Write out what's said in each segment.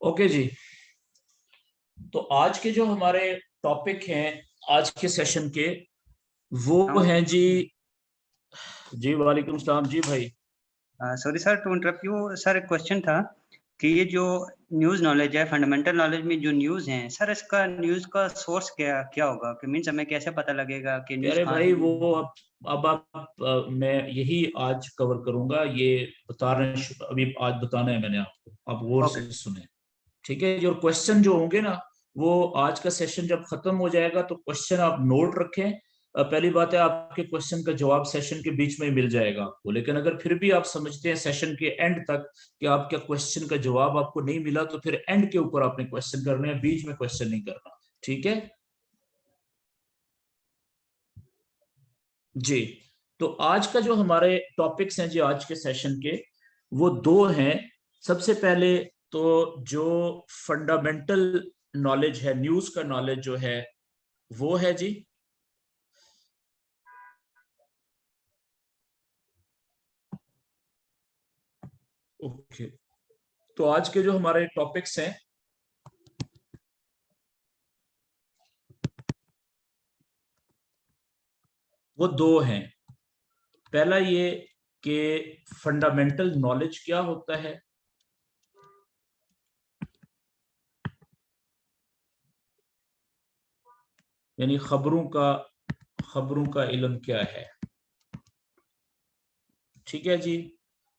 Okay जी। तो आज के जो हमारे टॉपिक हैं आज के सेशन के, वो हैं जी। जी वालेकुम सलाम जी भाई। Sorry sir to interrupt you sir. एक क्वेश्चन था कि ये जो न्यूज़ नॉलेज है, फंडामेंटल नॉलेज में जो न्यूज़ हैं सर, इसका न्यूज़ का सोर्स क्या क्या होगा? कि मीन्स हमें कैसे पता लगेगा कि न्यूज़ अरे कहाँ भाई से वो मिल रही है? अब आप मैं यही आज कवर करूंगा। ये बता रहे अभी आज बताना है मैंने आपको, आप गौर ओके। से सुने। ठीक है, जो क्वेश्चन जो होंगे ना, वो आज का सेशन जब खत्म हो जाएगा तो क्वेश्चन आप नोट रखें। पहली बात है, आपके क्वेश्चन का जवाब सेशन के बीच में ही मिल जाएगा आपको, लेकिन अगर फिर भी आप समझते हैं सेशन के एंड तक कि आपके क्वेश्चन का जवाब आपको नहीं मिला, तो फिर एंड के ऊपर आपने क्वेश्चन करने हैं, बीच में क्वेश्चन नहीं करना। ठीक है जी। तो आज का जो हमारे टॉपिक्स हैं जी आज के सेशन के, वो दो हैं। सबसे पहले तो जो फंडामेंटल नॉलेज है, न्यूज का नॉलेज जो है, वो है जी। ओके। तो आज के जो हमारे टॉपिक्स हैं, वो दो हैं। पहला ये कि फंडामेंटल नॉलेज क्या होता है, यानी खबरों का इल्म क्या है। ठीक है जी।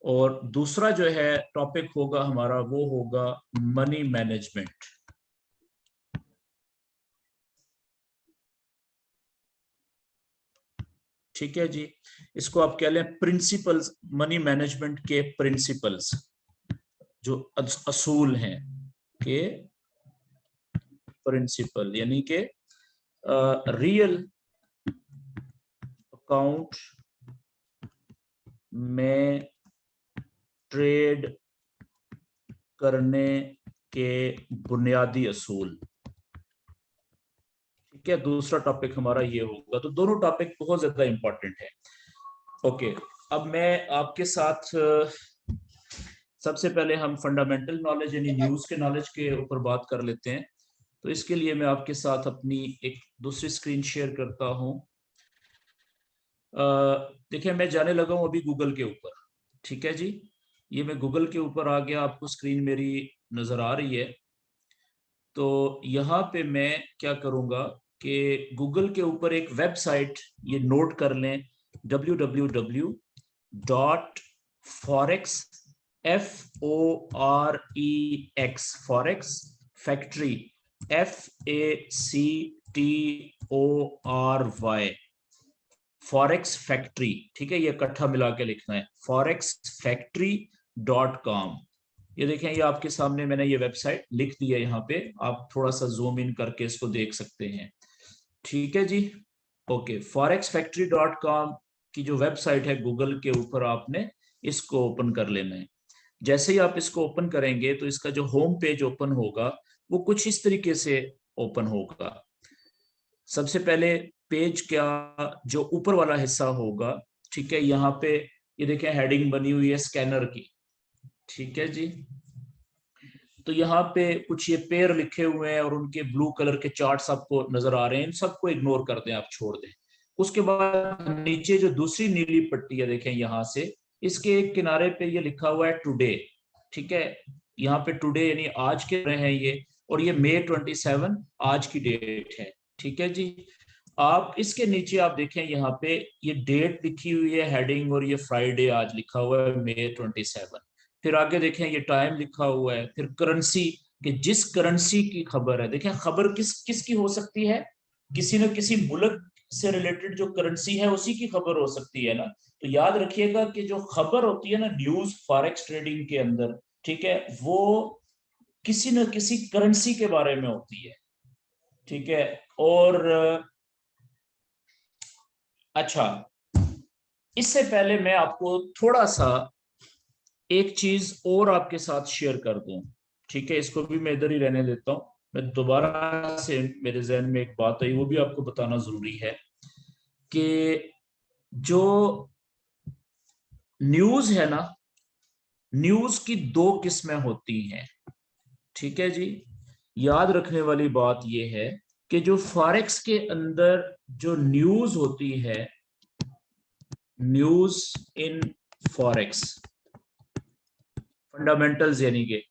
और दूसरा जो है टॉपिक होगा हमारा, वो होगा मनी मैनेजमेंट। ठीक है जी। इसको आप कह लें प्रिंसिपल्स, मनी मैनेजमेंट के प्रिंसिपल्स, जो असूल हैं के प्रिंसिपल, यानी के रियल अकाउंट में ट्रेड करने के बुनियादी असूल। ठीक है, दूसरा टॉपिक हमारा ये होगा। तो दोनों टॉपिक बहुत ज्यादा इंपॉर्टेंट है। ओके। अब मैं आपके साथ सबसे पहले हम फंडामेंटल नॉलेज यानी न्यूज के नॉलेज के ऊपर बात कर लेते हैं। तो इसके लिए मैं आपके साथ अपनी एक दूसरी स्क्रीन शेयर करता हूं। देखिए, मैं जाने लगा हूं अभी गूगल के ऊपर। ठीक है जी। ये मैं गूगल के ऊपर आ गया, आपको स्क्रीन मेरी नजर आ रही है। तो यहाँ पे मैं क्या करूंगा कि गूगल के ऊपर एक वेबसाइट, ये नोट कर लें, www.forex forex factory FACTORY forex factory. ठीक है, ये इकट्ठा मिला के लिखना है, forexfactory.com। ये देखें, ये आपके सामने मैंने ये वेबसाइट लिख दी है। यहाँ पे आप थोड़ा सा जूम इन करके इसको देख सकते हैं। ठीक है जी। ओके, forexfactory.com की जो वेबसाइट है गूगल के ऊपर, आपने इसको ओपन कर लेना है। जैसे ही आप इसको ओपन करेंगे तो इसका जो होम पेज ओपन होगा, वो कुछ इस तरीके से ओपन होगा। सबसे पहले पेज क्या, जो ऊपर वाला हिस्सा होगा, ठीक है, यहाँ पे ये देखें हेडिंग बनी हुई है स्कैनर की। ठीक है जी। तो यहाँ पे कुछ ये पेयर लिखे हुए हैं और उनके ब्लू कलर के चार्ट्स आपको नजर आ रहे हैं, इन सबको इग्नोर कर दें, आप छोड़ दें। उसके बाद नीचे जो दूसरी नीली पट्टी है देखें, यहाँ से इसके एक किनारे पे ये लिखा हुआ है टुडे। ठीक है, यहाँ पे टुडे यानी आज के रहे हैं ये, और ये May 27 आज की डेट है। ठीक है जी। आप इसके नीचे आप देखें, यहाँ पे ये डेट लिखी हुई है हेडिंग, और ये फ्राइडे आज लिखा हुआ है May 27। फिर आगे देखें ये टाइम लिखा हुआ है, फिर करेंसी, कि जिस करेंसी की खबर है, देखें खबर किस किस की हो सकती है, किसी न किसी मुल्क से रिलेटेड जो करेंसी है उसी की खबर हो सकती है ना। तो याद रखिएगा कि जो खबर होती है ना न्यूज फॉरेक्स ट्रेडिंग के अंदर, ठीक है, वो किसी न किसी करेंसी के बारे में होती है। ठीक है। और अच्छा, इससे पहले मैं आपको थोड़ा सा एक चीज और आपके साथ शेयर कर दूं। ठीक है, इसको भी मैं इधर ही रहने देता हूं। मैं दोबारा से मेरे जहन में एक बात आई, वो भी आपको बताना जरूरी है कि जो न्यूज है ना, न्यूज की दो किस्में होती हैं। ठीक है जी। याद रखने वाली बात यह है कि जो फॉरेक्स के अंदर जो न्यूज होती है, न्यूज इन फॉरेक्स, फंडामेंटल्स यानी कि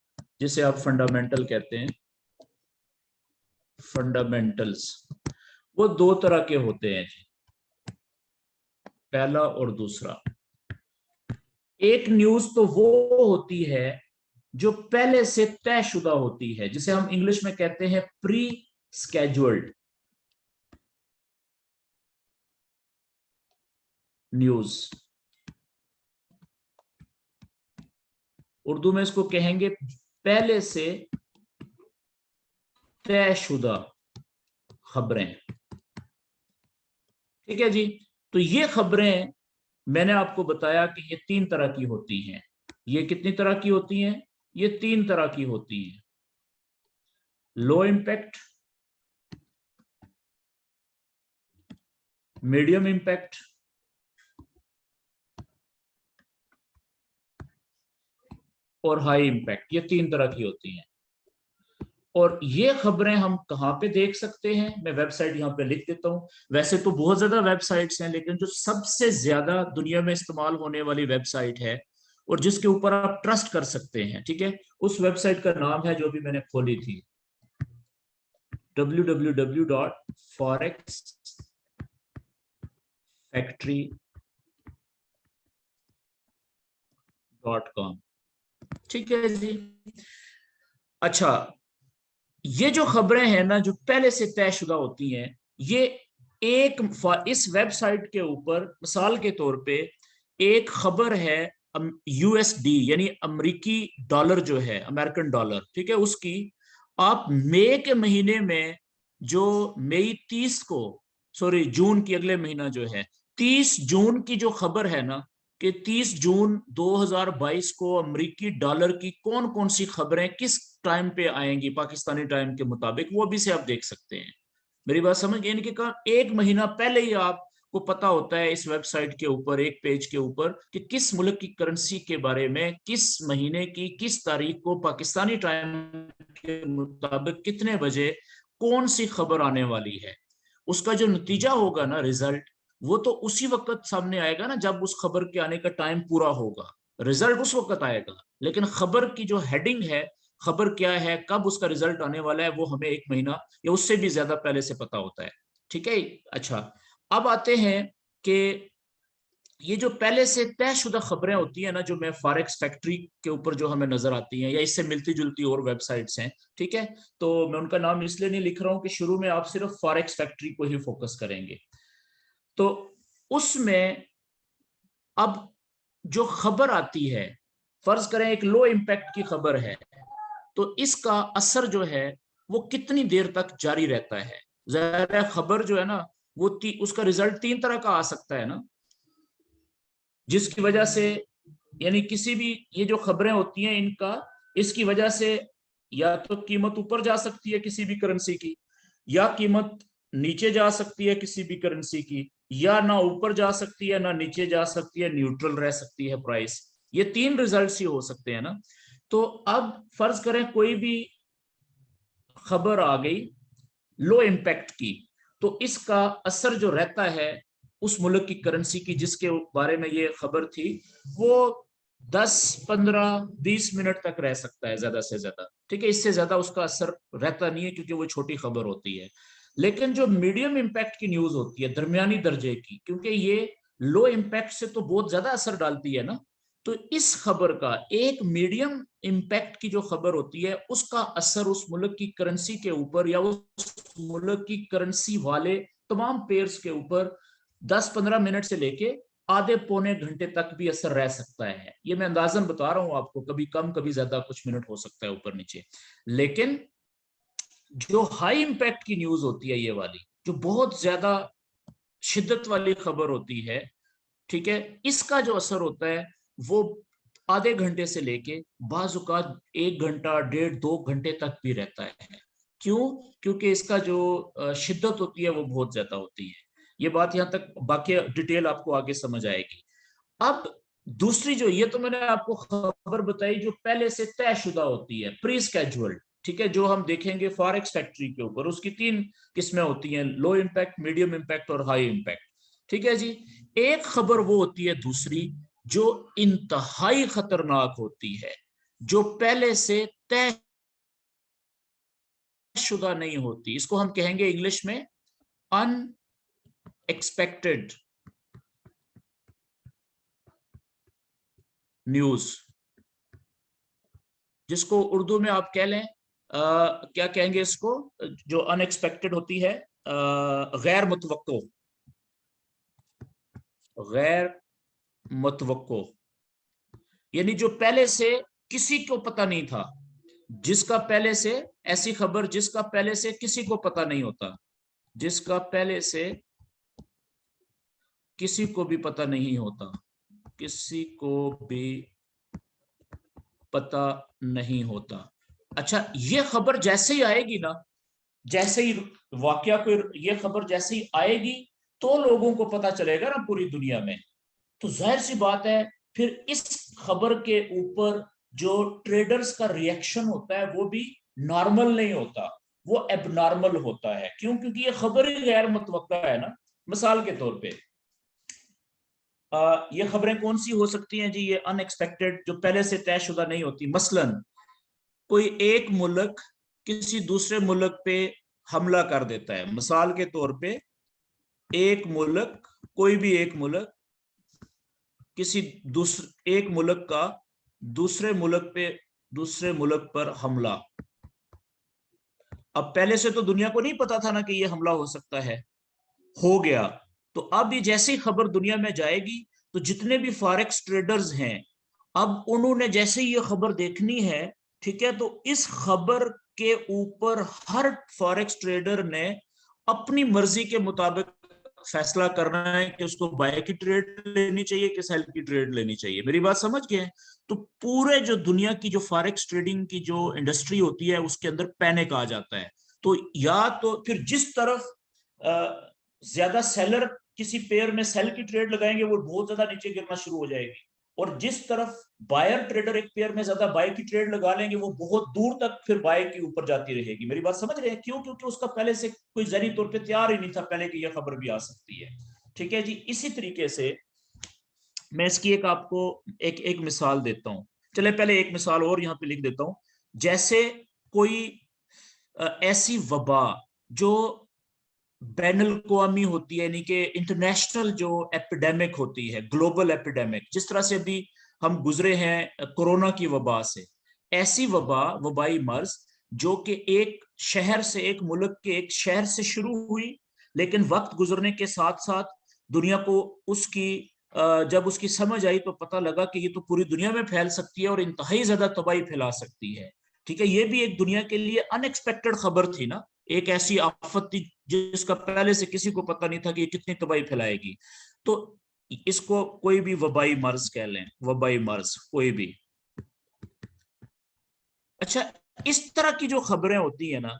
जिसे आप फंडामेंटल कहते हैं, फंडामेंटल्स, वो दो तरह के होते हैं जी, पहला और दूसरा। एक न्यूज तो वो होती है जो पहले से तयशुदा होती है, जिसे हम इंग्लिश में कहते हैं प्री स्केड्यूल्ड न्यूज। उर्दू में इसको कहेंगे पहले से तयशुदा खबरें। ठीक है जी। तो ये खबरें मैंने आपको बताया कि ये तीन तरह की होती हैं। ये कितनी तरह की होती हैं? ये तीन तरह की होती हैं। लो इंपैक्ट, मीडियम इंपैक्ट और हाई इंपैक्ट। ये तीन तरह की होती हैं। और ये खबरें हम कहाँ पे देख सकते हैं? मैं वेबसाइट यहाँ पे लिख देता हूँ। वैसे तो बहुत ज्यादा वेबसाइट्स हैं, लेकिन जो सबसे ज्यादा दुनिया में इस्तेमाल होने वाली वेबसाइट है और जिसके ऊपर आप ट्रस्ट कर सकते हैं, ठीक है, उस वेबसाइट का नाम है, जो भी मैंने खोली थी, www.forexfactory.com। ठीक है जी। अच्छा, ये जो खबरें हैं ना, जो पहले से तयशुदा होती हैं, ये एक इस वेबसाइट के ऊपर मिसाल के तौर पे एक खबर है यूएसडी यानी अमेरिकी डॉलर जो है, अमेरिकन डॉलर, ठीक है, उसकी आप मई के महीने में, जो मई 30 को, सॉरी जून की, अगले महीना जो है 30 जून की जो खबर है ना, कि 30 जून 2022 को अमेरिकी डॉलर की कौन कौन सी खबरें किस टाइम पे आएंगी पाकिस्तानी टाइम के मुताबिक, वो भी से आप देख सकते हैं। मेरी बात समझ गए? इनके का एक महीना पहले ही आपको पता होता है इस वेबसाइट के ऊपर, एक पेज के ऊपर, कि किस मुल्क की करेंसी के बारे में किस महीने की किस तारीख को पाकिस्तानी टाइम के मुताबिक कितने बजे कौन सी खबर आने वाली है। उसका जो नतीजा होगा ना, रिजल्ट, वो तो उसी वक्त सामने आएगा ना जब उस खबर के आने का टाइम पूरा होगा। रिजल्ट उस वक्त आएगा, लेकिन खबर की जो हेडिंग है, खबर क्या है, कब उसका रिजल्ट आने वाला है, वो हमें एक महीना या उससे भी ज्यादा पहले से पता होता है। ठीक है। अच्छा, अब आते हैं कि ये जो पहले से तयशुदा खबरें होती है ना, जो मैं फॉरेक्स फैक्ट्री के ऊपर जो हमें नजर आती हैं, या इससे मिलती जुलती और वेबसाइट्स हैं, ठीक है, तो मैं उनका नाम इसलिए नहीं लिख रहा हूं कि शुरू में आप सिर्फ फॉरेक्स फैक्ट्री को ही फोकस करेंगे। तो उसमें अब जो खबर आती है, फर्ज करें एक लो इंपैक्ट की खबर है, तो इसका असर जो है वो कितनी देर तक जारी रहता है। ज़ाहिर है खबर जो है ना, वो उसका रिजल्ट तीन तरह का आ सकता है ना, जिसकी वजह से, यानी किसी भी, ये जो खबरें होती हैं इनका, इसकी वजह से या तो कीमत ऊपर जा सकती है किसी भी करेंसी की, या कीमत नीचे जा सकती है किसी भी करेंसी की, या ना ऊपर जा सकती है ना नीचे जा सकती है, न्यूट्रल रह सकती है प्राइस। ये तीन रिजल्ट्स ही हो सकते हैं ना। तो अब फर्ज करें कोई भी खबर आ गई लो इम्पैक्ट की, तो इसका असर जो रहता है उस मुल्क की करेंसी की जिसके बारे में ये खबर थी, वो 10, 15, 20 मिनट तक रह सकता है ज्यादा से ज्यादा। ठीक है, इससे ज्यादा उसका असर रहता नहीं है, क्योंकि वो छोटी खबर होती है। लेकिन जो मीडियम इम्पैक्ट की न्यूज होती है, दरमियानी दर्जे की, क्योंकि ये लो इम्पैक्ट से तो बहुत ज्यादा असर डालती है ना, तो इस खबर का, एक मीडियम इम्पैक्ट की जो खबर होती है, उसका असर उस मुल्क की करेंसी के ऊपर या उस मुल्क की करेंसी वाले तमाम पेयर्स के ऊपर 10-15 मिनट से लेके आधे पौने घंटे तक भी असर रह सकता है। ये मैं अंदाजन बता रहा हूं आपको, कभी कम कभी ज्यादा, कुछ मिनट हो सकता है ऊपर नीचे। लेकिन जो हाई इंपैक्ट की न्यूज होती है, ये वाली जो बहुत ज्यादा शिद्दत वाली खबर होती है, ठीक है, इसका जो असर होता है वो आधे घंटे से लेके बाजुकात 1 घंटा, 1.5-2 घंटे तक भी रहता है। क्यों? क्योंकि इसका जो शिद्दत होती है वो बहुत ज्यादा होती है। ये बात यहां तक, बाकी डिटेल आपको आगे समझ आएगी। अब दूसरी जो, ये तो मैंने आपको खबर बताई जो पहले से तयशुदा होती है, प्री स्केड्यूल्ड, ठीक है, जो हम देखेंगे फॉरेक्स फैक्ट्री के ऊपर। उसकी 3 किस्में होती हैं, लो इम्पैक्ट, मीडियम इम्पैक्ट और हाई इम्पैक्ट। ठीक है जी। एक खबर वो होती है दूसरी जो इंतहाई खतरनाक होती है, जो पहले से तयशुदा नहीं होती। इसको हम कहेंगे इंग्लिश में अनएक्सपेक्टेड न्यूज, जिसको उर्दू में आप कह लें क्या कहेंगे इसको, जो अनएक्सपेक्टेड होती है, गैर मुतवक्को, गैर मुतवक्को, यानी जो पहले से किसी को पता नहीं था, जिसका पहले से, ऐसी खबर जिसका पहले से किसी को पता नहीं होता, जिसका पहले से किसी को भी पता नहीं होता, किसी को भी पता नहीं होता। अच्छा, ये खबर जैसे ही आएगी ना, जैसे ही वाकया को, ये खबर जैसे ही आएगी तो लोगों को पता चलेगा ना पूरी दुनिया में, तो जाहिर सी बात है फिर इस खबर के ऊपर जो ट्रेडर्स का रिएक्शन होता है वो भी नॉर्मल नहीं होता, वो एबनॉर्मल होता है। क्यों? क्योंकि ये खबर ही गैर मुतवक्का है ना। मिसाल के तौर पे ये खबरें कौन सी हो सकती हैं जी? ये अनएक्सपेक्टेड, जो पहले से तयशुदा नहीं होती। मसलन कोई एक मुल्क किसी दूसरे मुल्क पे हमला कर देता है। मिसाल के तौर पे एक मुल्क, कोई भी एक मुल्क किसी दूसरे एक मुल्क का दूसरे मुल्क पर हमला। अब पहले से तो दुनिया को नहीं पता था ना कि ये हमला हो सकता है, हो गया। तो अब ये जैसे ही खबर दुनिया में जाएगी तो जितने भी फॉरेक्स ट्रेडर्स हैं, अब उन्होंने जैसे ही ये खबर देखनी है, ठीक है, तो इस खबर के ऊपर हर फॉरेक्स ट्रेडर ने अपनी मर्जी के मुताबिक फैसला करना है कि उसको बाय की ट्रेड लेनी चाहिए कि सेल की ट्रेड लेनी चाहिए। मेरी बात समझ गए? तो पूरे जो दुनिया की जो फॉरेक्स ट्रेडिंग की जो इंडस्ट्री होती है उसके अंदर पैनिक आ जाता है। तो या तो फिर जिस तरफ ज्यादा सेलर किसी पेयर में सेल की ट्रेड लगाएंगे वो बहुत ज्यादा नीचे गिरना शुरू हो जाएगी, और जिस तरफ बायर ट्रेडर एक पेयर में ज्यादा बाय की ट्रेड लगा लेंगे वो बहुत दूर तक फिर बाय के ऊपर जाती रहेगी। मेरी बात समझ रहे हैं? क्यों? क्योंकि उसका पहले से कोई जहनी तौर पे तैयार ही नहीं था पहले कि यह खबर भी आ सकती है। ठीक है जी। इसी तरीके से मैं इसकी एक आपको एक मिसाल देता हूं। चले पहले एक मिसाल और यहां पे लिख देता हूं। जैसे कोई ऐसी वबा जो बैनुल अक़वामी होती है, यानी कि इंटरनेशनल जो एपिडेमिक होती है, ग्लोबल एपिडेमिक, जिस तरह से अभी हम गुजरे हैं कोरोना की वबा से, ऐसी वबा, वबाई मर्ज जो कि एक शहर से, एक मुल्क के एक शहर से शुरू हुई, लेकिन वक्त गुजरने के साथ साथ दुनिया को उसकी जब उसकी समझ आई तो पता लगा कि ये तो पूरी दुनिया में फैल सकती है और इंतहाई ज्यादा तबाही फैला सकती है। ठीक है, ये भी एक दुनिया के लिए अनएक्सपेक्टेड खबर थी ना, एक ऐसी आफत थी जिसका पहले से किसी को पता नहीं था कि ये कितनी तबाही फैलाएगी। तो इसको कोई भी वबाई मर्ज कह लें, वबाई मर्ज कोई भी। अच्छा, इस तरह की जो खबरें होती है ना,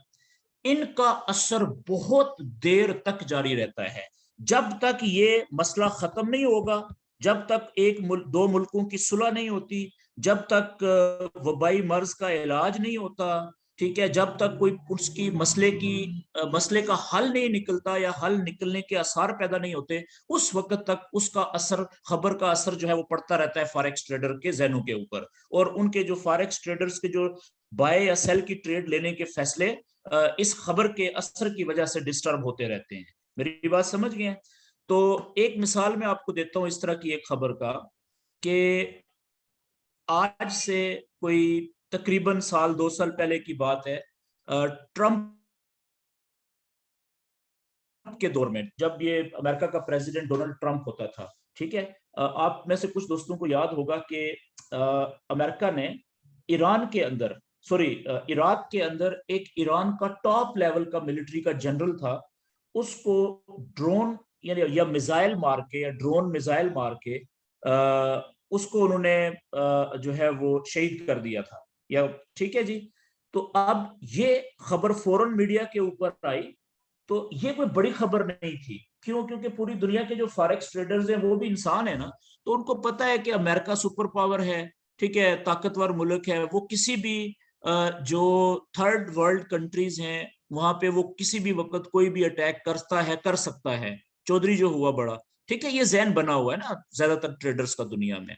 इनका असर बहुत देर तक जारी रहता है, जब तक ये मसला खत्म नहीं होगा, जब तक दो मुल्कों की सुलह नहीं होती, जब तक वबाई मर्ज का इलाज नहीं होता, ठीक है, जब तक कोई उसकी मसले का हल नहीं निकलता या हल निकलने के आसार पैदा नहीं होते, उस वक्त तक उसका असर, खबर का असर जो है वो पड़ता रहता है फॉरेक्स ट्रेडर के जहनों के ऊपर, और उनके जो फॉरेक्स ट्रेडर्स के जो बाय या सेल की ट्रेड लेने के फैसले इस खबर के असर की वजह से डिस्टर्ब होते रहते हैं। मेरी बात समझ गए? तो एक मिसाल मैं आपको देता हूं इस तरह की एक खबर का, कि आज से कोई तकरीबन 1-2 साल पहले की बात है, ट्रंप के दौर में, जब ये अमेरिका का प्रेसिडेंट डोनाल्ड ट्रंप होता था, ठीक है, आप में से कुछ दोस्तों को याद होगा कि अमेरिका ने ईरान के अंदर, सॉरी इराक के अंदर एक ईरान का टॉप लेवल का मिलिट्री का जनरल था, उसको ड्रोन यानी या मिसाइल मार के, या ड्रोन मिसाइल मार के उसको उन्होंने जो है वो शहीद कर दिया था, या ठीक है जी। तो अब ये खबर फौरन मीडिया के ऊपर आई, तो ये कोई बड़ी खबर नहीं थी। क्यों? क्योंकि पूरी दुनिया के जो फॉरेक्स ट्रेडर्स हैं वो भी इंसान है ना, तो उनको पता है कि अमेरिका सुपर पावर है, ठीक है, ताकतवर मुल्क है, वो किसी भी जो थर्ड वर्ल्ड कंट्रीज हैं वहां पे वो किसी भी वक्त कोई भी अटैक करता है, कर सकता है, चौधरी जो हुआ बड़ा, ठीक है, ये जहन बना हुआ है ना ज्यादातर ट्रेडर्स का दुनिया में।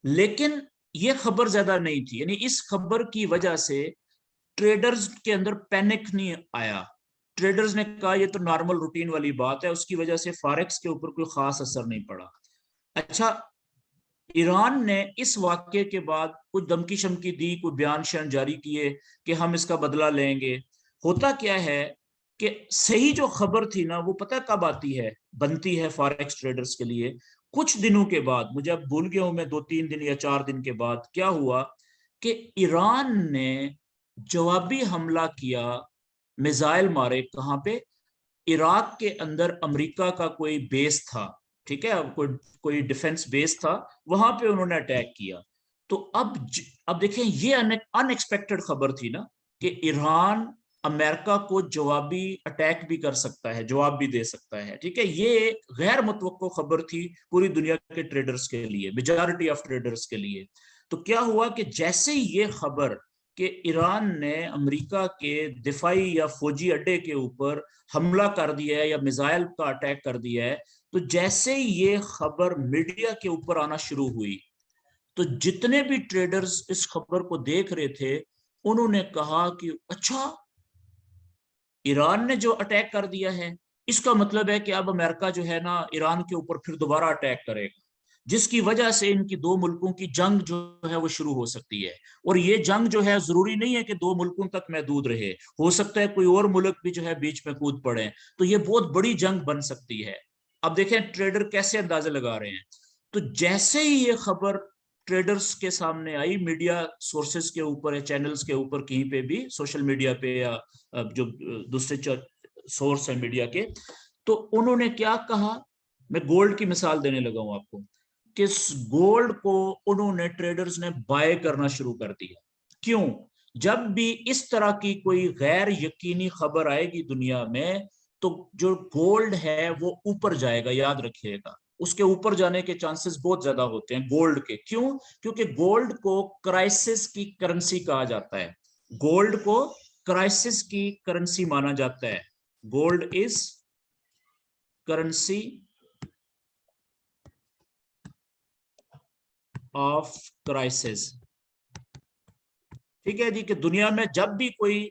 लेकिन ये खबर ज्यादा नहीं थी, यानी इस खबर की वजह से ट्रेडर्स के अंदर पैनिक नहीं आया। ट्रेडर्स ने कहा ये तो नॉर्मल रूटीन वाली बात है, उसकी वजह से फॉरेक्स के ऊपर कोई खास असर नहीं पड़ा। अच्छा, ईरान ने इस वाक्य के बाद कुछ धमकी शमकी दी, कुछ बयान शयान जारी किए कि हम इसका बदला लेंगे। होता क्या है कि सही जो खबर थी ना वो पता कब आती है, बनती है फॉरेक्स ट्रेडर्स के लिए, कुछ दिनों के बाद। मुझे अब भूल गया हूं मैं, 2-3 दिन या 4 दिन के बाद क्या हुआ कि ईरान ने जवाबी हमला किया, मिसाइल मारे। कहां पे? इराक के अंदर अमेरिका का कोई बेस था, ठीक है, कोई डिफेंस बेस था, वहां पे उन्होंने अटैक किया। तो अब देखें, ये अनएक्सपेक्टेड खबर थी ना कि ईरान अमेरिका को जवाबी अटैक भी कर सकता है, जवाब भी दे सकता है, ठीक है। ये एक गैर मुतवक्को खबर थी पूरी दुनिया के ट्रेडर्स के लिए, मेजॉरिटी ऑफ ट्रेडर्स के लिए। तो क्या हुआ कि जैसे ही ये खबर कि ईरान ने अमेरिका के दिफाई या फौजी अड्डे के ऊपर हमला कर दिया है या मिसाइल का अटैक कर दिया है, तो जैसे ही ये खबर मीडिया के ऊपर आना शुरू हुई, तो जितने भी ट्रेडर्स इस खबर को देख रहे थे उन्होंने कहा कि अच्छा, ईरान ने जो अटैक कर दिया है इसका मतलब है कि अब अमेरिका जो है ना ईरान के ऊपर फिर दोबारा अटैक करेगा, जिसकी वजह से इनकी दो मुल्कों की जंग जो है वो शुरू हो सकती है। और ये जंग जो है जरूरी नहीं है कि दो मुल्कों तक महदूद रहे, हो सकता है कोई और मुल्क भी जो है बीच में कूद पड़े, तो ये बहुत बड़ी जंग बन सकती है। अब देखें ट्रेडर कैसे अंदाजे लगा रहे हैं। तो जैसे ही ये खबर ट्रेडर्स के सामने आई, मीडिया सोर्सेज के ऊपर या चैनल्स के ऊपर, कहीं पे भी सोशल मीडिया पे या जो दूसरे सोर्स है मीडिया के, तो उन्होंने क्या कहा, मैं गोल्ड की मिसाल देने लगा हूं आपको, कि गोल्ड को उन्होंने ट्रेडर्स ने बाय करना शुरू कर दिया। क्यों? जब भी इस तरह की कोई गैर यकीनी खबर आएगी दुनिया में, तो जो गोल्ड है वो ऊपर जाएगा, याद रखिएगा, उसके ऊपर जाने के चांसेस बहुत ज्यादा होते हैं गोल्ड के। क्यों? क्योंकि गोल्ड को क्राइसिस की करेंसी कहा जाता है, गोल्ड को क्राइसिस की करेंसी माना जाता है। Gold is currency of crisis, ठीक है जी। कि दुनिया में जब भी कोई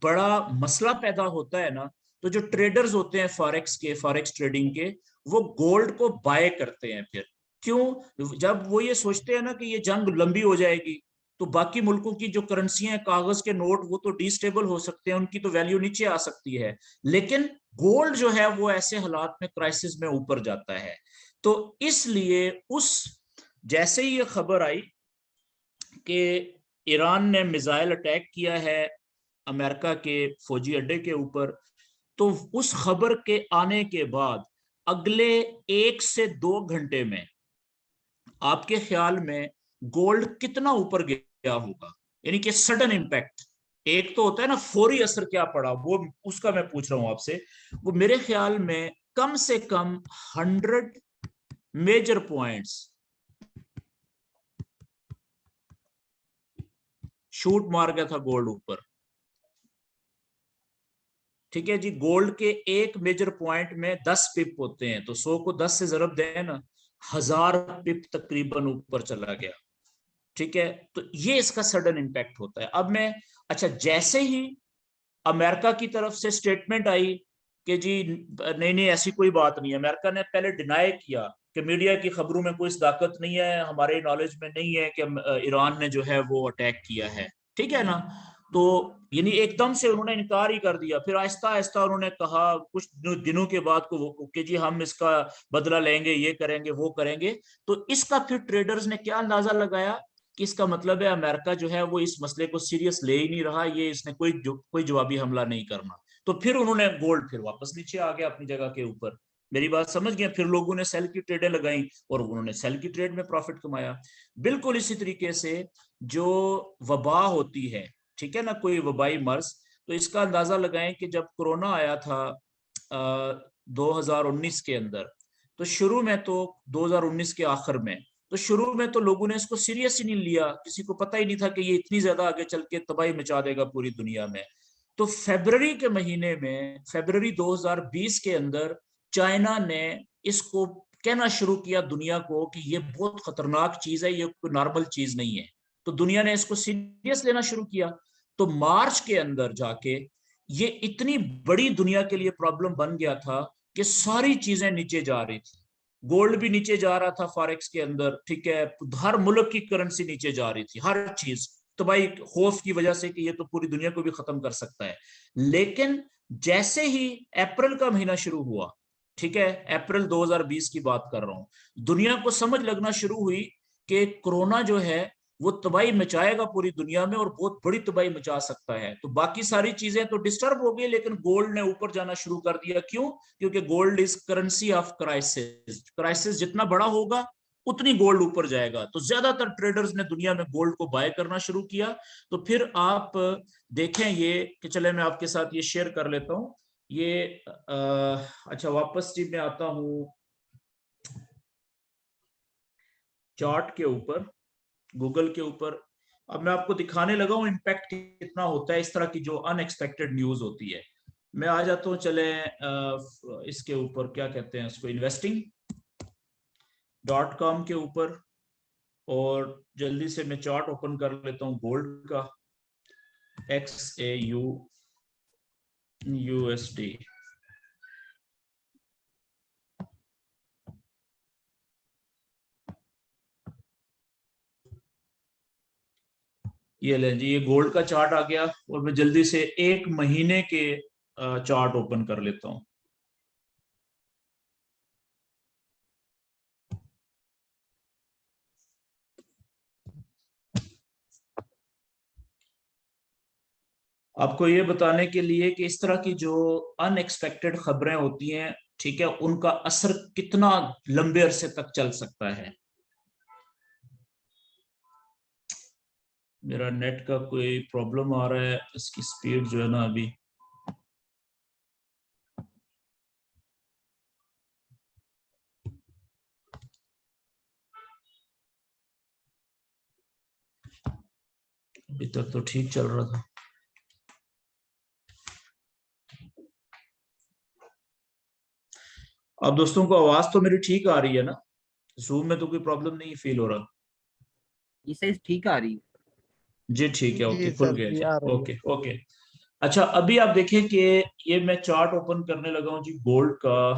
बड़ा मसला पैदा होता है ना, तो जो ट्रेडर्स होते हैं फॉरेक्स के, फॉरेक्स ट्रेडिंग के, वो गोल्ड को बाय करते हैं। फिर क्यों? जब वो ये सोचते हैं ना कि ये जंग लंबी हो जाएगी, तो बाकी मुल्कों की जो करेंसियां, कागज के नोट, वो तो डिस्टेबल हो सकते हैं, उनकी तो वैल्यू नीचे आ सकती है, लेकिन गोल्ड जो है वो ऐसे हालात में, क्राइसिस में ऊपर जाता है। तो इसलिए उस जैसे ही ये खबर आई कि ईरान ने मिसाइल अटैक किया है अमेरिका के फौजी अड्डे के ऊपर, तो उस खबर के आने के बाद अगले 1 से 2 घंटे में आपके ख्याल में गोल्ड कितना ऊपर गया होगा? यानी कि सडन इम्पैक्ट, एक तो होता है ना फौरी असर क्या पड़ा, वो उसका मैं पूछ रहा हूं आपसे। वो मेरे ख्याल में कम से कम 100 मेजर पॉइंट्स शूट मार गया था गोल्ड ऊपर, ठीक है जी। गोल्ड के एक मेजर पॉइंट में 10 पिप होते हैं, तो 100 को 10 से जरब दें ना, 1000 पिप तकरीबन ऊपर चला गया, ठीक है। तो ये इसका सडन इम्पैक्ट होता है। अब मैं, अच्छा, जैसे ही अमेरिका की तरफ से स्टेटमेंट आई कि जी नहीं नहीं ऐसी कोई बात नहीं है, अमेरिका ने पहले डिनाई किया कि मीडिया की खबरों में कोई सदाकत नहीं है, हमारे नॉलेज में नहीं है कि ईरान ने जो है वो अटैक किया है, ठीक है ना। तो यानी एकदम से उन्होंने इनकार ही कर दिया। फिर आहिस्ता आहिस्ता उन्होंने कहा कुछ दिनों के बाद को कि जी हम इसका बदला लेंगे, ये करेंगे, वो करेंगे। तो इसका फिर ट्रेडर्स ने क्या अंदाजा लगाया कि इसका मतलब है अमेरिका जो है वो इस मसले को सीरियस ले ही नहीं रहा, ये इसने कोई जवाबी हमला नहीं करना। तो फिर उन्होंने गोल्ड फिर वापस नीचे आ गया अपनी जगह के ऊपर। मेरी बात समझ गए? फिर लोगों ने सेल की ट्रेडें लगाई और उन्होंने सेल की ट्रेड में प्रॉफिट कमाया। बिल्कुल इसी तरीके से जो वबा होती है, ठीक है ना, कोई वबाई मर्ज, तो इसका अंदाजा लगाएं कि जब कोरोना आया था 2019 के अंदर, तो शुरू में तो 2019 के आखिर में तो शुरू में तो लोगों ने इसको सीरियस ही नहीं लिया, किसी को पता ही नहीं था कि ये इतनी ज्यादा आगे चल के तबाही मचा देगा पूरी दुनिया में। तो फरवरी के महीने में, फरवरी 2020 के अंदर चाइना ने इसको कहना शुरू किया दुनिया को कि ये बहुत खतरनाक चीज है, ये कोई नॉर्मल चीज नहीं है। तो दुनिया ने इसको सीरियस लेना शुरू किया। तो मार्च के अंदर जाके ये इतनी बड़ी दुनिया के लिए प्रॉब्लम बन गया था कि सारी चीजें नीचे जा रही थी। गोल्ड भी नीचे जा रहा था फॉरेक्स के अंदर, ठीक है, हर मुल्क की करेंसी नीचे जा रही थी, हर चीज तबाही, खौफ की वजह से कि ये तो पूरी दुनिया को भी खत्म कर सकता है। लेकिन जैसे ही अप्रैल का महीना शुरू हुआ, ठीक है, अप्रैल 2020 की बात कर रहा हूं, दुनिया को समझ लगना शुरू हुई कि कोरोना जो है वो तबाही मचाएगा पूरी दुनिया में और बहुत बड़ी तबाही मचा सकता है। तो बाकी सारी चीजें तो डिस्टर्ब हो गई, लेकिन गोल्ड ने ऊपर जाना शुरू कर दिया। क्यों? क्योंकि gold is currency of crisis. Crisis जितना बड़ा होगा उतनी गोल्ड ऊपर जाएगा। तो ज्यादातर ट्रेडर्स ने दुनिया में गोल्ड को बाय करना शुरू किया। तो फिर आप देखें ये कि चले मैं आपके साथ ये शेयर कर लेता हूं ये। अच्छा, वापस जी मैं आता हूं चार्ट के ऊपर, गूगल के ऊपर। अब मैं आपको दिखाने लगा हूं इम्पैक्ट कितना होता है इस तरह की जो अनएक्सपेक्टेड न्यूज होती है। मैं आ जाता हूं, चले इसके ऊपर, क्या कहते हैं उसको, investing.com के ऊपर, और जल्दी से मैं चार्ट ओपन कर लेता हूं गोल्ड का, XAU USD। ये लें जी, ये गोल्ड का चार्ट आ गया, और मैं जल्दी से एक महीने के चार्ट ओपन कर लेता हूं। आपको ये बताने के लिए कि इस तरह की जो अनएक्सपेक्टेड खबरें होती हैं, ठीक है, उनका असर कितना लंबे अरसे तक चल सकता है। मेरा नेट का कोई प्रॉब्लम आ रहा है, इसकी स्पीड जो है ना अभी, अभी तक तो ठीक चल रहा था। अब दोस्तों को आवाज तो मेरी ठीक आ रही है ना? जूम में तो कोई प्रॉब्लम नहीं फील हो रहा? ये ठीक आ रही है जी ठीक है, ओके, जी खुल सर गया जी, जी, आ रही है। Okay okay. अच्छा, अभी आप देखें कि ये मैं चार्ट ओपन करने लगा हूं जी गोल्ड का।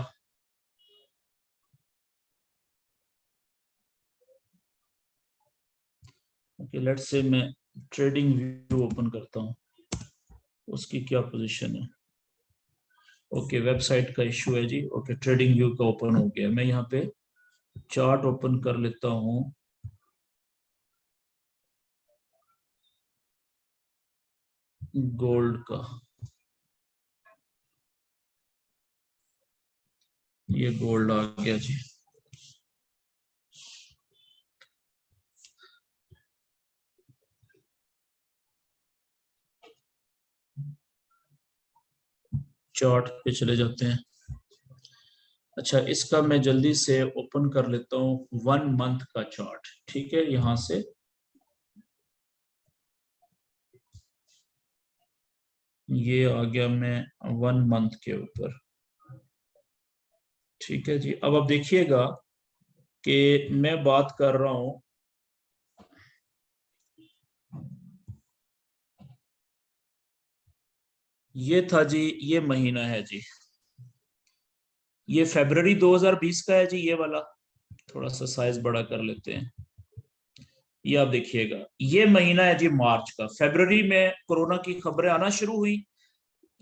ओके, लेट्स से मैं ट्रेडिंग व्यू ओपन करता हूं, उसकी क्या पोजीशन है। ओके, वेबसाइट का इशू है जी। ओके, ट्रेडिंग व्यू का ओपन हो गया। मैं यहाँ पे चार्ट ओपन कर लेता हूं गोल्ड का। ये गोल्ड आ गया जी। चार्ट पे चले जाते हैं। अच्छा, इसका मैं जल्दी से ओपन कर लेता हूँ 1 मंथ का चार्ट, ठीक है, यहां से। ये आ गया मैं 1 मंथ के ऊपर, ठीक है जी। अब आप देखिएगा कि मैं बात कर रहा हूं, ये था जी, ये महीना है जी, ये फरवरी 2020 का है जी, ये वाला। थोड़ा सा साइज बड़ा कर लेते हैं। ये आप देखिएगा, ये महीना है जी मार्च का। फरवरी में कोरोना की खबरें आना शुरू हुई,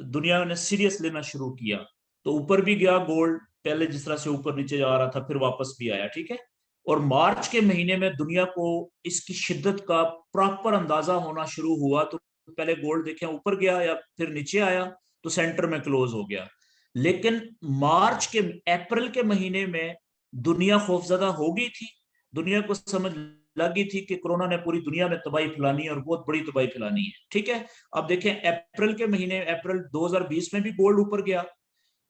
तो दुनिया ने सीरियस लेना शुरू किया, तो ऊपर भी गया गोल्ड, पहले जिस तरह से ऊपर नीचे जा रहा था, फिर वापस भी आया, ठीक है। और मार्च के महीने में दुनिया को इसकी शिद्दत का प्रॉपर अंदाजा होना शुरू हुआ। तो पहले गोल्ड देखें ऊपर गया या फिर नीचे आया, तो सेंटर में क्लोज हो गया। लेकिन मार्च के, अप्रैल के महीने में दुनिया खौफजदा हो गई थी। दुनिया को समझ लगी थी कि कोरोना ने पूरी दुनिया में तबाही फैलानी है और बहुत बड़ी तबाही फैलानी है, ठीक है। अब देखें, अप्रैल के महीने, अप्रैल 2020 में भी गोल्ड ऊपर गया,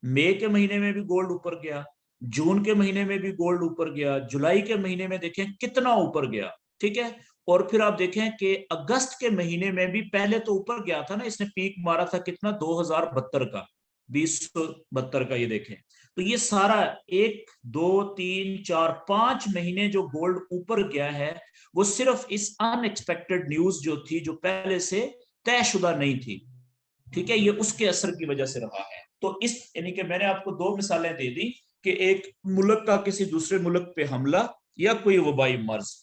मई के महीने में भी गोल्ड ऊपर गया, जून के महीने में भी गोल्ड ऊपर गया, जुलाई के महीने में देखें कितना ऊपर गया, ठीक है। और फिर आप देखें कि अगस्त के महीने में भी पहले तो ऊपर गया था ना, इसने पीक मारा था कितना, 2072 का, 2072 का, ये देखें। तो ये सारा 1 2 3 4 5 महीने जो गोल्ड ऊपर गया है, वो सिर्फ इस अनएक्सपेक्टेड न्यूज जो थी, जो पहले से तयशुदा नहीं थी, ठीक है, ये उसके असर की वजह से रहा है। तो इस यानी कि मैंने आपको 2 मिसालें दे दी कि एक मुल्क का किसी दूसरे मुल्क पे हमला या कोई वबाई मर्ज।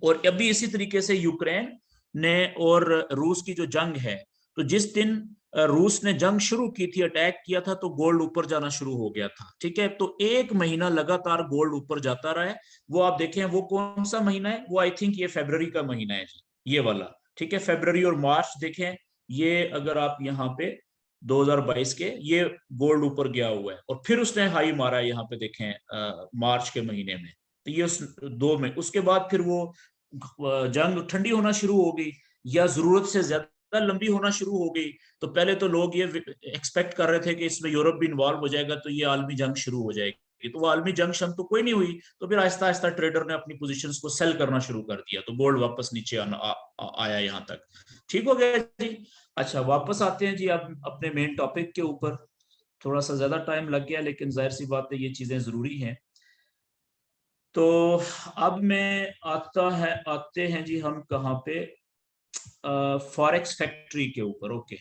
और अभी इसी तरीके से यूक्रेन ने और रूस की जो जंग है, तो जिस दिन रूस ने जंग शुरू की थी, अटैक किया था, तो गोल्ड ऊपर जाना शुरू हो गया था, ठीक है। तो 1 महीना लगातार गोल्ड ऊपर जाता रहा है। वो आप देखें वो कौन सा महीना है, वो आई थिंक ये फरवरी का महीना है जी, ये वाला, ठीक है। फरवरी और मार्च देखें, ये अगर आप यहाँ पे 2022 के, ये गोल्ड ऊपर गया हुआ है, और फिर उसने हाई मारा है यहाँ पे देखें मार्च के महीने में। तो ये उस 2 में, उसके बाद फिर वो जंग ठंडी होना शुरू हो गई या जरूरत से ज्यादा लंबी होना शुरू हो गई। तो पहले तो लोग ये एक्सपेक्ट कर रहे थे कि इसमें यूरोप भी इन्वॉल्व हो जाएगा, तो ये आलमी जंग शुरू हो जाएगी। तो वो आलमी जंग शंग तो कोई नहीं हुई, तो फिर आहिस्ता आहिस्ता ट्रेडर ने अपनी पोजीशंस को सेल करना शुरू कर दिया, तो गोल्ड वापस नीचे आया यहाँ तक, ठीक हो गया जी। अच्छा, वापस आते हैं जी अब अपने मेन टॉपिक के ऊपर। थोड़ा सा ज्यादा टाइम लग गया, लेकिन जाहिर सी बात है ये चीजें जरूरी हैं। तो अब मैं आते हैं जी हम कहाँ पे, फॉरेक्स फैक्ट्री के ऊपर। ओके,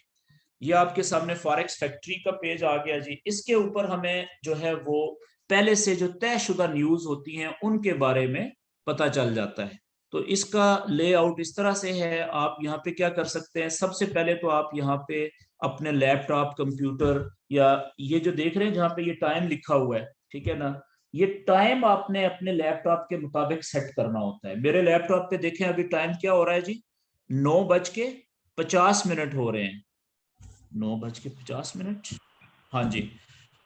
ये आपके सामने फॉरेक्स फैक्ट्री का पेज आ गया जी। इसके ऊपर हमें जो है वो पहले से जो तयशुदा न्यूज होती हैं उनके बारे में पता चल जाता है। तो इसका लेआउट इस तरह से है, आप यहाँ पे क्या कर सकते हैं, सबसे पहले तो आप यहाँ पे अपने लैपटॉप, कंप्यूटर, या ये जो देख रहे हैं जहाँ पे ये टाइम लिखा हुआ है, ठीक है ना, ये टाइम आपने अपने लैपटॉप के मुताबिक सेट करना होता है। मेरे लैपटॉप पे देखें अभी टाइम क्या हो रहा है जी, 9:50 हो रहे हैं, 9:50। हाँ जी,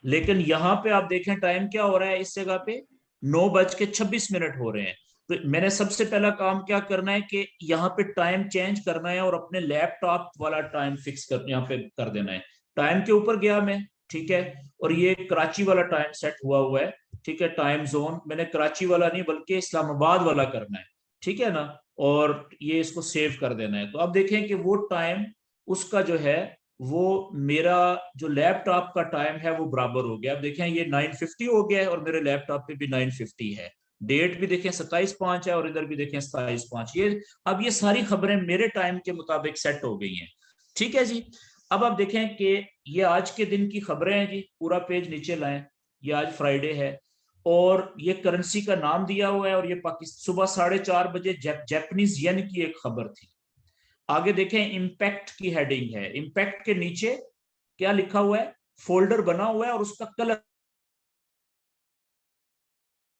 लेकिन यहाँ पे आप देखें टाइम क्या हो रहा है, इस जगह पे 9:26 हो रहे हैं। तो मैंने सबसे पहला काम क्या करना है कि यहाँ पे टाइम चेंज करना है और अपने लैपटॉप वाला टाइम फिक्स कर यहाँ पे कर देना है। टाइम के ऊपर गया मैं, ठीक है, और ये कराची वाला टाइम सेट हुआ है, ठीक है। टाइम जोन मैंने कराची वाला नहीं बल्कि इस्लामाबाद वाला करना है, ठीक है ना, और ये इसको सेव कर देना है। तो अब देखें कि वो टाइम उसका जो है वो मेरा जो लैपटॉप का टाइम है वो बराबर हो गया। अब देखें ये 9:50 हो गया है और मेरे लैपटॉप पे भी 9:50 है। डेट भी देखें 27/5 है और इधर भी देखें 27/5। ये अब ये सारी खबरें मेरे टाइम के मुताबिक सेट हो गई हैं, ठीक है जी। अब आप देखें कि ये आज के दिन की खबरें हैं जी, पूरा पेज नीचे लाएं। ये आज फ्राइडे है और ये करेंसी का नाम दिया हुआ है, और ये पाकिस्तान सुबह 4:30 बजे जापानीज येन की एक खबर थी। आगे देखें इंपैक्ट की हेडिंग है, इंपैक्ट के नीचे क्या लिखा हुआ है, फोल्डर बना हुआ है और उसका कलर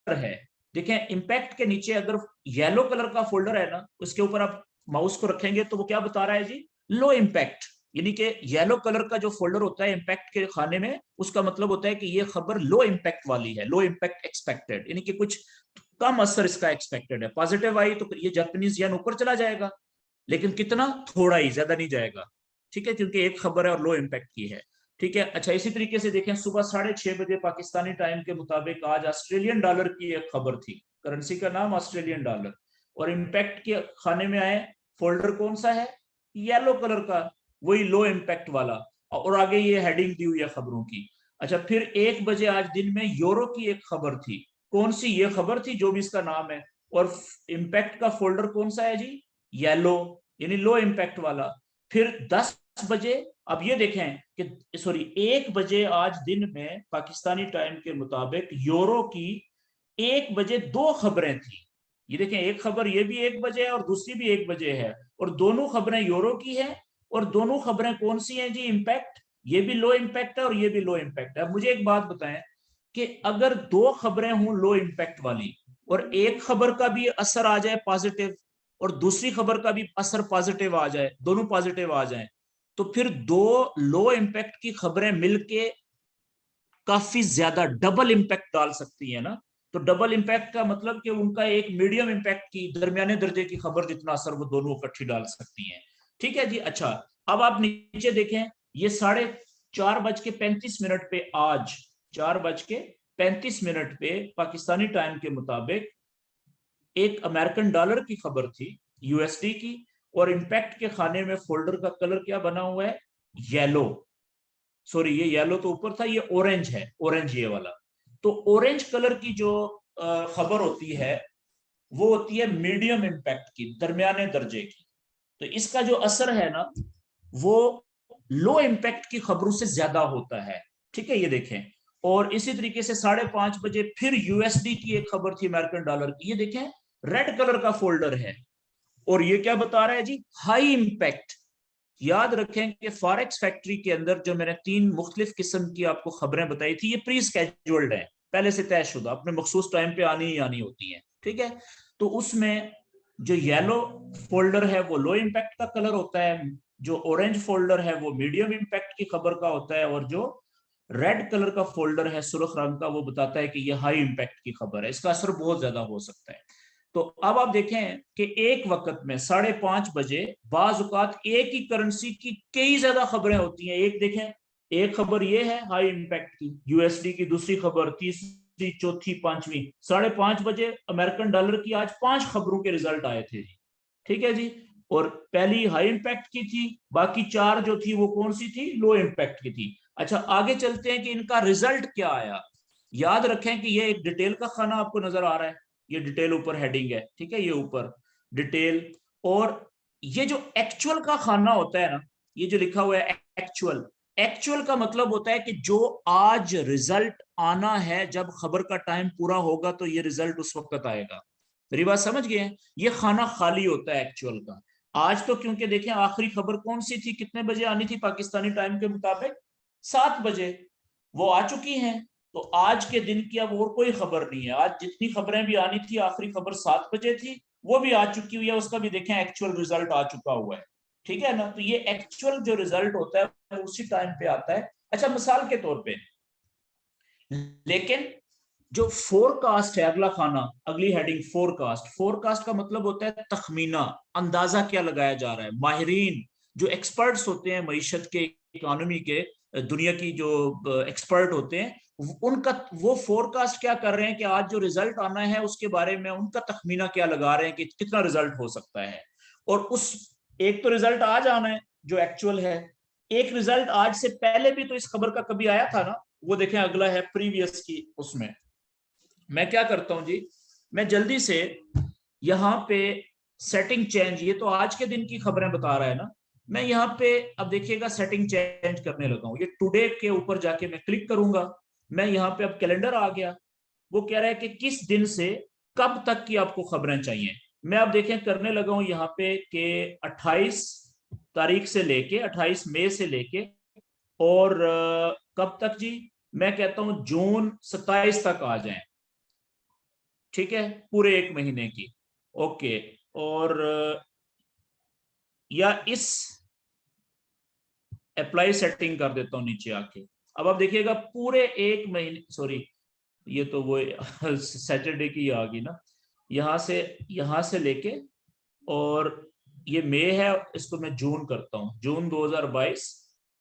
है। देखें इंपैक्ट के नीचे अगर येलो कलर का फोल्डर है ना, उसके ऊपर आप माउस को रखेंगे तो वो क्या बता रहा है जी, लो इंपैक्ट। यानी कि येलो कलर का जो फोल्डर होता है इंपैक्ट के खाने में, उसका मतलब होता है कि ये खबर लो इंपैक्ट वाली है, लो इंपैक्ट एक्सपेक्टेड, यानी कि कुछ कम असर इसका एक्सपेक्टेड है। पॉजिटिव आई तो ये जापानीज येन ऊपर चला जाएगा, लेकिन कितना, थोड़ा ही, ज्यादा नहीं जाएगा, ठीक है, क्योंकि एक खबर है और लो इंपैक्ट की है, ठीक है। अच्छा, इसी तरीके से देखें सुबह 6:30 बजे पाकिस्तानी टाइम के मुताबिक आज ऑस्ट्रेलियन डॉलर की एक खबर थी, करेंसी का नाम ऑस्ट्रेलियन डॉलर, और इंपैक्ट के खाने में आए फोल्डर कौन सा है, येलो कलर का, वही लो इंपैक्ट वाला, और आगे ये हेडिंग दी हुई है खबरों की। अच्छा, फिर 1 बजे आज दिन में यूरो की एक खबर थी, कौन सी, ये खबर थी जो भी इसका नाम है, और इंपैक्ट का फोल्डर कौन सा है जी, येलो, यानी लो इंपैक्ट वाला। फिर 10 बजे, अब ये देखें कि सॉरी 1 बजे आज दिन में पाकिस्तानी टाइम के मुताबिक यूरो की 1 बजे 2 खबरें थी। ये देखें, एक खबर ये भी 1 बजे है और दूसरी भी 1 बजे है, और दोनों खबरें यूरो की है, और दोनों खबरें कौन सी हैं जी, इंपैक्ट, ये भी लो इंपैक्ट है और ये भी लो इंपैक्ट है। अब मुझे एक बात बताएं कि अगर 2 खबरें हों लो इंपैक्ट वाली, और एक खबर का भी असर आ जाए पॉजिटिव और दूसरी खबर का भी असर पॉजिटिव आ जाए, दोनों पॉजिटिव आ जाए, तो फिर 2 लो इंपैक्ट की खबरें मिलके काफी ज्यादा डबल इंपैक्ट डाल सकती है ना। तो डबल इंपैक्ट का मतलब कि उनका एक मीडियम इंपैक्ट की, दरमियाने दर्जे की खबर जितना असर वो दोनों इकट्ठी डाल सकती हैं, ठीक है जी। अच्छा, अब आप नीचे देखें, ये 4:35 पे आज, 4 35 मिनट पे पाकिस्तानी टाइम के मुताबिक एक अमेरिकन डॉलर की खबर थी, यूएसडी की, और इम्पैक्ट के खाने में फोल्डर का कलर क्या बना हुआ है, येलो। सॉरी, ये येलो तो ऊपर था, ये ऑरेंज है, ऑरेंज ये वाला। तो ऑरेंज कलर की जो खबर होती है वो होती है मीडियम इम्पैक्ट की, दरमियाने दर्जे की। तो इसका जो असर है ना वो लो इम्पैक्ट की खबरों से ज्यादा होता है। ठीक है, ये देखें। और इसी तरीके से 5:30 बजे फिर यूएसडी की एक खबर थी अमेरिकन डॉलर की, ये देखें रेड कलर का फोल्डर है, और ये क्या बता रहा है जी, हाई इम्पैक्ट। याद रखें कि फॉरेक्स फैक्ट्री के अंदर जो मैंने 3 मुख्तलिफ किस्म की आपको खबरें बताई थी, ये प्री स्केड्यूल्ड है, पहले से तयशुदा, अपने मखसूस टाइम पे आनी ही आनी होती है। ठीक है, तो उसमें जो येलो फोल्डर है वो लो इम्पैक्ट का कलर होता है, जो ऑरेंज फोल्डर है वो मीडियम इम्पैक्ट की खबर का होता है, और जो रेड कलर का फोल्डर है सुर्ख रंग का वो बताता है कि ये हाई इम्पैक्ट की खबर है, इसका असर बहुत ज्यादा हो सकता है। तो अब आप देखें कि एक वक्त में 5:30 बजे बाज औकात एक ही करेंसी की कई ज्यादा खबरें होती हैं। एक देखें, एक खबर ये है हाई इम्पैक्ट की यूएसडी की, दूसरी खबर, तीसरी, चौथी, पांचवी। 5:30 बजे अमेरिकन डॉलर की आज 5 खबरों के रिजल्ट आए थे जी। ठीक है जी, और पहली हाई इम्पैक्ट की थी, बाकी 4 जो थी वो कौन सी थी, लो इम्पैक्ट की थी। अच्छा, आगे चलते हैं कि इनका रिजल्ट क्या आया। याद रखें कि ये एक डिटेल का खाना आपको नजर आ रहा है, ये डिटेल ऊपर हेडिंग है, ठीक है, ये ऊपर डिटेल। और ये जो एक्चुअल का खाना होता है ना, ये जो लिखा हुआ है एक्चुअल, एक्चुअल का मतलब होता है कि जो आज रिजल्ट आना है, जब खबर का टाइम पूरा होगा तो ये रिजल्ट उस वक्त आएगा। मेरी बात समझ गए? ये खाना खाली होता है एक्चुअल का। आज तो क्योंकि देखें आखिरी खबर कौन सी थी, कितने बजे आनी थी पाकिस्तानी टाइम के मुताबिक, 7 बजे, वो आ चुकी हैं। तो आज के दिन की अब और कोई खबर नहीं है। आज जितनी खबरें भी आनी थी, आखिरी खबर 7 बजे थी, वो भी आ चुकी हुई है, उसका भी देखें एक्चुअल रिजल्ट आ चुका हुआ है। ठीक है ना, तो ये एक्चुअल जो रिजल्ट होता है वो उसी टाइम पे आता है। अच्छा, मिसाल के तौर पे, लेकिन जो फोरकास्ट है, अगला खाना, अगली हेडिंग फोरकास्ट। फोरकास्ट का मतलब होता है तखमीना, अंदाजा क्या लगाया जा रहा है। माहिरीन जो एक्सपर्ट्स होते हैं मईशत के, इकोनॉमी के, दुनिया की जो एक्सपर्ट होते हैं, उनका वो फोरकास्ट क्या कर रहे हैं कि आज जो रिजल्ट आना है उसके बारे में उनका तखमीना क्या लगा रहे हैं कि कितना रिजल्ट हो सकता है। और उस एक तो रिजल्ट आज आना है जो एक्चुअल है, एक रिजल्ट आज से पहले भी तो इस खबर का कभी आया था ना, वो देखें अगला है प्रीवियस की। उसमें मैं क्या करता हूं जी, मैं जल्दी से यहाँ पे सेटिंग चेंज, ये तो आज के दिन की खबरें बता रहा है ना, मैं यहाँ पे अब देखिएगा सेटिंग चेंज करने लगा हूँ। ये टुडे के ऊपर जाके मैं क्लिक करूंगा, मैं यहाँ पे अब कैलेंडर आ गया। वो कह रहा है कि किस दिन से कब तक की आपको खबरें चाहिए। मैं अब देखें करने लगा हूँ यहाँ पे कि 28 तारीख से लेके, 28 मई से लेके, और कब तक जी, मैं कहता हूँ जून 27 तक आ जाए। ठीक है, पूरे 1 महीने की। ओके, और या इस अप्लाई सेटिंग कर देता हूं नीचे आके। अब आप देखिएगा पूरे 1 महीने, सॉरी ये तो वो सैटरडे की आ गई ना, यहां से लेके, और ये मई है, इसको मैं जून करता हूँ, जून 2022,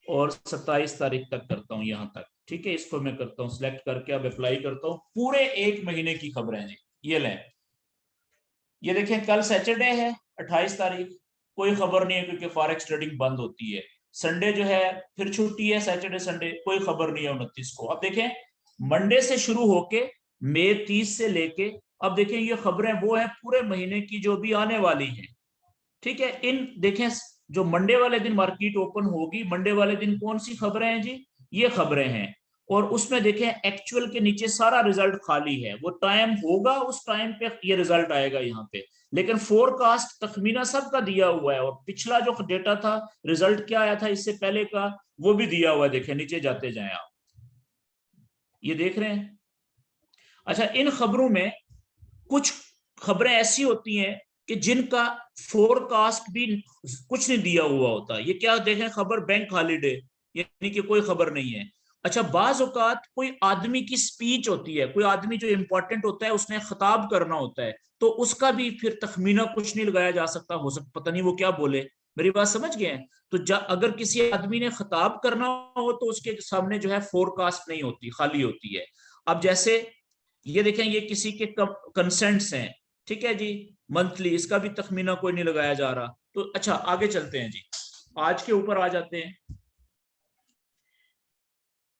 और 27 तारीख तक करता हूँ यहाँ तक। ठीक है, इसको मैं करता हूँ सिलेक्ट करके, अब अप्लाई करता हूँ, पूरे 1 महीने की खबरें जी। ये लें, ये देखें कल सैटरडे है 28 तारीख, कोई खबर नहीं है क्योंकि फॉरेक्स ट्रेडिंग बंद होती है। संडे जो है फिर छुट्टी है, सैटरडे संडे, कोई खबर नहीं है 29 को। अब देखें मंडे से शुरू होके मई 30 से लेके, अब देखें ये खबरें वो हैं पूरे महीने की जो भी आने वाली हैं। ठीक है, इन देखें जो मंडे वाले दिन मार्केट ओपन होगी, मंडे वाले दिन कौन सी खबरें हैं जी, ये खबरें हैं। और उसमें देखें एक्चुअल के नीचे सारा रिजल्ट खाली है, वो टाइम होगा उस टाइम पे ये रिजल्ट आएगा यहाँ पे। लेकिन फोरकास्ट तखमीना सबका दिया हुआ है, और पिछला जो डेटा था, रिजल्ट क्या आया था इससे पहले का, वो भी दिया हुआ है। देखें नीचे जाते जाएं आप, ये देख रहे हैं। अच्छा, इन खबरों में कुछ खबरें ऐसी होती हैं कि जिनका फोरकास्ट भी कुछ नहीं दिया हुआ होता। ये क्या देखें, खबर बैंक हॉलीडे, यानी कि कोई खबर नहीं है। अच्छा, बाज औकात कोई आदमी की स्पीच होती है, कोई आदमी जो इंपॉर्टेंट होता है उसने खिताब करना होता है, तो उसका भी फिर तखमीना कुछ नहीं लगाया जा सकता, हो सकता पता नहीं वो क्या बोले। मेरी बात समझ गए हैं? तो अगर किसी आदमी ने खिताब करना हो तो उसके सामने जो है फोरकास्ट नहीं होती, खाली होती है। अब जैसे ये देखें, ये किसी के कंसेंट्स हैं, ठीक है जी, मंथली, इसका भी तखमीना कोई नहीं लगाया जा रहा। तो अच्छा आगे चलते हैं जी, आज के ऊपर आ जाते हैं।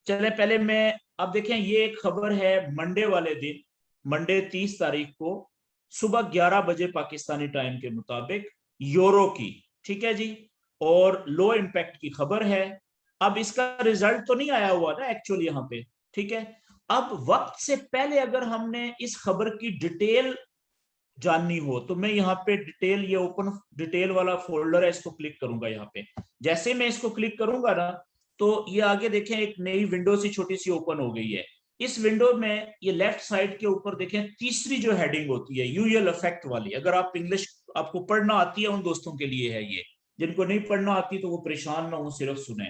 चले पहले मैं, अब देखें ये एक खबर है मंडे वाले दिन, मंडे 30 तारीख को सुबह 11 बजे पाकिस्तानी टाइम के मुताबिक, यूरो की, ठीक है जी, और लो इम्पैक्ट की खबर है। अब इसका रिजल्ट तो नहीं आया हुआ ना एक्चुअली यहाँ पे, ठीक है। अब वक्त से पहले अगर हमने इस खबर की डिटेल जाननी हो तो मैं यहाँ पे डिटेल, ये ओपन डिटेल वाला फोल्डर है, इसको क्लिक करूंगा यहाँ पे। जैसे मैं इसको क्लिक करूंगा ना, तो ये आगे देखें एक नई विंडो सी छोटी सी ओपन हो गई है। इस विंडो में ये लेफ्ट साइड के ऊपर देखें, तीसरी जो हेडिंग होती है यूएल इफेक्ट वाली, अगर आप इंग्लिश आपको पढ़ना आती है उन दोस्तों के लिए है ये, जिनको नहीं पढ़ना आती तो वो परेशान ना हो, सिर्फ सुने।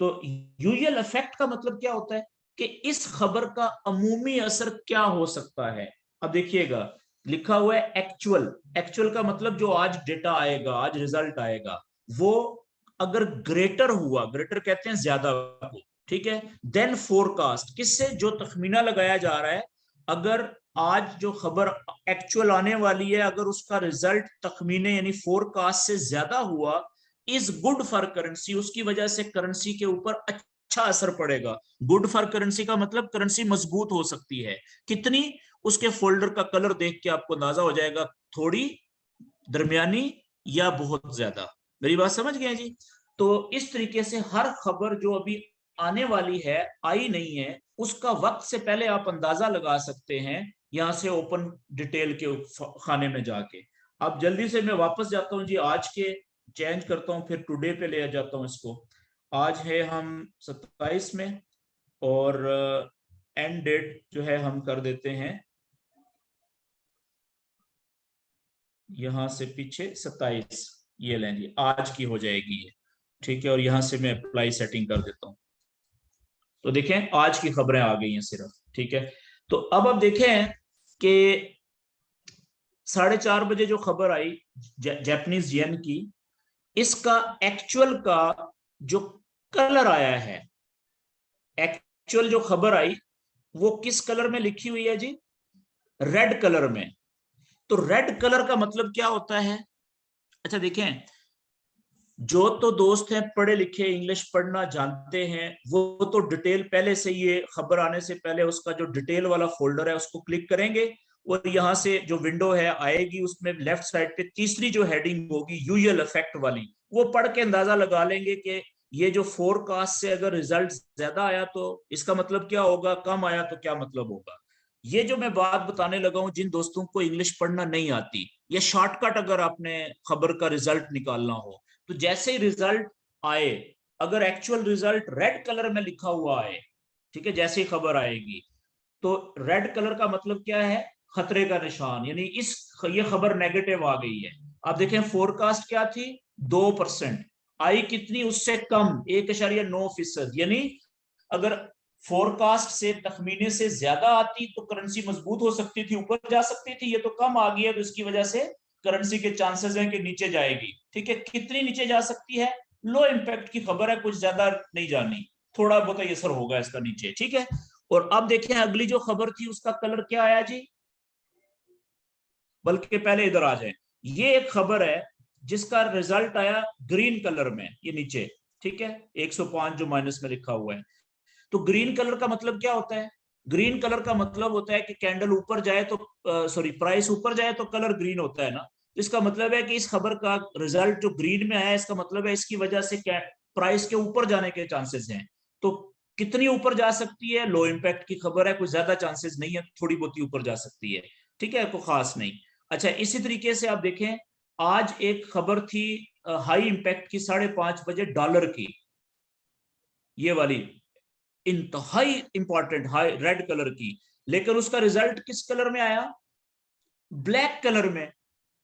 तो यूएल इफेक्ट का मतलब क्या होता है कि इस खबर का अमूमी असर क्या हो सकता है। अब देखिएगा लिखा हुआ है एक्चुअल, एक्चुअल का मतलब जो आज डेटा आएगा, आज रिजल्ट आएगा, वो अगर ग्रेटर हुआ, ग्रेटर कहते हैं ज्यादा को, ठीक है, देन फोरकास्ट, किससे, जो तखमीना लगाया जा रहा है, अगर आज जो खबर एक्चुअल आने वाली है अगर उसका रिजल्ट तखमीने यानी फोरकास्ट से ज्यादा हुआ, इज गुड फॉर करेंसी, उसकी वजह से करेंसी के ऊपर अच्छा असर पड़ेगा। गुड फॉर करेंसी का मतलब करेंसी मजबूत हो सकती है, कितनी, उसके फोल्डर का कलर देख के आपको अंदाजा हो जाएगा, थोड़ी, दरमियानी या बहुत ज्यादा। मेरी बात समझ गए जी। तो इस तरीके से हर खबर जो अभी आने वाली है, आई नहीं है, उसका वक्त से पहले आप अंदाजा लगा सकते हैं यहां से ओपन डिटेल के खाने में जाके। अब जल्दी से मैं वापस जाता हूं जी, आज के चेंज करता हूं, फिर टुडे पे ले जाता हूं इसको। आज है हम 27 में, और एंड डेट जो है हम कर देते हैं यहां से पीछे 27, ये लें जी, आज की हो जाएगी ये, ठीक है। और यहां से मैं अप्लाई सेटिंग कर देता हूं, तो देखें आज की खबरें आ गई हैं सिर्फ, ठीक है। तो अब देखें कि 4:30 बजे जो खबर आई जापानीज येन की, इसका एक्चुअल का जो कलर आया है, एक्चुअल जो खबर आई वो किस कलर में लिखी हुई है जी, रेड कलर में। तो रेड कलर का मतलब क्या होता है, अच्छा देखें, जो तो दोस्त हैं पढ़े लिखे, इंग्लिश पढ़ना जानते हैं, वो तो डिटेल पहले से, ये खबर आने से पहले उसका जो डिटेल वाला फोल्डर है उसको क्लिक करेंगे, और यहां से जो विंडो है आएगी, उसमें लेफ्ट साइड पे तीसरी जो हेडिंग होगी यूजुअल इफेक्ट वाली, वो पढ़ के अंदाजा लगा लेंगे कि ये जो फोरकास्ट से अगर रिजल्ट ज्यादा आया तो इसका मतलब क्या होगा, कम आया तो क्या मतलब होगा। ये जो मैं बात बताने लगा हूं, जिन दोस्तों को इंग्लिश पढ़ना नहीं आती, ये शॉर्टकट अगर आपने खबर का रिजल्ट निकालना हो, तो जैसे ही रिजल्ट आए, अगर एक्चुअल रिजल्ट रेड कलर में लिखा हुआ है, ठीक है, जैसे ही खबर आएगी, तो रेड कलर का मतलब क्या है, खतरे का निशान, यानी ये खबर नेगेटिव आ गई है। आप देखें फोरकास्ट क्या थी, 2%, आई कितनी, उससे कम, 1.9%, यानी अगर फोरकास्ट से तखमीने से ज्यादा आती तो करेंसी मजबूत हो सकती थी, ऊपर जा सकती थी, ये तो कम आ गई है, तो इसकी वजह से करेंसी के चांसेस हैं कि नीचे जाएगी, ठीक है। कितनी नीचे जा सकती है, लो इम्पैक्ट की खबर है, कुछ ज्यादा नहीं जानी, थोड़ा बहुत ही असर होगा इसका नीचे, ठीक है। और अब देखें अगली जो खबर थी उसका कलर क्या आया जी, बल्कि पहले इधर आ जाए, ये एक खबर है जिसका रिजल्ट आया ग्रीन कलर में, ये नीचे, ठीक है, 105 जो माइनस में लिखा हुआ है। तो ग्रीन कलर का मतलब क्या होता है, ग्रीन कलर का मतलब होता है कि कैंडल ऊपर जाए तो, सॉरी, प्राइस ऊपर जाए तो कलर ग्रीन होता है ना, इसका मतलब है कि इस खबर का रिजल्ट जो ग्रीन में आया, इसका मतलब है इसकी वजह से प्राइस के ऊपर जाने के चांसेस हैं। तो कितनी ऊपर जा सकती है, लो इम्पैक्ट की खबर है, कुछ ज्यादा चांसेस नहीं है, थोड़ी बहुत ही ऊपर जा सकती है, ठीक है, कोई खास नहीं। अच्छा इसी तरीके से आप देखें, आज एक खबर थी हाई इम्पैक्ट की, 5:30 बजे डॉलर की, ये वाली इंतहाई इंपॉर्टेंट, हाई रेड कलर की, लेकिन उसका रिजल्ट किस कलर में आया, ब्लैक कलर में।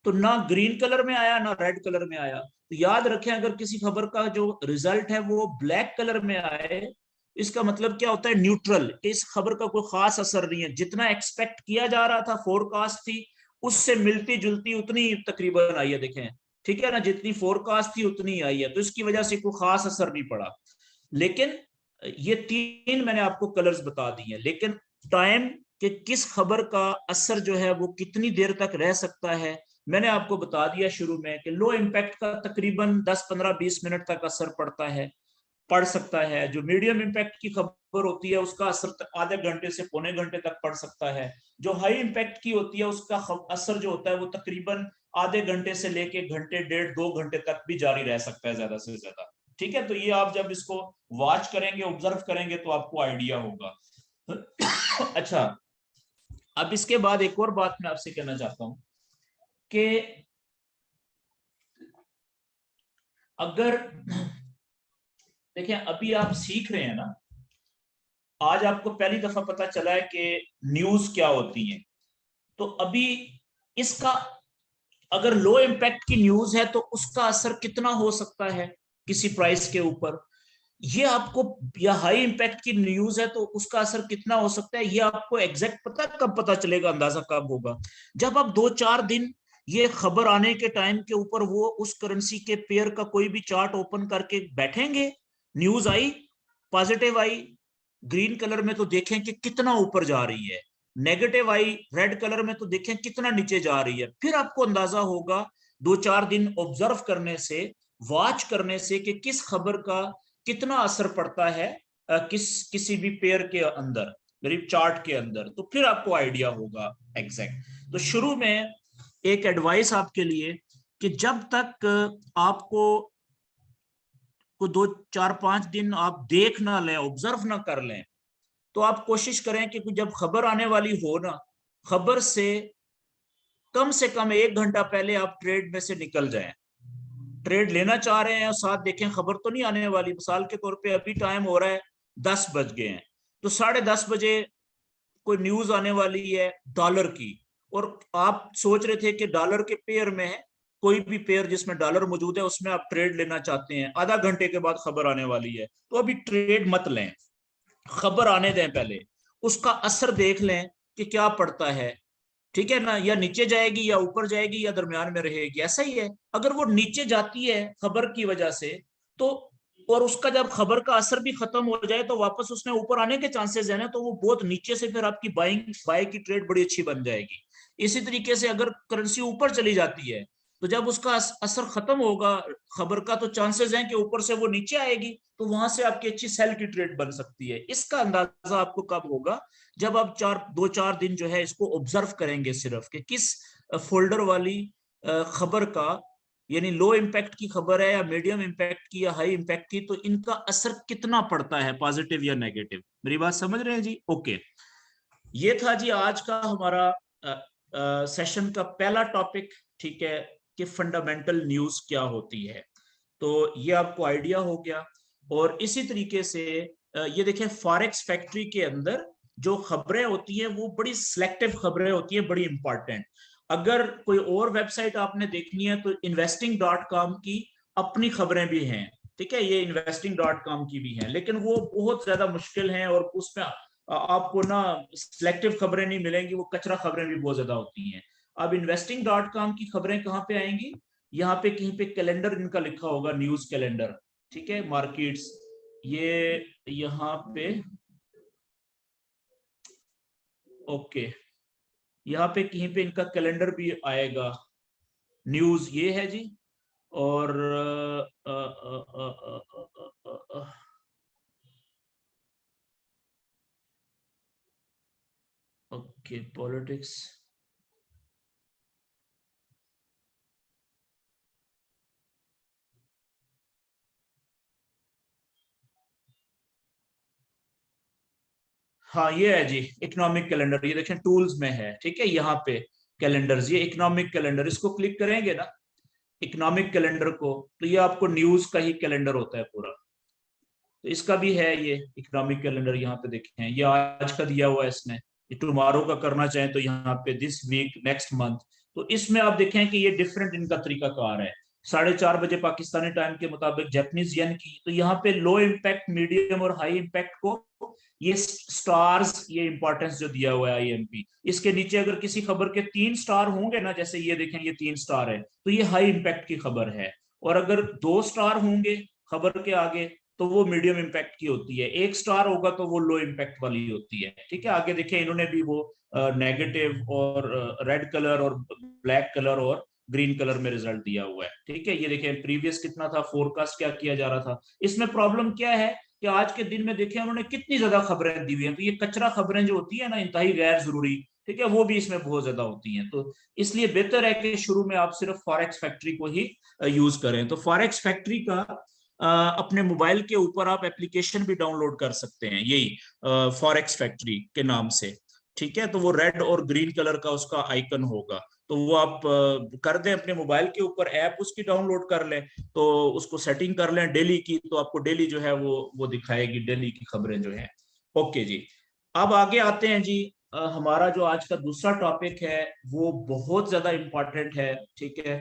तो ना ग्रीन कलर में आया ना रेड कलर में आया। तो याद रखें अगर किसी खबर का जो रिजल्ट है वो ब्लैक कलर में आए, इसका मतलब क्या होता है, न्यूट्रल, इस खबर का कोई खास असर नहीं है, जितना एक्सपेक्ट किया जा रहा था, फोरकास्ट थी, उससे मिलती जुलती उतनी तकरीबन आई है, देखें, ठीक है ना, जितनी फोरकास्ट थी उतनी आई है, तो इसकी वजह से कोई खास असर नहीं पड़ा। लेकिन ये 3 मैंने आपको कलर्स बता दिए हैं, लेकिन टाइम कि किस खबर का असर जो है वो कितनी देर तक रह सकता है, मैंने आपको बता दिया शुरू में कि लो इम्पैक्ट का तकरीबन 10, 15, 20 मिनट तक असर पड़ सकता है। जो मीडियम इम्पैक्ट की खबर होती है उसका असर आधे घंटे से पौने घंटे तक पड़ सकता है। जो हाई इम्पैक्ट की होती है उसका असर जो होता है वो तकरीबन आधे घंटे से लेके घंटे, 1.5-2 घंटे तक भी जारी रह सकता है ज्यादा से ज्यादा। ठीक है, तो ये आप जब इसको वॉच करेंगे, ऑब्जर्व करेंगे तो आपको आइडिया होगा। अच्छा, अब इसके बाद एक और बात मैं आपसे कहना चाहता हूं कि अगर देखिए अभी आप सीख रहे हैं ना, आज आपको पहली दफा पता चला है कि न्यूज क्या होती है, तो अभी इसका अगर लो इम्पैक्ट की न्यूज है तो उसका असर कितना हो सकता है किसी प्राइस के ऊपर, ये आपको, या हाई इम्पैक्ट की न्यूज है तो उसका असर कितना हो सकता है, ये आपको एग्जैक्ट पता कब पता चलेगा, अंदाजा कब होगा, जब आप 2-4 दिन ये खबर आने के टाइम के ऊपर वो उस करेंसी के पेयर का कोई भी चार्ट ओपन करके बैठेंगे, न्यूज आई, पॉजिटिव आई ग्रीन कलर में तो देखें कि कितना ऊपर जा रही है, नेगेटिव आई रेड कलर में तो देखें कितना नीचे जा रही है, फिर आपको अंदाजा होगा 2-4 दिन ऑब्जर्व करने से, वॉच करने से कि किस खबर का कितना असर पड़ता है किसी भी पेयर के अंदर, गरीब चार्ट के अंदर, तो फिर आपको आइडिया होगा एग्जैक्ट। तो शुरू में एक एडवाइस आपके लिए कि जब तक आपको 2-4-5 दिन आप देख ना लें, ऑब्जर्व ना कर लें, तो आप कोशिश करें कि जब खबर आने वाली हो ना, खबर से कम 1 घंटा पहले आप ट्रेड में से निकल जाएं। ट्रेड लेना चाह रहे हैं और साथ देखें खबर तो नहीं आने वाली, मिसाल के तौर पे अभी टाइम हो रहा है 10 बज गए हैं, तो 10:30 बजे कोई न्यूज आने वाली है डॉलर की, और आप सोच रहे थे कि डॉलर के पेयर में है, कोई भी पेयर जिसमें डॉलर मौजूद है उसमें आप ट्रेड लेना चाहते हैं, आधा घंटे के बाद खबर आने वाली है, तो अभी ट्रेड मत लें, खबर आने दें, पहले उसका असर देख लें कि क्या पड़ता है, ठीक है ना, या नीचे जाएगी या ऊपर जाएगी या दरमियान में रहेगी, ऐसा ही है। अगर वो नीचे जाती है खबर की वजह से, तो और उसका जब खबर का असर भी खत्म हो जाए तो वापस उसने ऊपर आने के चांसेस है ना, तो वो बहुत नीचे से फिर आपकी बाय की ट्रेड बड़ी अच्छी बन जाएगी। इसी तरीके से अगर करेंसी ऊपर चली जाती है तो जब उसका असर खत्म होगा खबर का, तो चांसेस हैं कि ऊपर से वो नीचे आएगी, तो वहां से आपकी अच्छी सेल की ट्रेड बन सकती है। इसका अंदाजा आपको कब होगा, जब आप 2-4 दिन जो है इसको ऑब्जर्व करेंगे सिर्फ कि किस फोल्डर वाली खबर का, यानी लो इम्पैक्ट की खबर है या मीडियम इम्पैक्ट की या हाई इम्पैक्ट की, तो इनका असर कितना पड़ता है, पॉजिटिव या नेगेटिव। मेरी बात समझ रहे हैं जी? ओके, ये था जी आज का हमारा सेशन का पहला टॉपिक, ठीक है, कि फंडामेंटल न्यूज क्या होती है, तो ये आपको आइडिया हो गया। और इसी तरीके से ये देखें फॉरेक्स फैक्ट्री के अंदर जो खबरें होती हैं वो बड़ी सिलेक्टिव खबरें होती हैं, बड़ी इंपॉर्टेंट। अगर कोई और वेबसाइट आपने देखनी है तो investing.com की अपनी खबरें भी हैं, ठीक है, ये investing.com की भी हैं, लेकिन वो बहुत ज्यादा मुश्किल हैं और उसमें आपको ना सिलेक्टिव खबरें नहीं मिलेंगी, वो कचरा खबरें भी बहुत ज्यादा होती हैं। अब investing.com की खबरें कहाँ पे आएंगी, यहाँ पे कहीं पे कैलेंडर इनका लिखा होगा, न्यूज कैलेंडर, ठीक है, मार्केट्स, ये यहाँ पे, ओके, यहाँ पे कहीं पे इनका कैलेंडर भी आएगा, न्यूज ये है जी। और ओके, पॉलिटिक्स, हाँ ये है जी इकोनॉमिक कैलेंडर, ये देखें टूल्स में है, ठीक है, यहाँ पे कैलेंडर्स, ये इकोनॉमिक कैलेंडर, इसको क्लिक करेंगे ना इकोनॉमिक कैलेंडर को, तो ये आपको न्यूज का ही कैलेंडर होता है पूरा, तो इसका भी है ये इकोनॉमिक कैलेंडर, यहाँ पे देखें ये आज का दिया हुआ है इसने, ये टुमारो का करना चाहें तो यहाँ पे दिस वीक, नेक्स्ट मंथ, तो इसमें आप देखें कि ये डिफरेंट इनका तरीका कार है। 4:30 बजे पाकिस्तानी टाइम के मुताबिक जापानीज येन की, तो यहाँ पे लो इम्पैक्ट, मीडियम और हाई इम्पैक्ट को ये स्टार्स, ये इंपॉर्टेंस जो दिया हुआ है IMP, इसके नीचे अगर किसी खबर के 3 स्टार होंगे ना, जैसे ये देखें ये 3 स्टार है, तो ये हाई इम्पैक्ट की खबर है, और अगर 2 स्टार होंगे खबर के आगे तो वो मीडियम इम्पैक्ट की होती है, 1 स्टार होगा तो वो लो इम्पैक्ट वाली होती है। ठीक है, आगे देखिए इन्होंने भी वो नेगेटिव और रेड कलर और ब्लैक कलर और ग्रीन कलर में रिजल्ट दिया हुआ है। ठीक है, ये देखिए प्रीवियस कितना था, फोरकास्ट क्या किया जा रहा था। इसमें प्रॉब्लम क्या है कि आज के दिन में देखिए उन्होंने कितनी ज्यादा खबरें दी हुई हैं, तो ये कचरा खबरें जो होती है ना, इंतहाई गैर जरूरी, ठीक है, वो भी इसमें बहुत ज्यादा होती हैं। तो इसलिए बेहतर है कि शुरू में आप सिर्फ फॉरेक्स फैक्ट्री को ही यूज करें। तो फॉरेक्स फैक्ट्री का अपने मोबाइल के ऊपर आप एप्लीकेशन भी डाउनलोड कर सकते हैं, यही फॉरेक्स फैक्ट्री के नाम से। ठीक है, तो वो रेड और ग्रीन कलर का उसका आइकन होगा, तो वो आप कर दें अपने मोबाइल के ऊपर, ऐप उसकी डाउनलोड कर लें, तो उसको सेटिंग कर लें डेली की, तो आपको डेली जो है वो दिखाएगी डेली की खबरें जो है। ओके जी, अब आगे आते हैं जी। हमारा जो आज का दूसरा टॉपिक है वो बहुत ज्यादा इंपॉर्टेंट है। ठीक है,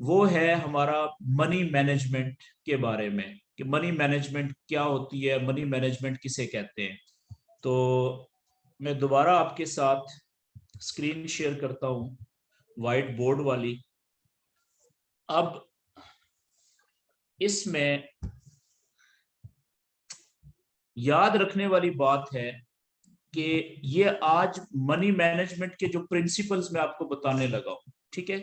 वो है हमारा मनी मैनेजमेंट के बारे में, कि मनी मैनेजमेंट क्या होती है, मनी मैनेजमेंट किसे कहते हैं। तो मैं दोबारा आपके साथ स्क्रीन शेयर करता हूं, व्हाइट बोर्ड वाली। अब इसमें याद रखने वाली बात है कि ये आज मनी मैनेजमेंट के जो प्रिंसिपल्स मैं आपको बताने लगा हूं, ठीक है,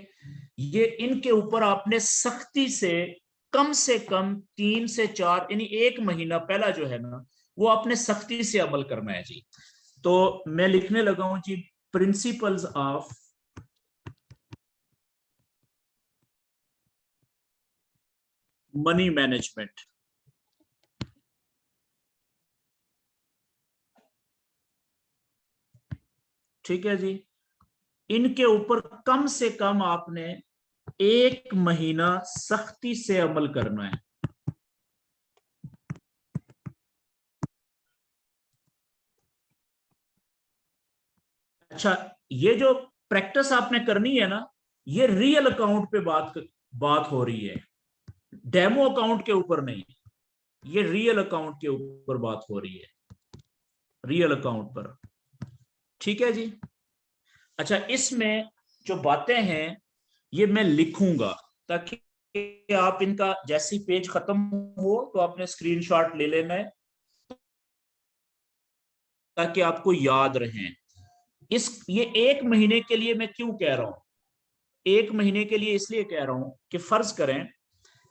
ये इनके ऊपर आपने सख्ती से कम 3 से 4 यानी 1 महीना पहला जो है ना, वो आपने सख्ती से अमल करना है जी। तो मैं लिखने लगा हूं जी, प्रिंसिपल्स ऑफ मनी मैनेजमेंट। ठीक है जी, इनके ऊपर कम से कम आपने 1 महीना सख्ती से अमल करना है। अच्छा, ये जो प्रैक्टिस आपने करनी है ना, ये रियल अकाउंट पे बात हो रही है, डेमो अकाउंट के ऊपर नहीं, ये रियल अकाउंट के ऊपर बात हो रही है, रियल अकाउंट पर। ठीक है जी। अच्छा, इसमें जो बातें हैं ये मैं लिखूंगा, ताकि आप इनका जैसी पेज खत्म हो तो आपने स्क्रीनशॉट ले लेना है, ताकि आपको याद रहे। ये 1 महीने के लिए मैं क्यों कह रहा हूं, 1 महीने के लिए इसलिए कह रहा हूं कि फर्ज करें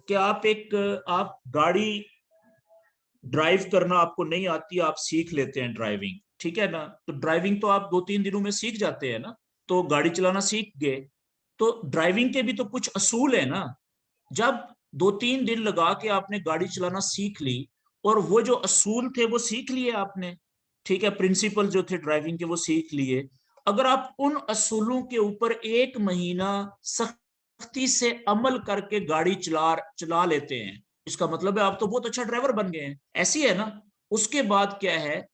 कि आप गाड़ी ड्राइव करना आपको नहीं आती, आप सीख लेते हैं ड्राइविंग, ठीक है ना, तो ड्राइविंग तो आप 2-3 दिनों में सीख जाते हैं ना, तो गाड़ी चलाना सीख गए। तो ड्राइविंग के भी तो कुछ असूल है ना। जब 2-3 दिन लगा के आपने गाड़ी चलाना सीख ली, और वो जो असूल थे वो सीख लिए आपने, ठीक है, प्रिंसिपल जो थे ड्राइविंग के वो सीख लिए। अगर आप उन असूलों के ऊपर 1 महीना सख्ती से अमल करके गाड़ी चला चला लेते हैं, इसका मतलब है आप तो बहुत अच्छा ड्राइवर बन गए हैं, ऐसी है ना। उसके बाद क्या है,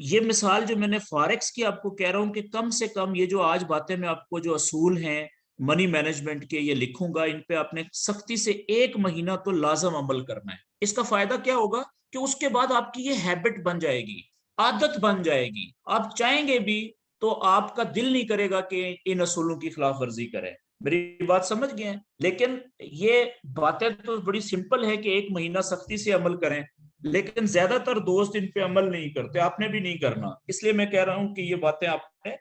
ये मिसाल जो मैंने फॉरेक्स की आपको कह रहा हूं कि कम से कम ये जो आज बातें मैं आपको जो असूल हैं मनी मैनेजमेंट के ये लिखूंगा, इन पे आपने सख्ती से 1 महीना तो लाजम अमल करना है। इसका फायदा क्या होगा कि उसके बाद आपकी ये हैबिट बन जाएगी, आदत बन जाएगी, आप चाहेंगे भी तो आपका दिल नहीं करेगा कि इन असूलों की खिलाफ वर्जी करें। मेरी बात समझ गए हैं? लेकिन ये बातें तो बड़ी सिंपल है कि 1 महीना सख्ती से अमल करें, लेकिन ज्यादातर दोस्त इन पे अमल नहीं करते, आपने भी नहीं करना। इसलिए मैं कह रहा हूं कि ये बातें आपने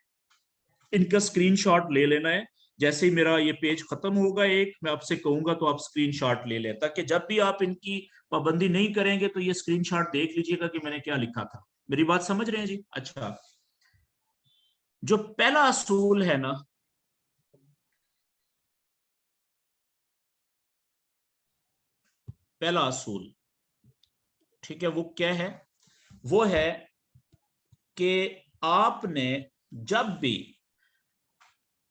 इनका स्क्रीनशॉट ले लेना है। जैसे ही मेरा ये पेज खत्म होगा, एक मैं आपसे कहूंगा तो आप स्क्रीनशॉट ले लें, ताकि जब भी आप इनकी पाबंदी नहीं करेंगे तो ये स्क्रीनशॉट देख लीजिएगा कि मैंने क्या लिखा था। मेरी बात समझ रहे हैं जी? अच्छा, जो पहला असूल है ना, पहला असूल, ठीक है, वो क्या है, वो है कि आपने जब भी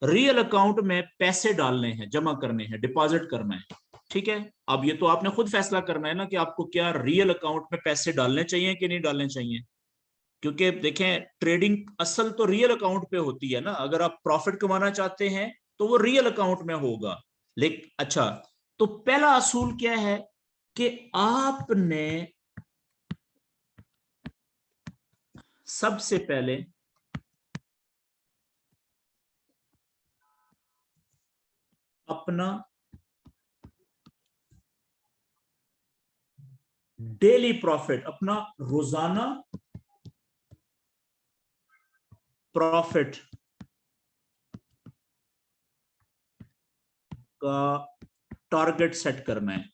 रियल अकाउंट में पैसे डालने हैं, जमा करने हैं, डिपॉजिट करना है, ठीक है, अब ये तो आपने खुद फैसला करना है ना कि आपको क्या रियल अकाउंट में पैसे डालने चाहिए कि नहीं डालने चाहिए। क्योंकि देखें, ट्रेडिंग असल तो रियल अकाउंट पे होती है ना, अगर आप प्रॉफिट कमाना चाहते हैं तो वो रियल अकाउंट में होगा। लेकिन अच्छा, तो पहला असूल क्या है कि आपने सबसे पहले अपना डेली प्रॉफिट, अपना रोजाना प्रॉफिट का टारगेट सेट करना है।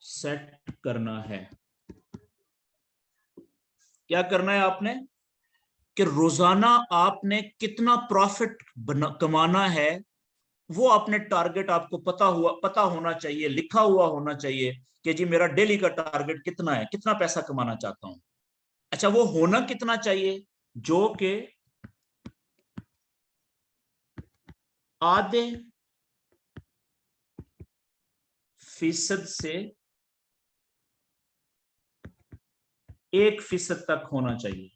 सेट करना है, क्या करना है आपने कि रोजाना आपने कितना प्रॉफिट कमाना है, वो अपने टारगेट आपको पता होना चाहिए, लिखा हुआ होना चाहिए कि जी मेरा डेली का टारगेट कितना है, कितना पैसा कमाना चाहता हूं। अच्छा, वो होना कितना चाहिए, जो कि आधे फीसद से 1% तक होना चाहिए।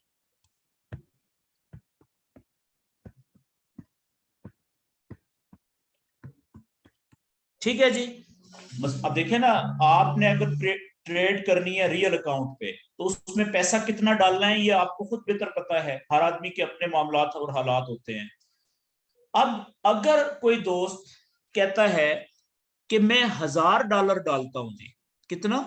ठीक है जी। बस अब देखें ना, आपने अगर ट्रेड करनी है रियल अकाउंट पे तो उसमें पैसा कितना डालना है ये आपको खुद बेहतर पता है, हर आदमी के अपने मामलात और हालात होते हैं। अब अगर कोई दोस्त कहता है कि मैं $1000 डालता हूं जी, कितना,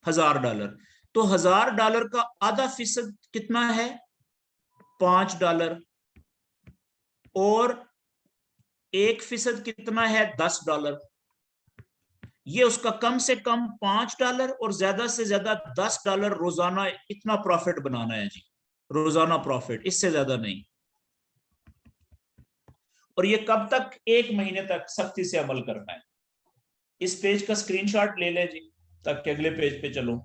$1000, तो $1000 का आधा फीसद कितना है, $5, और 1% कितना है, $10। ये उसका कम से कम $5 और ज्यादा से ज्यादा $10 रोजाना, इतना प्रॉफिट बनाना है जी, रोजाना प्रॉफिट, इससे ज्यादा नहीं। और ये कब तक, 1 महीने तक सख्ती से अमल करना है। इस पेज का स्क्रीनशॉट ले लें जी, ताकि अगले पेज पे चलूं।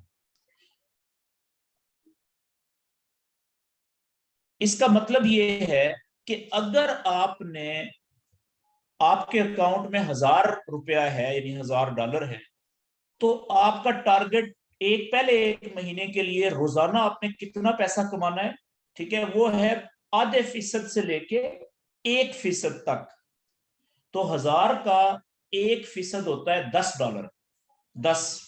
इसका मतलब ये है कि अगर आपके अकाउंट में $1000 है, यानी $1000 है, तो आपका टारगेट पहले 1 महीने के लिए रोजाना आपने कितना पैसा कमाना है, ठीक है, वो है आधे फीसद से लेके 1% तक। तो 1000 का 1% होता है $10, 10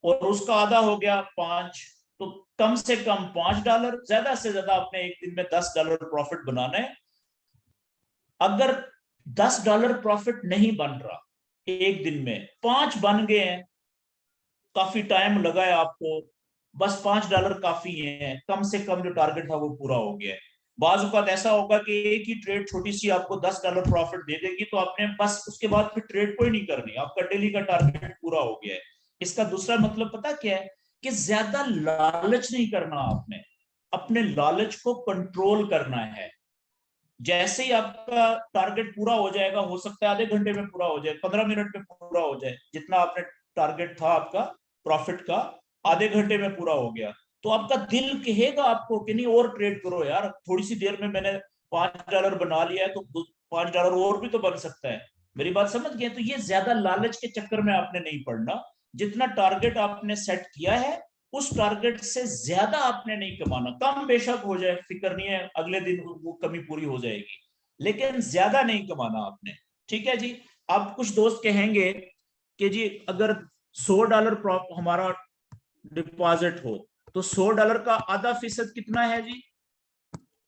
और उसका आधा हो गया 5, तो कम से कम $5, ज्यादा से ज्यादा आपने एक दिन में $10 प्रॉफिट बनाना है। अगर $10 प्रॉफिट नहीं बन रहा, एक दिन में 5 बन गए हैं, काफी टाइम लगा है आपको, बस $5 काफी है, कम से कम जो टारगेट था वो पूरा हो गया है। बाज़ औक़ात ऐसा होगा कि एक ही ट्रेड छोटी सी आपको $10 प्रॉफिट दे देगी, तो आपने बस उसके बाद फिर ट्रेड कोई नहीं करनी, आपका डेली का टारगेट पूरा हो गया है। इसका दूसरा मतलब पता क्या है कि ज्यादा लालच नहीं करना, आपने अपने लालच को कंट्रोल करना है। जैसे ही आपका टारगेट पूरा हो जाएगा, हो सकता है आधे घंटे में पूरा हो जाए, 15 मिनट में पूरा हो जाए, जितना आपने टारगेट था आपका प्रॉफिट का, आधे घंटे में पूरा हो गया, तो आपका दिल कहेगा आपको कि नहीं और ट्रेड करो यार, थोड़ी सी देर में मैंने $5 बना लिया है, तो $5 और भी तो बन सकता है। मेरी बात समझ गए? तो ये ज्यादा लालच के चक्कर में आपने नहीं पड़ना, जितना टारगेट आपने सेट किया है उस टारगेट से ज्यादा आपने नहीं कमाना, कम बेशक हो जाए, फिक्र नहीं है, अगले दिन वो कमी पूरी हो जाएगी, लेकिन ज्यादा नहीं कमाना आपने। ठीक है जी। अब कुछ दोस्त कहेंगे कि जी अगर $100 हमारा डिपॉजिट हो तो $100 का आधा फीसद कितना है जी,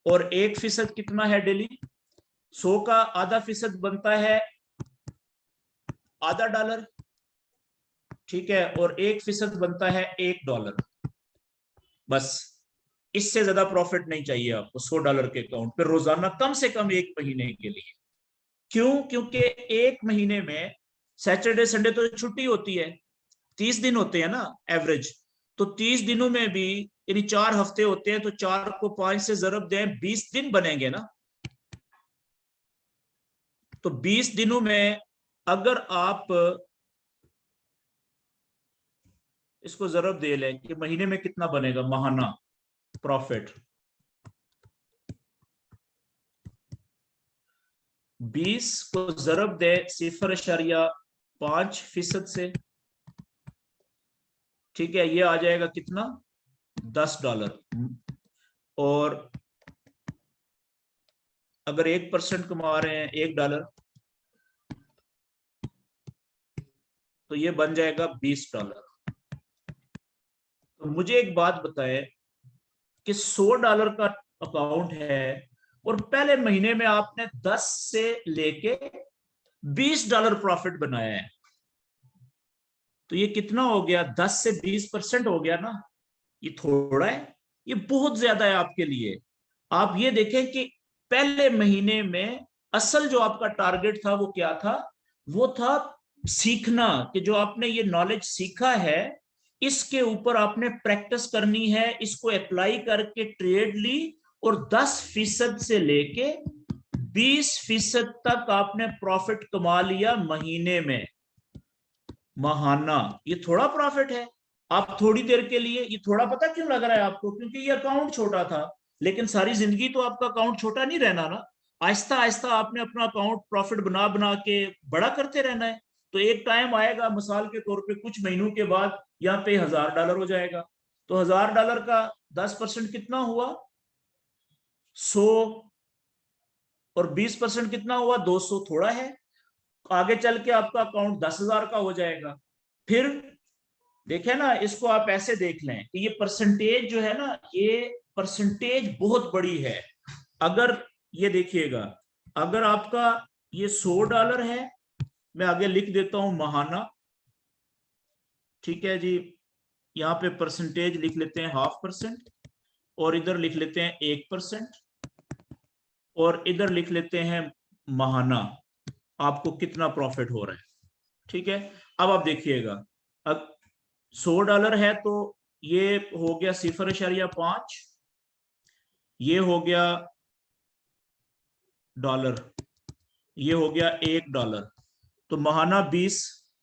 और 1% कितना है डेली। 100 का आधा फीसद बनता है आधा डॉलर, ठीक है, और 1% बनता है $1। बस इससे ज्यादा प्रॉफिट नहीं चाहिए आपको $100 के अकाउंट पे रोजाना, कम से कम 1 महीने के लिए। क्यों? क्योंकि 1 महीने में सैटरडे संडे तो छुट्टी होती है, 30 दिन होते हैं ना एवरेज, तो 30 दिनों में भी यानी 4 हफ्ते होते हैं, तो 4 को 5 से जरब दें, 20 दिन बनेंगे ना। तो 20 दिनों में अगर आप इसको जरब दे लें कि महीने में कितना बनेगा महाना प्रॉफिट, 20 को जरब दे 0.5% से, ठीक है, ये आ जाएगा कितना, $10। और अगर 1% कमा रहे हैं $1, तो ये बन जाएगा $20। तो मुझे एक बात बताए कि $100 का अकाउंट है और पहले महीने में आपने 10 से लेके $20 प्रॉफिट बनाया है। तो ये कितना हो गया? 10 से 20% हो गया ना। ये थोड़ा है, ये बहुत ज्यादा है आपके लिए। आप ये देखें कि पहले महीने में असल जो आपका टारगेट था वो क्या था? वो था सीखना, कि जो आपने ये नॉलेज सीखा है इसके ऊपर आपने प्रैक्टिस करनी है, इसको अप्लाई करके ट्रेड ली, और 10% से लेके 20% तक आपने प्रॉफिट कमा लिया महीने में, महाना। ये थोड़ा प्रॉफिट है। आप थोड़ी देर के लिए, ये थोड़ा पता क्यों लग रहा है आपको? क्योंकि ये अकाउंट छोटा था, लेकिन सारी जिंदगी तो आपका अकाउंट छोटा नहीं रहना ना। आहिस्ता आहिस्ता आपने अपना अकाउंट प्रॉफिट बना बना के बड़ा करते रहना है। तो एक टाइम आएगा, मिसाल के तौर पे कुछ महीनों के बाद यहाँ पे $1000 हो जाएगा। तो $1000 का 10% कितना हुआ? 100। और 20% कितना हुआ? 200। थोड़ा है। आगे चल के आपका अकाउंट 10,000 का हो जाएगा। फिर देखे ना, इसको आप ऐसे देख लें कि ये परसेंटेज जो है ना, ये परसेंटेज बहुत बड़ी है। अगर ये देखिएगा, अगर आपका ये $100 है, मैं आगे लिख देता हूं महाना, ठीक है जी। यहाँ पे परसेंटेज लिख लेते हैं 0.5%, और इधर लिख लेते हैं 1%, और इधर लिख लेते हैं महाना, आपको कितना प्रॉफिट हो रहा है। ठीक है, अब आप देखिएगा, अब $100 है तो ये हो गया 0.5, ये हो गया डॉलर, ये हो गया $1। तो महाना 20,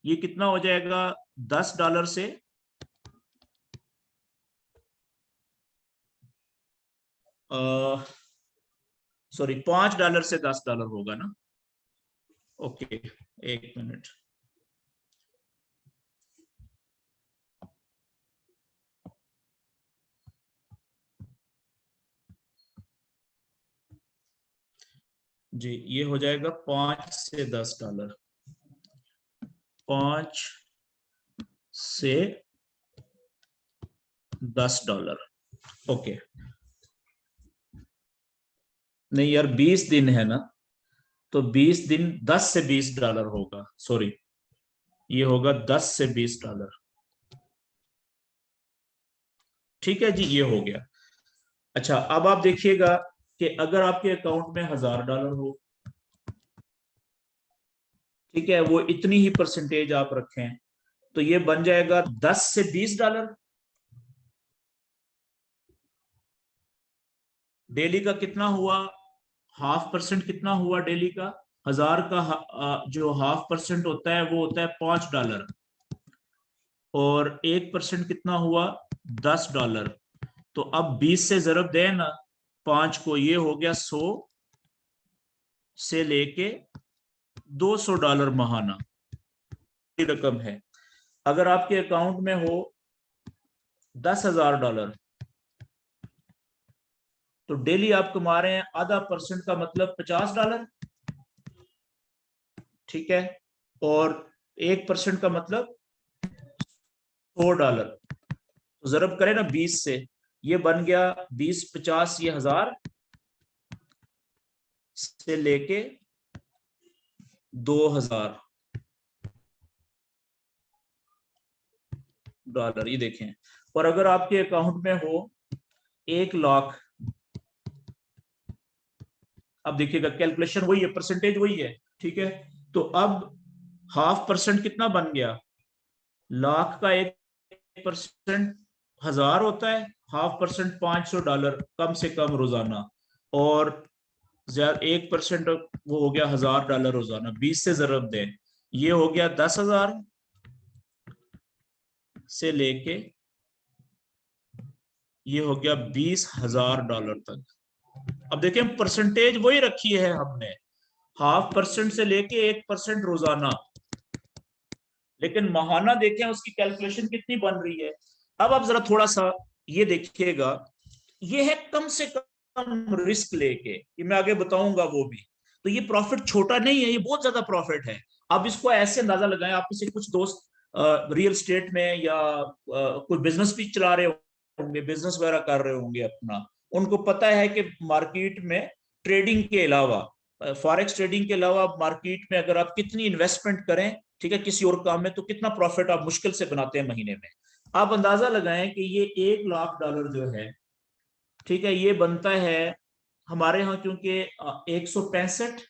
ये कितना हो जाएगा? $10 से सॉरी $5 से $10 होगा ना। ओके, एक मिनट। जी, ये हो जाएगा 5 से $10, 5 से $10। ओके, नहीं यार, 20 दिन है ना, तो 20 दिन 10 से $20 होगा। सॉरी, ये होगा 10 से $20। ठीक है जी, ये हो गया। अच्छा, अब आप देखिएगा कि अगर आपके अकाउंट में $1000 हो, ठीक है, वो इतनी ही परसेंटेज आप रखें, तो ये बन जाएगा 10 से $20। डेली का कितना हुआ? 0.5% कितना हुआ डेली का? 1000 का जो 0.5% होता है वो होता है $5, और 1% कितना हुआ? $10। तो अब 20 से जरब दें ना 5 को, ये हो गया 100 से लेके $200 महाना रकम है। अगर आपके अकाउंट में हो $10,000, तो डेली आप कमा रहे हैं 0.5% का मतलब $50, ठीक है, और 1% का मतलब $100। तो जरब करें ना 20 से, ये बन गया 20, 50, ये 1000 से लेके 2,000 ये देखें। और अगर आपके अकाउंट में हो 1 लाख, अब देखिएगा कैलकुलेशन वही है, परसेंटेज वही है, ठीक है। तो अब 0.5% कितना बन गया? लाख का 1% 1000 होता है, 0.5% $500 कम से कम रोजाना, और 1% वो हो गया $1000 रोजाना। 20 से जरब दें, ये हो गया 10,000 से लेके ये हो गया $20,000 तक। अब देखें परसेंटेज वही रखी है हमने, 0.5% से लेके 1% रोजाना, लेकिन महाना देखें उसकी कैलकुलेशन कितनी बन रही है। अब आप जरा थोड़ा सा ये देखिएगा, ये है कम से कम रिस्क लेके, ये मैं आगे बताऊंगा वो भी। तो ये प्रॉफिट छोटा नहीं है, ये बहुत ज्यादा प्रॉफिट है। आप इसको ऐसे अंदाजा लगाएं, आप से कुछ दोस्त रियल स्टेट में या कोई बिजनेस भी चला रहे होंगे, बिजनेस वगैरह कर रहे होंगे अपना, उनको पता है कि मार्केट में ट्रेडिंग के अलावा फॉरेक्स ट्रेडिंग के अलावा आप मार्केट में अगर आप कितनी इन्वेस्टमेंट करें, ठीक है, किसी और काम में, तो कितना प्रॉफिट आप मुश्किल से बनाते हैं महीने में। आप अंदाजा लगाएं कि ये $1,00,000 जो है, ठीक है, ये बनता है हमारे यहाँ, क्योंकि 165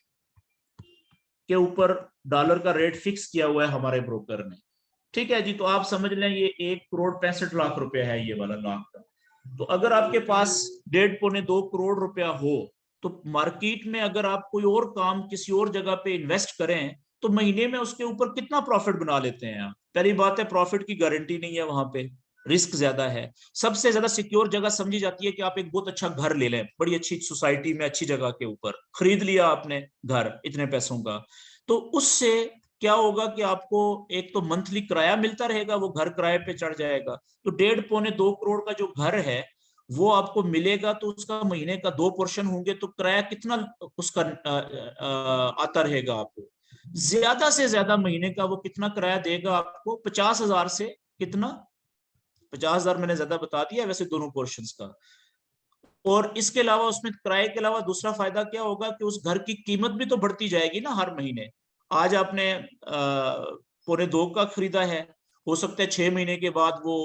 के ऊपर डॉलर का रेट फिक्स किया हुआ है हमारे ब्रोकर ने, ठीक है जी। तो आप समझ लें ये 1,65,00,000 रुपया है, ये वाला लाख का। तो अगर आपके पास 1.5-2 करोड़ रुपया हो, तो मार्केट में अगर आप कोई और काम किसी और जगह पे इन्वेस्ट करें, तो महीने में उसके ऊपर कितना प्रॉफिट बना लेते हैं आप। पहली बात है, प्रॉफिट की गारंटी नहीं है, वहां पे रिस्क ज्यादा है। सबसे ज्यादा सिक्योर जगह समझी जाती है कि आप एक बहुत अच्छा घर ले लें, बड़ी अच्छी सोसाइटी में, अच्छी जगह के ऊपर खरीद लिया आपने घर इतने पैसों का, तो उससे क्या होगा कि आपको एक तो मंथली किराया मिलता रहेगा, वो घर किराए पे चढ़ जाएगा। तो 1.5-2 करोड़ का जो घर है वो आपको मिलेगा, तो उसका महीने का 2 पोर्शन होंगे, तो किराया कितना उसका आता रहेगा आपको। ज्यादा से ज्यादा महीने का वो कितना किराया देगा आपको, 50,000 से कितना, 50,000 मैंने ज्यादा बता दिया वैसे दोनों पोर्शन का। और इसके अलावा उसमें किराए के अलावा दूसरा फायदा क्या होगा कि उस घर की कीमत भी तो बढ़ती जाएगी ना हर महीने। आज आपने 1.25 का खरीदा है, हो सकता है 6 महीने के बाद वो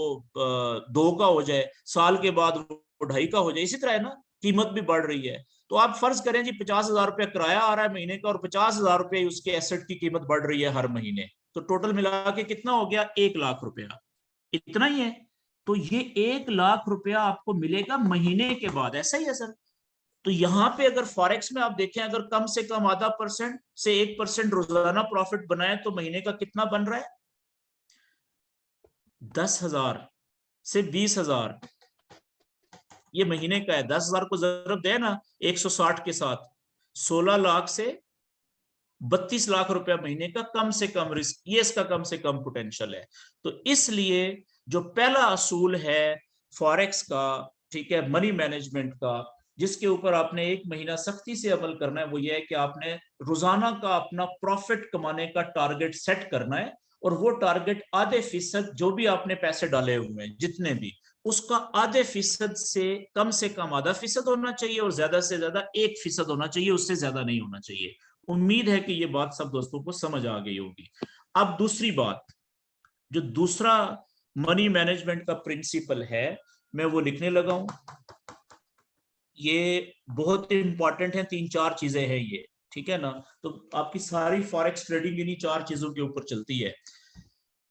2 का हो जाए, साल के बाद वो 2.5 का हो जाए, इसी तरह है ना, कीमत भी बढ़ रही है। तो आप फर्ज करें जी 50,000 रुपया किराया आ रहा है महीने का, और 50,000 रुपये उसके एसेट की कीमत बढ़ रही है हर महीने, तो टोटल मिला के कितना हो गया, 1,00,000 रुपया, इतना ही है। तो ये 1,00,000 रुपया आपको मिलेगा महीने के बाद, ऐसा ही है सर। तो यहाँ पे अगर फॉरेक्स में आप देखें, अगर कम से कम आधा % से 1% रोजाना प्रॉफिट बनाए, तो महीने का कितना बन रहा है, 10,000 से 20,000, ये महीने का है। 10,000 को जरूर दे ना 160 के साथ, 16 लाख से 32 लाख रुपया महीने का कम से कम रिस्क, ये इसका कम से कम पोटेंशियल है। तो इसलिए जो पहला असूल है फॉरेक्स का, ठीक है, मनी मैनेजमेंट का, जिसके ऊपर आपने 1 महीना सख्ती से अमल करना है, वो ये है कि आपने रोजाना का अपना प्रॉफिट कमाने का टारगेट सेट करना है। और वो टारगेट आधे फीसद, जो भी आपने पैसे डाले हुए हैं जितने भी, उसका आधे फीसद से कम आधा फीसद होना चाहिए, और ज्यादा से ज्यादा 1% होना चाहिए, उससे ज्यादा नहीं होना चाहिए। उम्मीद है कि ये बात सब दोस्तों को समझ आ गई होगी। अब दूसरी बात, जो दूसरा मनी मैनेजमेंट का प्रिंसिपल है, मैं वो लिखने लगा हूं। ये बहुत इंपॉर्टेंट है, 3-4 चीजें हैं ये, ठीक है ना। तो आपकी सारी फॉरेक्स ट्रेडिंग इन्हीं 4 चीजों के ऊपर चलती है।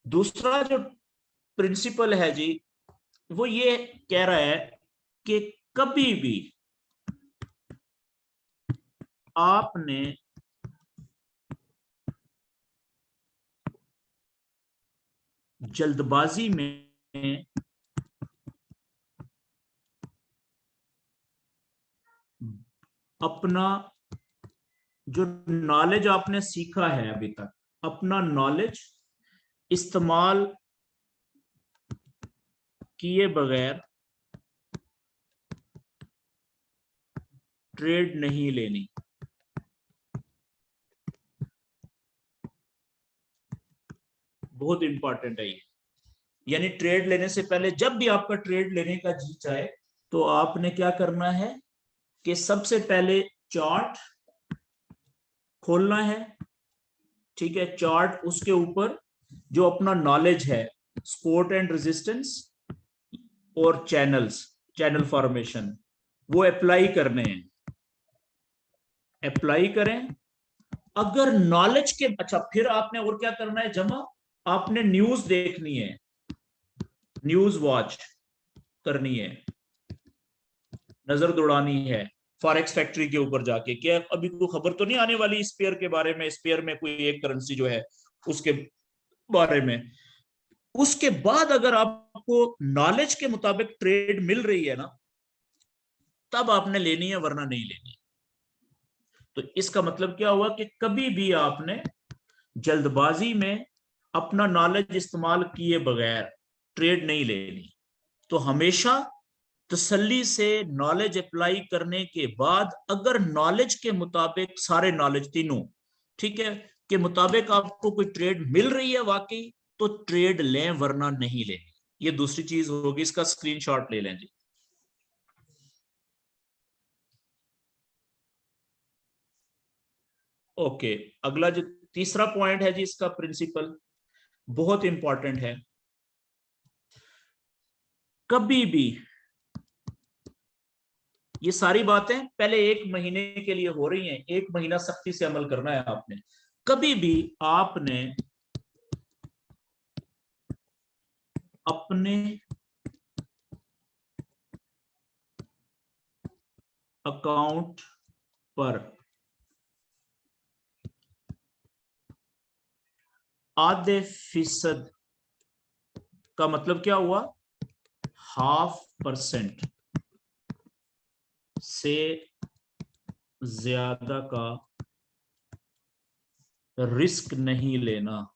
दूसरा जो प्रिंसिपल है जी, वो ये कह रहा है कि कभी भी आपने जल्दबाजी में अपना जो नॉलेज आपने सीखा है अभी तक, अपना नॉलेज इस्तेमाल किए बगैर ट्रेड नहीं लेनी। बहुत इंपॉर्टेंट है ये। यानी ट्रेड लेने से पहले, जब भी आपका ट्रेड लेने का जी चाहे, तो आपने क्या करना है कि सबसे पहले चार्ट खोलना है, ठीक है। चार्ट, उसके ऊपर जो अपना नॉलेज है, सपोर्ट एंड रेजिस्टेंस और चैनल फॉर्मेशन, वो अप्लाई करने हैं, अप्लाई करें। अगर नॉलेज के, अच्छा, फिर आपने और क्या करना है जमा, आपने न्यूज देखनी है, न्यूज वॉच करनी है, नजर दौड़ानी है फॉरेक्स फैक्ट्री के ऊपर जाके, क्या अभी कोई खबर तो नहीं आने वाली स्पेयर के बारे में, स्पेयर में कोई एक करेंसी जो है उसके बारे में। उसके बाद अगर आपको नॉलेज के मुताबिक ट्रेड मिल रही है ना, तब आपने लेनी है, वरना नहीं लेनी। तो इसका मतलब क्या हुआ कि कभी भी आपने जल्दबाजी में अपना नॉलेज इस्तेमाल किए बगैर ट्रेड नहीं लेनी। तो हमेशा तसल्ली से नॉलेज अप्लाई करने के बाद, अगर नॉलेज के मुताबिक, सारे नॉलेज तीनों, ठीक है, के मुताबिक आपको कोई ट्रेड मिल रही है वाकई, तो ट्रेड लें, वरना नहीं लें। ये दूसरी चीज होगी, इसका स्क्रीनशॉट ले लें जी। ओके, अगला जो तीसरा पॉइंट है जी, इसका प्रिंसिपल बहुत इंपॉर्टेंट है। कभी भी ये सारी बातें पहले 1 महीने के लिए हो रही हैं, 1 महीना सख्ती से अमल करना है आपने। कभी भी आपने अपने अकाउंट पर आधे फीसद का मतलब क्या हुआ, 0.5% से ज्यादा का रिस्क नहीं लेना।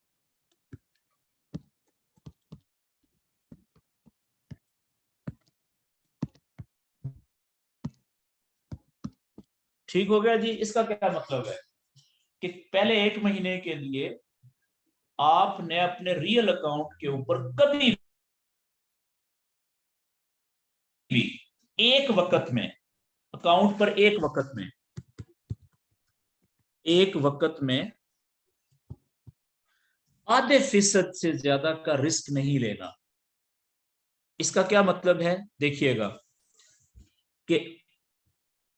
ठीक हो गया जी। इसका क्या मतलब है कि पहले 1 महीने के लिए आपने अपने रियल अकाउंट के ऊपर कभी भी एक वक्त में, अकाउंट पर एक वक्त में आधे फीसद से ज्यादा का रिस्क नहीं लेना। इसका क्या मतलब है, देखिएगा कि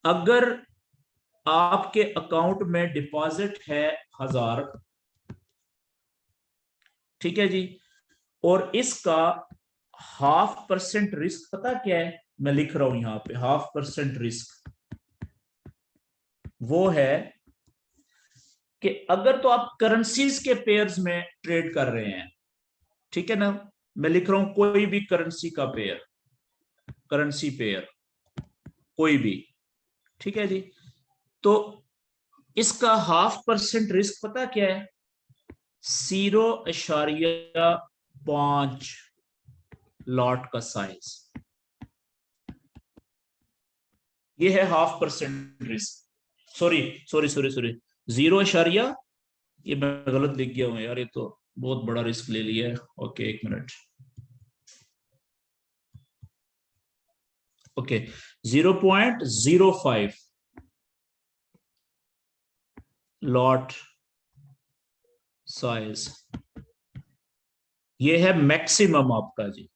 अगर आपके अकाउंट में डिपॉजिट है 1000, ठीक है जी, और इसका 0.5% रिस्क पता क्या है, मैं लिख रहा हूं यहां पे 0.5% रिस्क, वो है कि अगर तो आप करेंसीज के पेयर्स में ट्रेड कर रहे हैं, ठीक है ना, मैं लिख रहा हूं कोई भी करेंसी का पेयर, करेंसी पेयर कोई भी, ठीक है जी, तो इसका 0.5% रिस्क पता क्या है, 0.5 लॉट का साइज, ये है 0.5% रिस्क। सॉरी 0, ये मैं गलत लिख गया हूं यार, ये तो बहुत बड़ा रिस्क ले लिया है। Okay, 1 minute. Okay, 0.05 lot size, ये है मैक्सिमम आपका जी,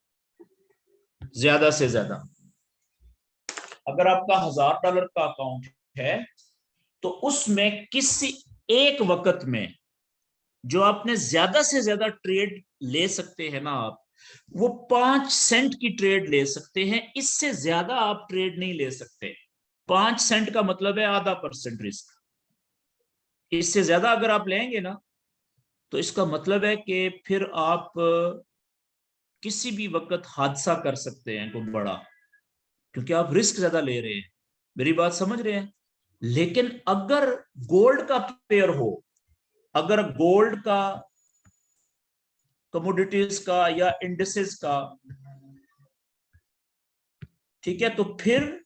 ज्यादा से ज्यादा। अगर आपका $1000 का अकाउंट है तो उसमें किसी एक वक्त में जो आपने ज्यादा से ज्यादा ट्रेड ले सकते हैं ना आप, वो 5 सेंट की ट्रेड ले सकते हैं, इससे ज्यादा आप ट्रेड नहीं ले सकते। 5 सेंट का मतलब है ½ % रिस्क। इससे ज्यादा अगर आप लेंगे ना तो इसका मतलब है कि फिर आप किसी भी वक्त हादसा कर सकते हैं कोई बड़ा, क्योंकि आप रिस्क ज्यादा ले रहे हैं। मेरी बात समझ रहे हैं। लेकिन अगर गोल्ड का पेयर हो, अगर गोल्ड का, कमोडिटीज का या इंडिसेस का, ठीक है, तो फिर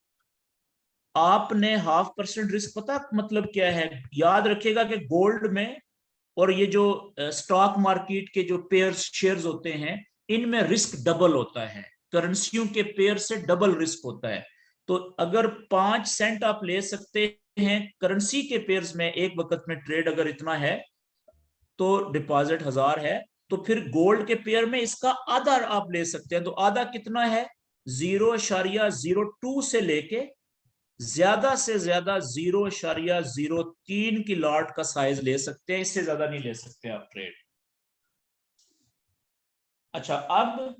आपने 0.5% रिस्क, पता मतलब क्या है, याद रखिएगा कि गोल्ड में और ये जो स्टॉक मार्केट के जो पेयर्स शेयर्स होते हैं, इनमें रिस्क डबल होता है, करेंसियों के पेयर से डबल रिस्क होता है। तो अगर 5 सेंट आप ले सकते हैं करेंसी के पेयर्स में एक वक्त में ट्रेड अगर इतना है, तो डिपॉजिट 1000 है, तो फिर गोल्ड के पेयर में इसका आधा आप ले सकते हैं। तो आधा कितना है, 0.02 से लेके ज्यादा से ज्यादा 0.03 की लॉट का साइज ले सकते हैं, इससे ज्यादा नहीं ले सकते आप ट्रेड। अच्छा, अब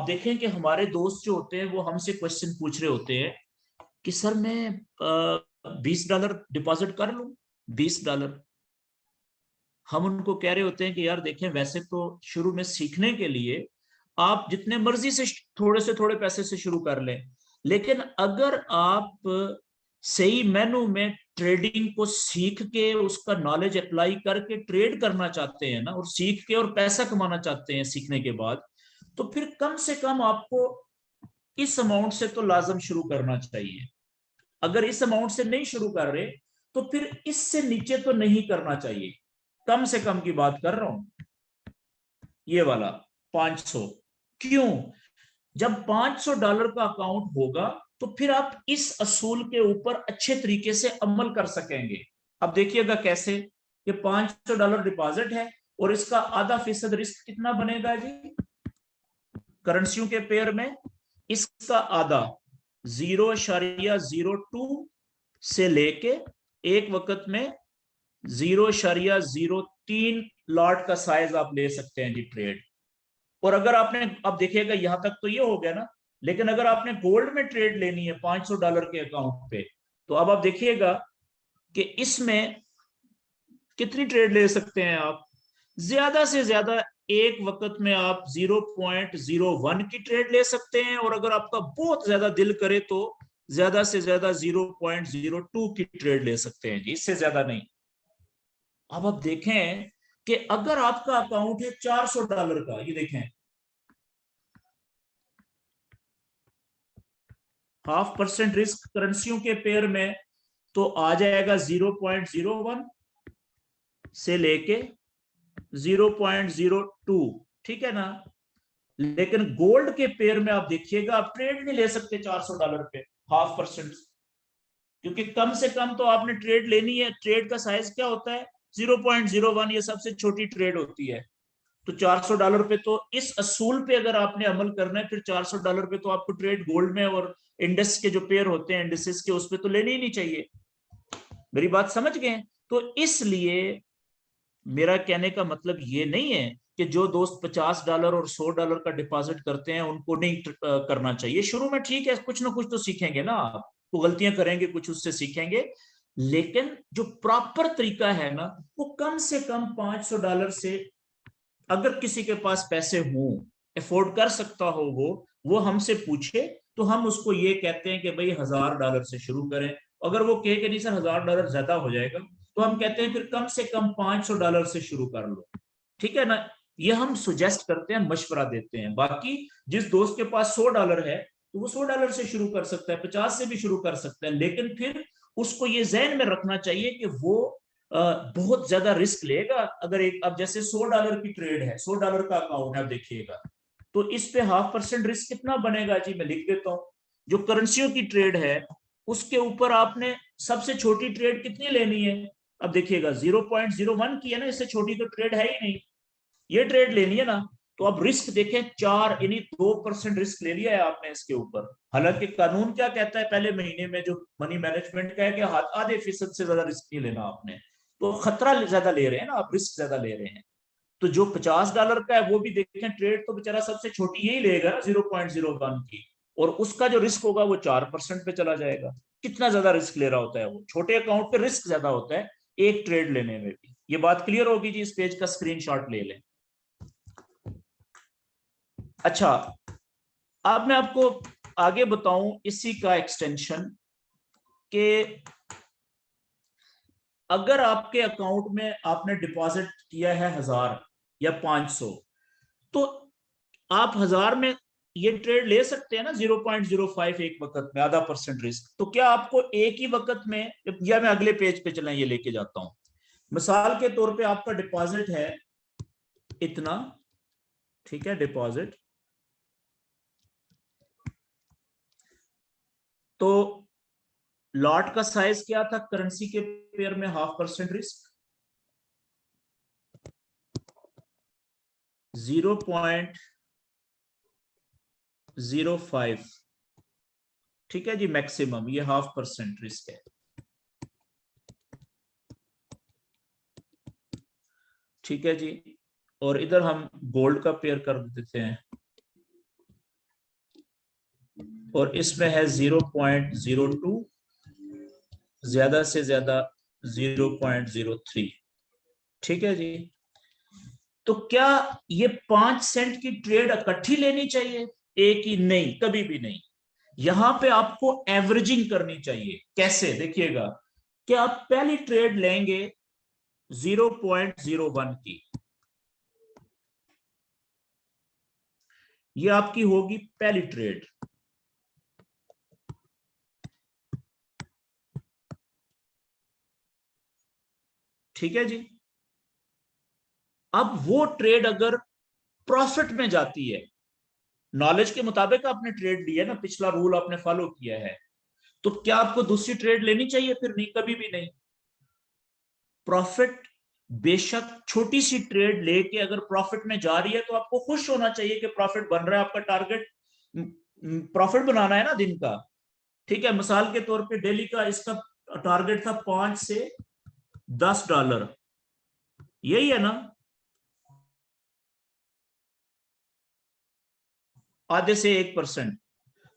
देखें कि हमारे दोस्त जो होते हैं वो हमसे क्वेश्चन पूछ रहे होते हैं कि सर मैं $20 डिपॉजिट कर लूं, $20। हम उनको कह रहे होते हैं कि यार देखें, वैसे तो शुरू में सीखने के लिए आप जितने मर्जी से थोड़े पैसे से शुरू कर लें, लेकिन अगर आप सही मेनू में ट्रेडिंग को सीख के उसका नॉलेज अप्लाई करके ट्रेड करना चाहते हैं ना, और सीख के और पैसा कमाना चाहते हैं सीखने के बाद, तो फिर कम से कम आपको इस अमाउंट से तो लाजम शुरू करना चाहिए। अगर इस अमाउंट से नहीं शुरू कर रहे तो फिर इससे नीचे तो नहीं करना चाहिए। कम से कम की बात कर रहा हूं, ये वाला 500। क्यों? जब $500 का अकाउंट होगा तो फिर आप इस असूल के ऊपर अच्छे तरीके से अमल कर सकेंगे। अब देखिएगा कैसे, ये $500 डिपॉजिट है और इसका आधा फीसद रिस्क कितना बनेगा जी करेंसियों के पेयर में, इसका आधा 0.02 से लेके एक वक्त में 0.03 लॉट का साइज आप ले सकते हैं जी ट्रेड। और अगर आपने, अब देखिएगा यहां तक तो ये हो गया ना, लेकिन अगर आपने गोल्ड में ट्रेड लेनी है $500 के अकाउंट पे, तो अब आप देखिएगा कि इसमें कितनी ट्रेड ले सकते हैं आप, ज्यादा से ज्यादा एक वक्त में आप 0.01 की ट्रेड ले सकते हैं, और अगर आपका बहुत ज्यादा दिल करे तो ज्यादा से ज्यादा 0.02 की ट्रेड ले सकते हैं जी, इससे ज्यादा नहीं। अब आप देखें कि अगर आपका अकाउंट है $400 का, ये देखें 0.5% रिस्क करेंसियों के पेयर में, तो आ जाएगा 0.01 से लेके 0.02, ठीक है ना। लेकिन गोल्ड के पेयर में आप देखिएगा आप ट्रेड नहीं ले सकते $400 पे 0.5%, क्योंकि कम से कम तो आपने ट्रेड लेनी है। ट्रेड का साइज क्या होता है 0.01, ये सबसे छोटी ट्रेड होती है। तो $400 पे तो इस असूल पे अगर आपने अमल करना है, फिर $400 पे तो आपको ट्रेड गोल्ड में और इंडेक्स के जो पेयर होते हैं इंडिसेस के, उस पे तो लेनी ही नहीं चाहिए। मेरी बात समझ गए? तो इसलिए मेरा कहने का मतलब ये नहीं है कि जो दोस्त $50 और $100 का डिपॉजिट करते हैं उनको नहीं करना चाहिए। शुरू में ठीक है, कुछ ना कुछ तो सीखेंगे ना आप, वो गलतियां करेंगे, कुछ उससे सीखेंगे, लेकिन जो प्रॉपर तरीका है ना, वो कम से कम $500 से, अगर किसी के पास पैसे हों, अफोर्ड कर सकता हो वो हमसे पूछे, तो हम उसको ये कहते हैं कि भाई $1000 से शुरू करें। अगर वो कहे कि नहीं सर $1000 ज्यादा हो जाएगा, तो हम कहते हैं फिर कम से कम $500 से शुरू कर लो, ठीक है ना। ये हम सुजेस्ट करते हैं, मशवरा देते हैं। बाकी जिस दोस्त के पास $100 है, तो वो $100 से शुरू कर सकता है, 50 से भी शुरू कर सकता है, लेकिन फिर उसको ये जहन में रखना चाहिए कि वो बहुत ज्यादा रिस्क लेगा। अगर एक, अब जैसे $100 की ट्रेड है, $100 का अकाउंट है, आप देखिएगा तो इस पे 0.5% रिस्क कितना बनेगा जी, मैं लिख देता हूं। जो करेंसियों की ट्रेड है उसके ऊपर आपने सबसे छोटी ट्रेड कितनी लेनी है, अब देखिएगा 0.01 की है ना, इससे छोटी तो ट्रेड है ही नहीं, ये ट्रेड लेनी है ना। तो अब रिस्क देखें, 4 यानी 2% रिस्क ले लिया है आपने इसके ऊपर। हालांकि कानून क्या कहता है, पहले महीने में जो मनी मैनेजमेंट का है कि आधे फीसद से ज्यादा रिस्क नहीं लेना आपने, तो खतरा ज्यादा ले रहे हैं ना आप, रिस्क ज्यादा ले रहे हैं। तो जो $50 का है वो भी देखें, ट्रेड तो बेचारा सबसे छोटी यही लेगा ना 0.01 की, और उसका जो रिस्क होगा वो 4% पे चला जाएगा। कितना ज्यादा रिस्क ले रहा होता है वो, छोटे अकाउंट पे रिस्क ज्यादा होता है एक ट्रेड लेने में भी। ये बात क्लियर होगी जी, इस पेज का स्क्रीनशॉट ले लें। अच्छा, अब मैं आपको आगे बताऊं इसी का एक्सटेंशन, कि अगर आपके अकाउंट में आपने डिपॉजिट किया है 1000 या 500, तो आप 1000 में ये ट्रेड ले सकते हैं ना 0.05 एक वक्त में, ½ रिस्क। तो क्या आपको एक ही वक्त में, या मैं अगले पेज पे चलें, ये लेके जाता हूं। मिसाल के तौर पे आपका डिपॉजिट है इतना, ठीक है, डिपॉजिट, तो लॉट का साइज क्या था करेंसी के पेयर में, 0.5% रिस्क, 0.05, ठीक है जी, मैक्सिमम ये 0.5% रिस्क है। ठीक है जी, और इधर हम गोल्ड का पेयर कर देते हैं, और इसमें है 0.02, ज्यादा से ज्यादा 0.03, ठीक है जी। तो क्या ये 5 सेंट की ट्रेड इकट्ठी लेनी चाहिए, एक ही? नहीं, कभी भी नहीं। यहां पे आपको एवरेजिंग करनी चाहिए। कैसे, देखिएगा कि आप पहली ट्रेड लेंगे 0.01 की, ये आपकी होगी पहली ट्रेड, ठीक है जी। अब वो ट्रेड अगर प्रॉफिट में जाती है, नॉलेज के मुताबिक आपने ट्रेड ली है ना, पिछला रूल आपने फॉलो किया है, तो क्या आपको दूसरी ट्रेड लेनी चाहिए? फिर नहीं, कभी भी नहीं। प्रॉफिट बेशक छोटी सी ट्रेड लेके अगर प्रॉफिट में जा रही है तो आपको खुश होना चाहिए कि प्रॉफिट बन रहा है। आपका टारगेट प्रॉफिट बनाना है ना दिन का, ठीक है। मिसाल के तौर पे डेली का इसका टारगेट था $5 से $10, यही है ना, आधे से 1%।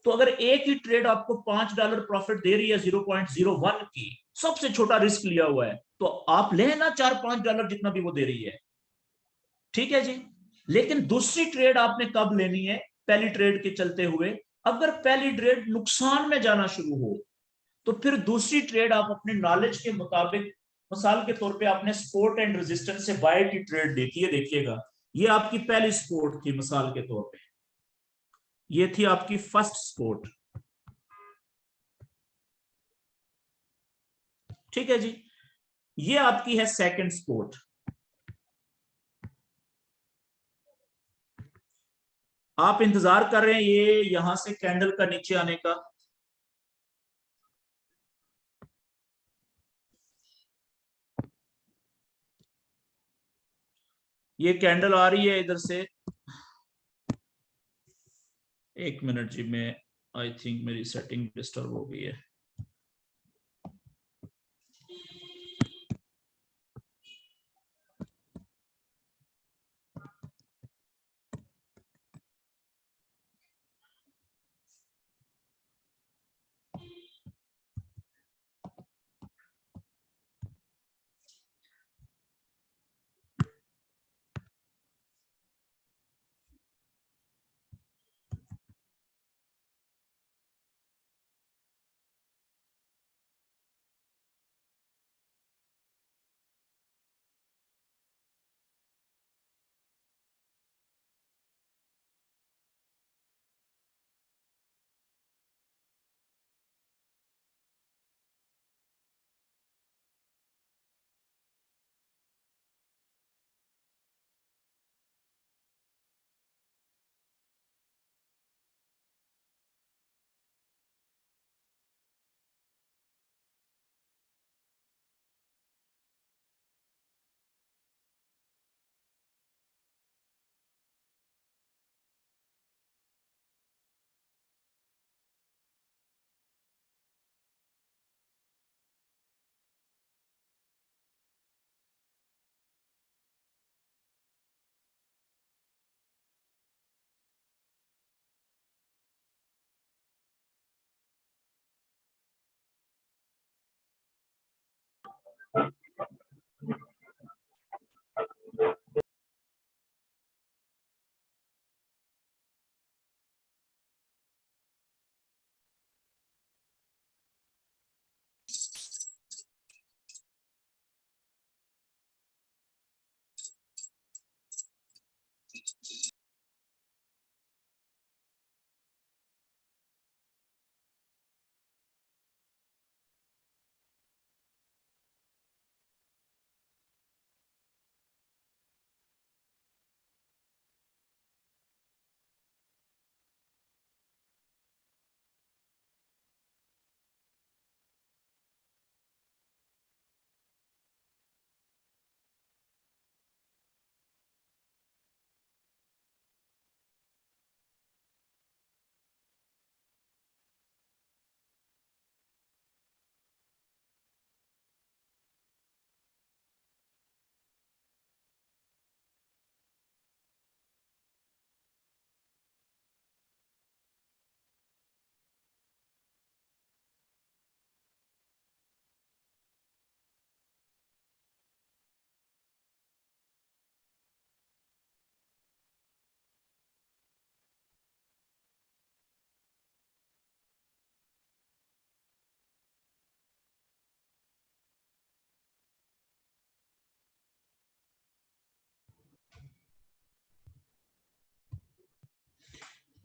तो अगर एक ही ट्रेड आपको $5 प्रॉफिट दे रही है 0.01 की, सबसे छोटा रिस्क लिया हुआ है, तो आप लें ना $4-5 जितना भी वो दे रही है, ठीक है जी। लेकिन दूसरी ट्रेड आपने कब लेनी है? पहली ट्रेड के चलते हुए अगर पहली ट्रेड नुकसान में जाना शुरू हो तो फिर दूसरी ट्रेड आप अपने नॉलेज के मुताबिक, मिसाल के तौर पे आपने सपोर्ट एंड रेजिस्टेंस से बाय की ट्रेड देखी है, देखिएगा ये आपकी पहली सपोर्ट थी, मिसाल के तौर पे ये थी आपकी फर्स्ट सपोर्ट, ठीक है जी। ये आपकी है सेकंड सपोर्ट। आप इंतजार कर रहे हैं ये यहां से कैंडल का नीचे आने का, ये कैंडल आ रही है इधर से। एक मिनट जी, मैं आई थिंक मेरी सेटिंग डिस्टर्ब हो गई है।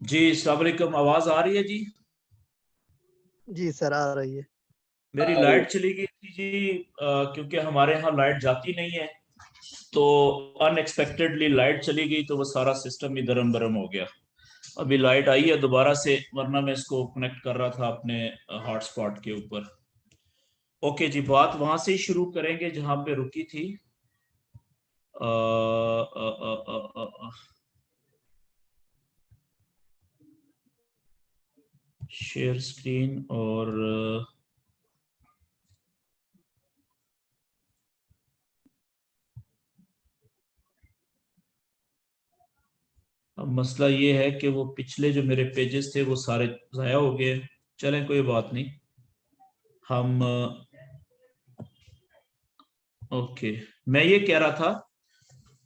जी अस्सलाम वालेकुम, आवाज आ रही है जी? जी सर आ रही है। मेरी लाइट चली गई थी जी, क्योंकि हमारे यहाँ लाइट जाती नहीं है, तो अनएक्सपेक्टेडली लाइट चली गई तो वो सारा सिस्टम ही दरम बरम हो गया। अभी लाइट आई है दोबारा से, वरना मैं इसको कनेक्ट कर रहा था अपने हॉटस्पॉट के ऊपर। ओके जी, बात वहां से ही शुरू करेंगे जहां पे रुकी थी। शेयर स्क्रीन और अब मसला ये है कि वो पिछले जो मेरे पेजेस थे वो सारे जाया हो गए। चलें, कोई बात नहीं। हम ओके, मैं ये कह रहा था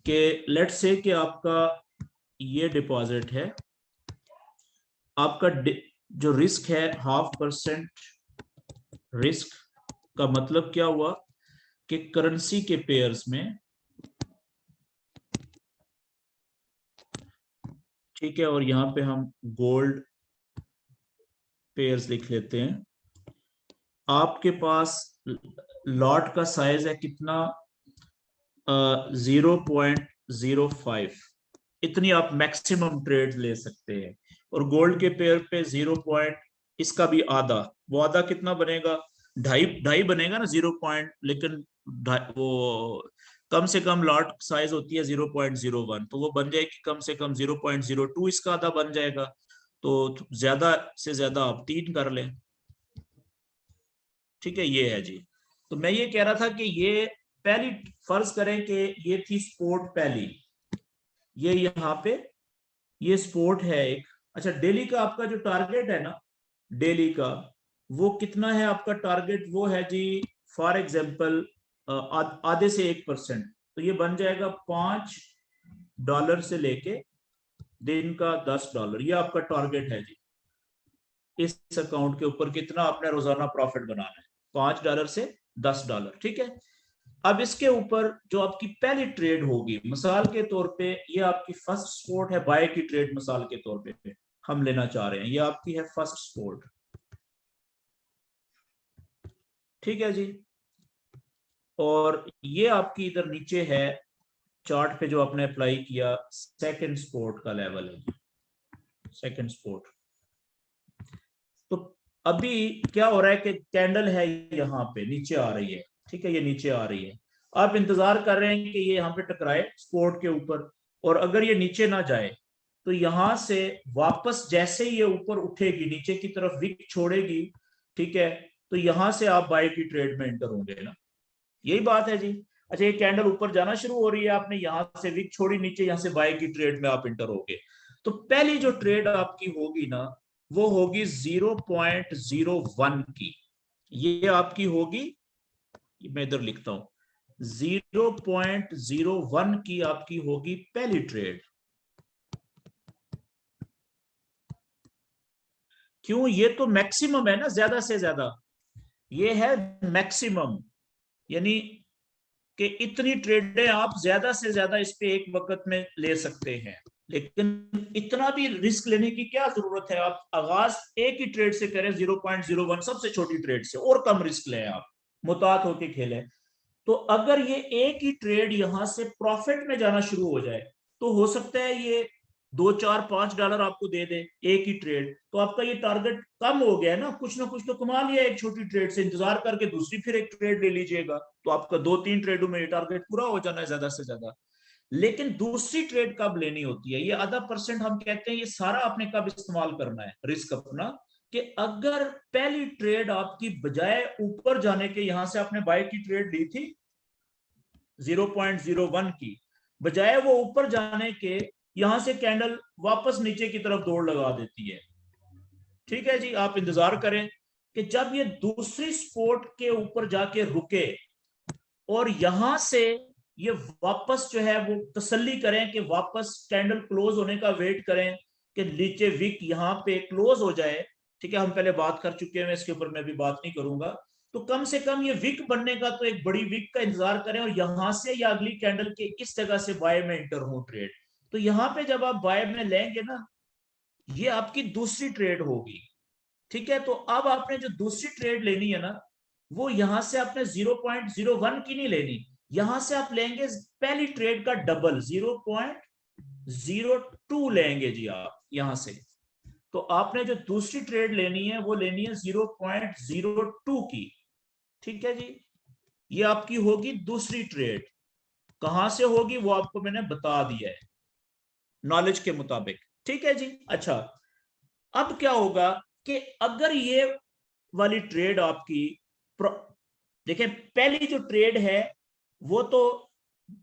कि लेट्स से कि आपका ये डिपॉजिट है, आपका जो रिस्क है 0.5% रिस्क का मतलब क्या हुआ कि करेंसी के पेयर्स में, ठीक है, और यहां पे हम गोल्ड पेयर्स लिख लेते हैं। आपके पास लॉट का साइज है कितना, 0.05। इतनी आप मैक्सिमम ट्रेड ले सकते हैं। और गोल्ड के पेयर पे 0 पॉइंट, इसका भी आधा, वो आधा कितना बनेगा, ढाई ढाई बनेगा ना 0 पॉइंट, लेकिन वो कम से कम लॉट साइज होती है 0.01, तो वो बन जाएगी कम से कम 0.02, इसका आधा बन जाएगा। तो ज्यादा से ज्यादा आप 3 कर लें। ठीक है, ये है जी। तो मैं ये कह रहा था कि ये पहली, फर्ज करें कि ये थी स्पोर्ट पहली, ये यहाँ पे ये स्पोर्ट है एक। अच्छा, डेली का आपका जो टारगेट है ना, डेली का वो कितना है आपका टारगेट, वो है जी फॉर एग्जाम्पल आधे से 1%, तो ये बन जाएगा $5 से लेके दिन का $10, ये आपका टारगेट है जी। इस अकाउंट के ऊपर कितना आपने रोजाना प्रॉफिट बनाना है, $5 से $10, ठीक है। अब इसके ऊपर जो आपकी पहली ट्रेड होगी, मिसाल के तौर पे ये आपकी फर्स्ट स्पोर्ट है, बाय की ट्रेड मिसाल के तौर पे हम लेना चाह रहे हैं, ये आपकी है फर्स्ट स्पोर्ट, ठीक है जी। और ये आपकी इधर नीचे है चार्ट पे जो आपने अप्लाई किया, सेकंड स्पोर्ट का लेवल है, सेकंड स्पोर्ट। तो अभी क्या हो रहा है कि कैंडल है यहाँ पे नीचे आ रही है, ठीक है, ये नीचे आ रही है। आप इंतजार कर रहे हैं कि ये यहाँ पे टकराए स्पोर्ट के ऊपर, और अगर ये नीचे ना जाए तो यहां से वापस जैसे ही ये ऊपर उठेगी, नीचे की तरफ विक छोड़ेगी, ठीक है, तो यहां से आप बाय की ट्रेड में एंटर होंगे ना, यही बात है जी। अच्छा, ये कैंडल ऊपर जाना शुरू हो रही है, आपने यहां से विक छोड़ी नीचे, यहां से बाय की ट्रेड में आप एंटर होगे। तो पहली जो ट्रेड आपकी होगी ना, वो होगी 0.01 की, ये आपकी होगी, मैं इधर लिखता हूं 0.01 की आपकी होगी पहली ट्रेड। क्यों, ये तो मैक्सिमम है ना, ज्यादा से ज्यादा ये है मैक्सिमम, यानी कि इतनी ट्रेडें आप ज्यादा से ज्यादा इस पे एक वक्त में ले सकते हैं। लेकिन इतना भी रिस्क लेने की क्या जरूरत है, आप आगाज एक ही ट्रेड से करें, 0.01 सबसे छोटी ट्रेड से, और कम रिस्क लें, आप मुतात होके खेलें। तो अगर ये एक ही ट्रेड यहां से प्रॉफिट में जाना शुरू हो जाए, तो हो सकता है ये $2, $4, $5 आपको दे दे एक ही ट्रेड, तो आपका ये टारगेट कम हो गया ना कुछ तो कमा लिया एक छोटी ट्रेड से, इंतजार करके दूसरी फिर एक ट्रेड ले लीजिएगा, तो आपका 2-3 ट्रेडों में ये टारगेट पूरा हो जाना है ज्यादा से ज्यादा। लेकिन दूसरी ट्रेड कब लेनी होती है, ये आधा परसेंट हम कहते हैं, ये सारा आपने कब इस्तेमाल करना है रिस्क अपना, कि अगर पहली ट्रेड आपकी बजाय ऊपर जाने के, यहां से आपने बाय की ट्रेड ली थी 0.01 की, बजाय वो ऊपर जाने के यहां से कैंडल वापस नीचे की तरफ दौड़ लगा देती है, ठीक है जी। आप इंतजार करें कि जब ये दूसरी स्पोर्ट के ऊपर जाके रुके और यहां से ये वापस जो है वो तसल्ली करें कि वापस कैंडल क्लोज होने का वेट करें कि नीचे विक यहाँ पे क्लोज हो जाए, ठीक है, हम पहले बात कर चुके हैं, इसके ऊपर मैं भी बात नहीं करूंगा। तो कम से कम ये विक बनने का, तो एक बड़ी विक का इंतजार करें, और यहां से या अगली कैंडल के इस जगह से बाय में एंटर हो ट्रेड। तो यहाँ पे जब आप बाय में लेंगे ना, ये आपकी दूसरी ट्रेड होगी, ठीक है। तो अब आपने जो दूसरी ट्रेड लेनी है ना, वो यहां से आपने 0.01 की नहीं लेनी, यहां से आप लेंगे पहली ट्रेड का डबल 0.02 लेंगे जी आप यहां से। तो आपने जो दूसरी ट्रेड लेनी है वो लेनी है 0.02 की, ठीक है जी, ये आपकी होगी दूसरी ट्रेड। कहां से होगी वो आपको मैंने बता दिया है नॉलेज के मुताबिक। ठीक है जी। अच्छा, अब क्या होगा कि अगर ये वाली ट्रेड आपकी देखें, पहली जो ट्रेड है वो तो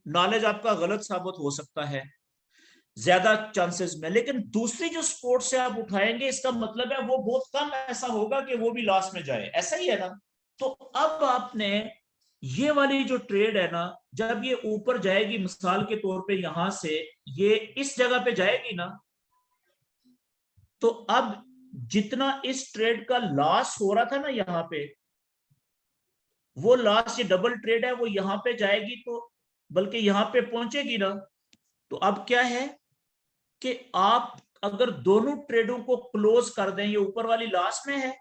नॉलेज आपका गलत साबित हो सकता है ज्यादा चांसेस में, लेकिन दूसरी जो स्पोर्ट से आप उठाएंगे इसका मतलब है वो बहुत कम ऐसा होगा कि वो भी लॉस में जाए, ऐसा ही है ना। तो अब आपने ये वाली जो ट्रेड है ना, जब ये ऊपर जाएगी, मिसाल के तौर पे यहां से ये इस जगह पे जाएगी ना, तो अब जितना इस ट्रेड का लॉस हो रहा था ना यहां पे, वो लॉस, ये डबल ट्रेड है, वो यहां पे जाएगी तो बल्कि यहां पे पहुंचेगी ना। तो अब क्या है कि आप अगर दोनों ट्रेडों को क्लोज कर दें, ये ऊपर वाली लॉस में है,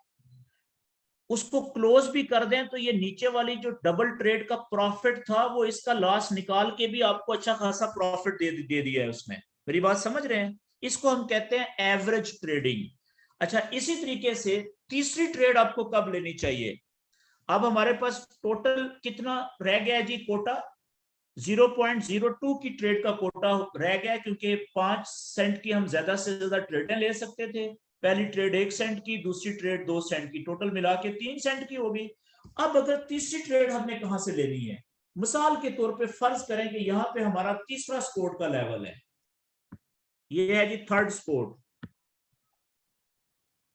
उसको क्लोज भी कर दें, तो ये नीचे वाली जो डबल ट्रेड का प्रॉफिट था वो इसका लॉस निकाल के भी आपको अच्छा खासा प्रॉफिट दे दिया है उसमें। मेरी बात समझ रहे हैं? इसको हम कहते हैं एवरेज ट्रेडिंग। अच्छा, इसी तरीके से तीसरी ट्रेड आपको कब लेनी चाहिए? अब हमारे पास टोटल कितना रह गया है जी? कोटा 0.02 की ट्रेड का कोटा रह गया, क्योंकि 5 सेंट की हम ज्यादा से ज्यादा ट्रेडें ले सकते थे। पहली ट्रेड 1 सेंट की, दूसरी ट्रेड 2 सेंट की, टोटल मिला के 3 सेंट की होगी। अब अगर तीसरी ट्रेड हमने कहां से लेनी है, मिसाल के तौर पे फर्ज करें कि यहां पे हमारा तीसरा सपोर्ट का लेवल है, ये है जी थर्ड सपोर्ट।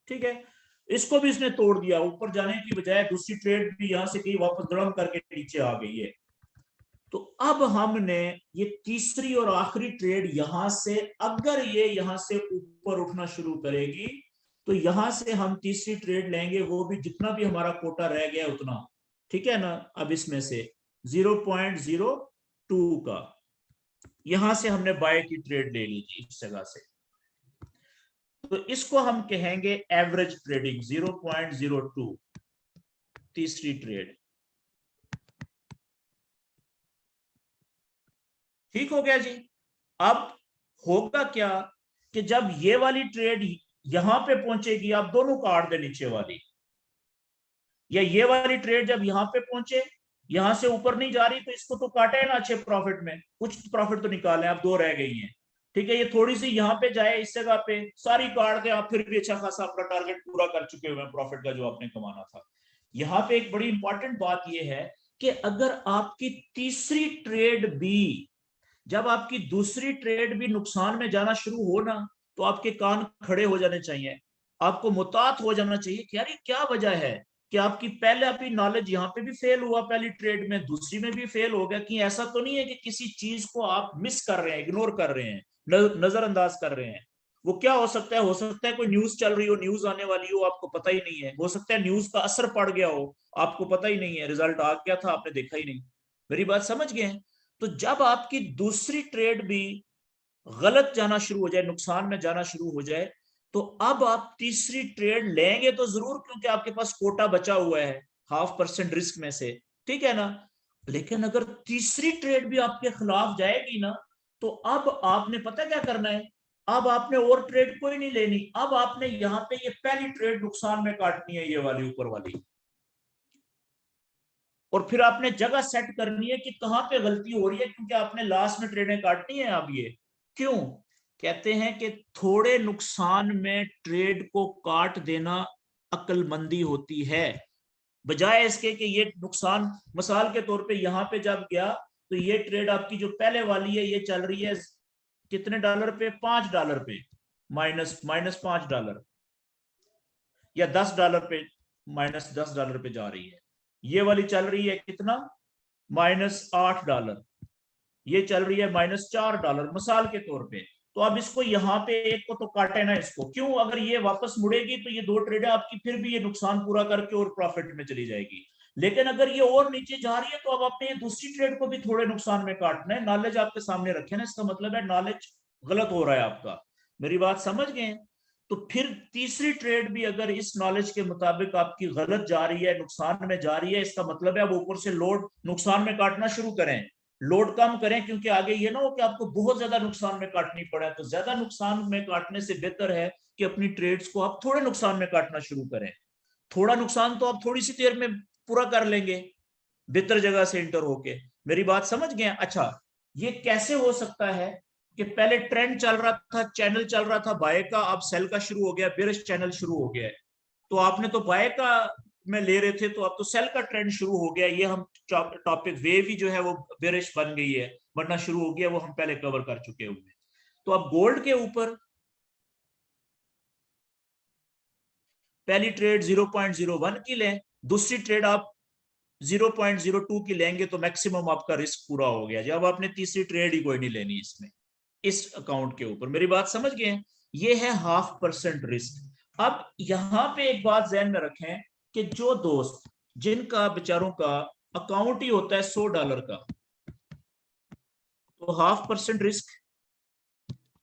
ठीक है, इसको भी इसने तोड़ दिया, ऊपर जाने की बजाय दूसरी ट्रेड भी यहां से कहीं वापस गड़म करके नीचे आ गई है। तो अब हमने ये तीसरी और आखिरी ट्रेड यहां से, अगर ये यहां से ऊपर उठना शुरू करेगी तो यहां से हम तीसरी ट्रेड लेंगे, वो भी जितना भी हमारा कोटा रह गया उतना। ठीक है ना। अब इसमें से 0.02 का यहां से हमने बाय की ट्रेड ले ली थी इस जगह से, तो इसको हम कहेंगे एवरेज ट्रेडिंग। 0.02 तीसरी ट्रेड। ठीक हो गया जी। अब होगा क्या कि जब ये वाली ट्रेड यहां पे पहुंचेगी, आप दोनों काट दे नीचे वाली, या ये वाली ट्रेड जब यहां पे पहुंचे, यहां से ऊपर नहीं जा रही, तो इसको तो काटे ना अच्छे प्रॉफिट में, कुछ प्रॉफिट तो निकाले, आप दो रह गई हैं। ठीक है, ये थोड़ी सी यहां पे जाए, इस जगह पे सारी काट दे, आप फिर भी अच्छा खासा अपना टारगेट पूरा कर चुके हुए हैं प्रॉफिट का जो आपने कमाना था। यहां पे एक बड़ी इंपॉर्टेंट बात यह है कि अगर आपकी तीसरी ट्रेड भी, जब आपकी दूसरी ट्रेड भी नुकसान में जाना शुरू हो ना, तो आपके कान खड़े हो जाने चाहिए, आपको मुतात हो जाना चाहिए कि यार ये क्या वजह है कि आपकी पहले आपकी नॉलेज यहाँ पे भी फेल हुआ, पहली ट्रेड में, दूसरी में भी फेल हो गया। कि ऐसा तो नहीं है कि किसी चीज को आप मिस कर रहे हैं, इग्नोर कर रहे हैं, नजरअंदाज कर रहे हैं। वो क्या हो सकता है? हो सकता है कोई न्यूज चल रही हो, न्यूज आने वाली हो, आपको पता ही नहीं है। हो सकता है न्यूज का असर पड़ गया हो, आपको पता ही नहीं है, रिजल्ट आ गया था, आपने देखा ही नहीं। मेरी बात समझ गए हैं? तो जब आपकी दूसरी ट्रेड भी गलत जाना शुरू हो जाए, नुकसान में जाना शुरू हो जाए, तो अब आप तीसरी ट्रेड लेंगे तो जरूर, क्योंकि आपके पास कोटा बचा हुआ है 0.5% रिस्क में से। ठीक है ना। लेकिन अगर तीसरी ट्रेड भी आपके खिलाफ जाएगी ना, तो अब आपने पता क्या करना है? अब आपने और ट्रेड कोई नहीं लेनी, अब आपने यहां पे ये पहली ट्रेड नुकसान में काटनी है, ये वाली ऊपर वाली, और फिर आपने जगह सेट करनी है कि कहां पे गलती हो रही है, क्योंकि आपने लास्ट में ट्रेडें काटनी है। अब ये क्यों कहते हैं कि थोड़े नुकसान में ट्रेड को काट देना अक्लमंदी होती है, बजाय इसके कि ये नुकसान, मिसाल के तौर पे यहां पे जब गया, तो ये ट्रेड आपकी जो पहले वाली है ये चल रही है कितने डॉलर पे? $5 पे, माइनस $5, या $10 पे, -$10 पे जा रही है। ये वाली चल रही है कितना? -$8। ये चल रही है -$4 मिसाल के तौर पे। तो अब इसको यहाँ पे एक को तो काटे ना इसको, क्यों? अगर ये वापस मुड़ेगी तो ये दो ट्रेडें आपकी फिर भी ये नुकसान पूरा करके और प्रॉफिट में चली जाएगी। लेकिन अगर ये और नीचे जा रही है, तो अब आपने ये दूसरी ट्रेड को भी थोड़े नुकसान में काटना है। नॉलेज आपके सामने रखे ना, इसका मतलब है नॉलेज गलत हो रहा है आपका। मेरी बात समझ गए? तो फिर तीसरी ट्रेड भी अगर इस नॉलेज के मुताबिक आपकी गलत जा रही है, नुकसान में जा रही है, इसका मतलब है आप ऊपर से लोड नुकसान में काटना शुरू करें, लोड कम करें, क्योंकि आगे ये ना हो कि आपको बहुत ज्यादा नुकसान में काटनी पड़े। तो ज्यादा नुकसान में काटने से बेहतर है कि अपनी ट्रेड्स को आप थोड़े नुकसान में काटना शुरू करें। थोड़ा नुकसान तो आप थोड़ी सी देर में पूरा कर लेंगे बेहतर जगह से इंटर होके। मेरी बात समझ गए? अच्छा, ये कैसे हो सकता है कि पहले ट्रेंड चल रहा था, चैनल चल रहा था बाय का, अब सेल का शुरू हो गया, बेरिश चैनल शुरू हो गया है। तो आपने तो बाय का में ले रहे थे, तो अब तो सेल का ट्रेंड शुरू हो गया। ये हम टॉपिक वेव ही जो है वो बेरिश बन गई है, बनना शुरू हो गया, वो हम पहले कवर कर चुके हुए। तो अब गोल्ड के ऊपर पहली ट्रेड 0.01 की लें, दूसरी ट्रेड आप 0.02 की लेंगे तो मैक्सिमम आपका रिस्क पूरा हो गया। जब आपने तीसरी ट्रेड ही कोई नहीं लेनी इसमें, इस अकाउंट के ऊपर। मेरी बात समझ गए? ये है 0.5% रिस्क। अब यहां पे एक बात ध्यान में रखें कि जो दोस्त जिनका बेचारों का अकाउंट ही होता है $100 का, तो 0.5% रिस्क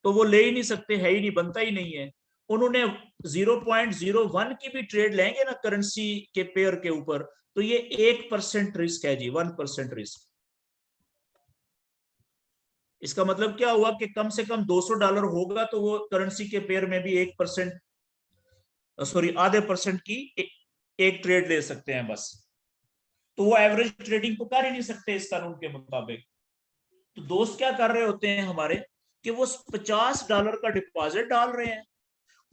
तो वो ले ही नहीं सकते, है ही नहीं, बनता ही नहीं है। उन्होंने 0.01 की भी ट्रेड लेंगे ना करेंसी के पेयर के ऊपर, तो ये 1% रिस्क है जी, 1% रिस्क। इसका मतलब क्या हुआ कि कम से कम $200 होगा तो वो करेंसी के पेयर में भी 1%, सॉरी ½ % की एक ट्रेड ले सकते हैं बस। तो वो एवरेज ट्रेडिंग तो कर ही नहीं सकते इस कानून के मुताबिक। तो दोस्त क्या कर रहे होते हैं हमारे कि वो $50 का डिपॉजिट डाल रहे हैं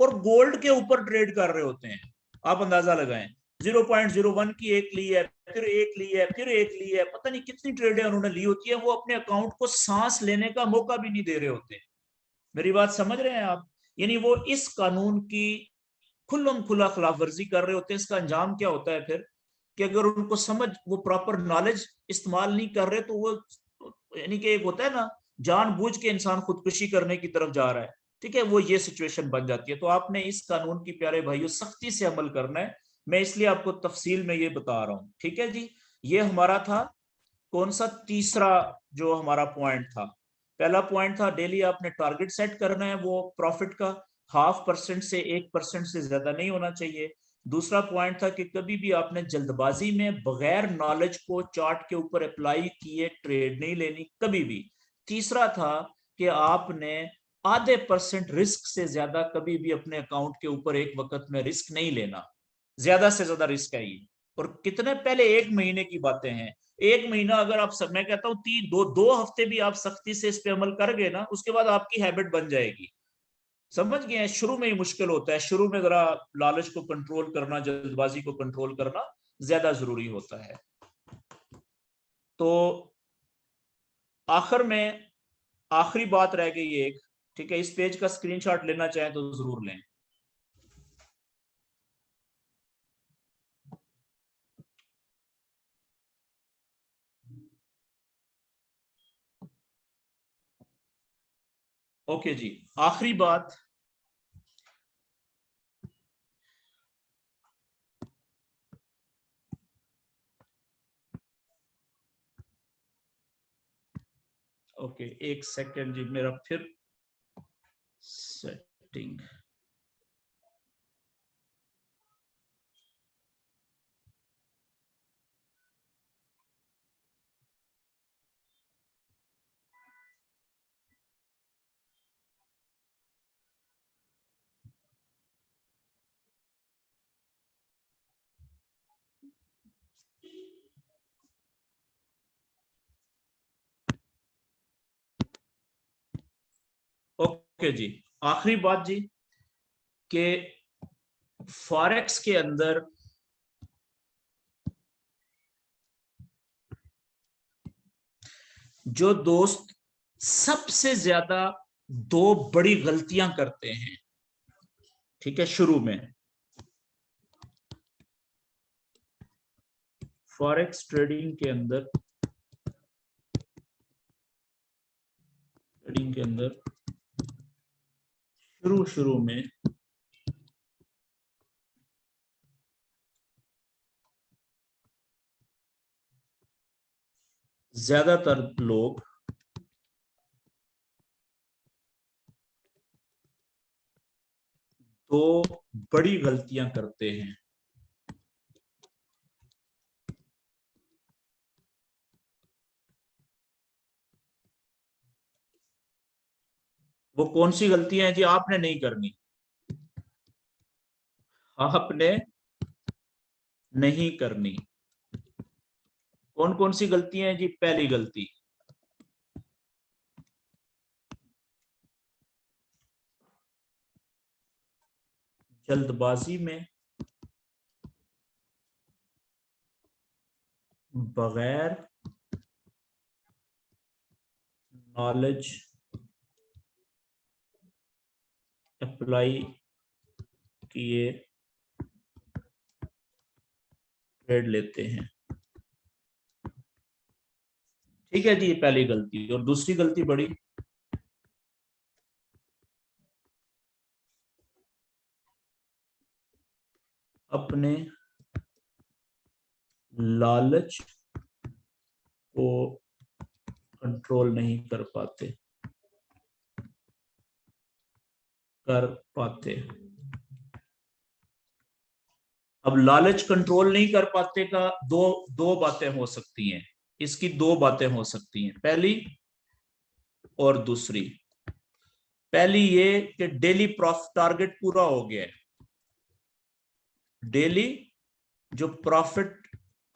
और गोल्ड के ऊपर ट्रेड कर रहे होते हैं। आप अंदाजा लगाएं, 0.01 की एक ली है, फिर एक ली है, फिर एक ली है, पता नहीं कितनी ट्रेडें उन्होंने ली होती है। वो अपने अकाउंट को सांस लेने का मौका भी नहीं दे रहे होते। मेरी बात समझ रहे हैं आप? यानी वो इस कानून की खुल्लम खुला खिलाफ वर्जी कर रहे होते हैं। इसका अंजाम क्या होता है फिर कि अगर उनको समझ, वो प्रॉपर नॉलेज इस्तेमाल नहीं कर रहे, तो वो, यानी कि एक होता है ना, जानबूझ के इंसान खुदकुशी करने की तरफ जा रहा है, ठीक है, वो ये सिचुएशन बन जाती है। तो आपने इस कानून की, प्यारे भाइयों, सख्ती से अमल करना है। मैं इसलिए आपको तफसील में ये बता रहा हूं, ठीक है जी। ये हमारा था कौन सा, तीसरा जो हमारा पॉइंट था। पहला पॉइंट था डेली आपने टारगेट सेट करना है वो प्रॉफिट का, 0.5% से 1% से ज्यादा नहीं होना चाहिए। दूसरा पॉइंट था कि कभी भी आपने जल्दबाजी में बगैर नॉलेज को चार्ट के ऊपर अप्लाई किए ट्रेड नहीं लेनी, कभी भी। तीसरा था कि आपने ½ % रिस्क से ज्यादा कभी भी अपने अकाउंट के ऊपर एक वक्त में रिस्क नहीं लेना। ज्यादा से ज्यादा रिस्क है ये। और कितने, पहले 1 महीने की बातें हैं। 1 महीना अगर आप सब, मैं कहता हूं 2 हफ्ते भी आप सख्ती से इस पे अमल कर गए ना, उसके बाद आपकी हैबिट बन जाएगी। समझ गए? शुरू में ही मुश्किल होता है, शुरू में जरा लालच को कंट्रोल करना, जल्दबाजी को कंट्रोल करना ज्यादा जरूरी होता है। तो आखिर में आखिरी बात रह गई एक, ठीक है, इस पेज का स्क्रीनशॉट लेना चाहें तो जरूर लें। ओके जी, आखिरी बात, ओके एक सेकेंड जी, मेरा फिर सेटिंग, ओके जी, आखिरी बात जी कि फॉरेक्स के अंदर जो दोस्त सबसे ज्यादा 2 बड़ी गलतियां करते हैं, ठीक है, शुरू में फॉरेक्स ट्रेडिंग के अंदर, शुरू में ज्यादातर लोग दो बड़ी गलतियां करते हैं। वो कौन सी गलतियां हैं जी? आपने नहीं करनी, आपने नहीं करनी। कौन कौन सी गलतियां हैं जी? पहली गलती, जल्दबाजी में बगैर नॉलेज अप्लाई किए ट्रेड लेते हैं। ठीक है जी, ये पहली गलती। और दूसरी गलती बड़ी, अपने लालच को कंट्रोल नहीं कर पाते। अब लालच कंट्रोल नहीं कर पाते का दो बातें हो सकती हैं, इसकी दो बातें हो सकती हैं, पहली और दूसरी। पहली ये कि डेली प्रॉफिट टारगेट पूरा हो गया है, डेली जो प्रॉफिट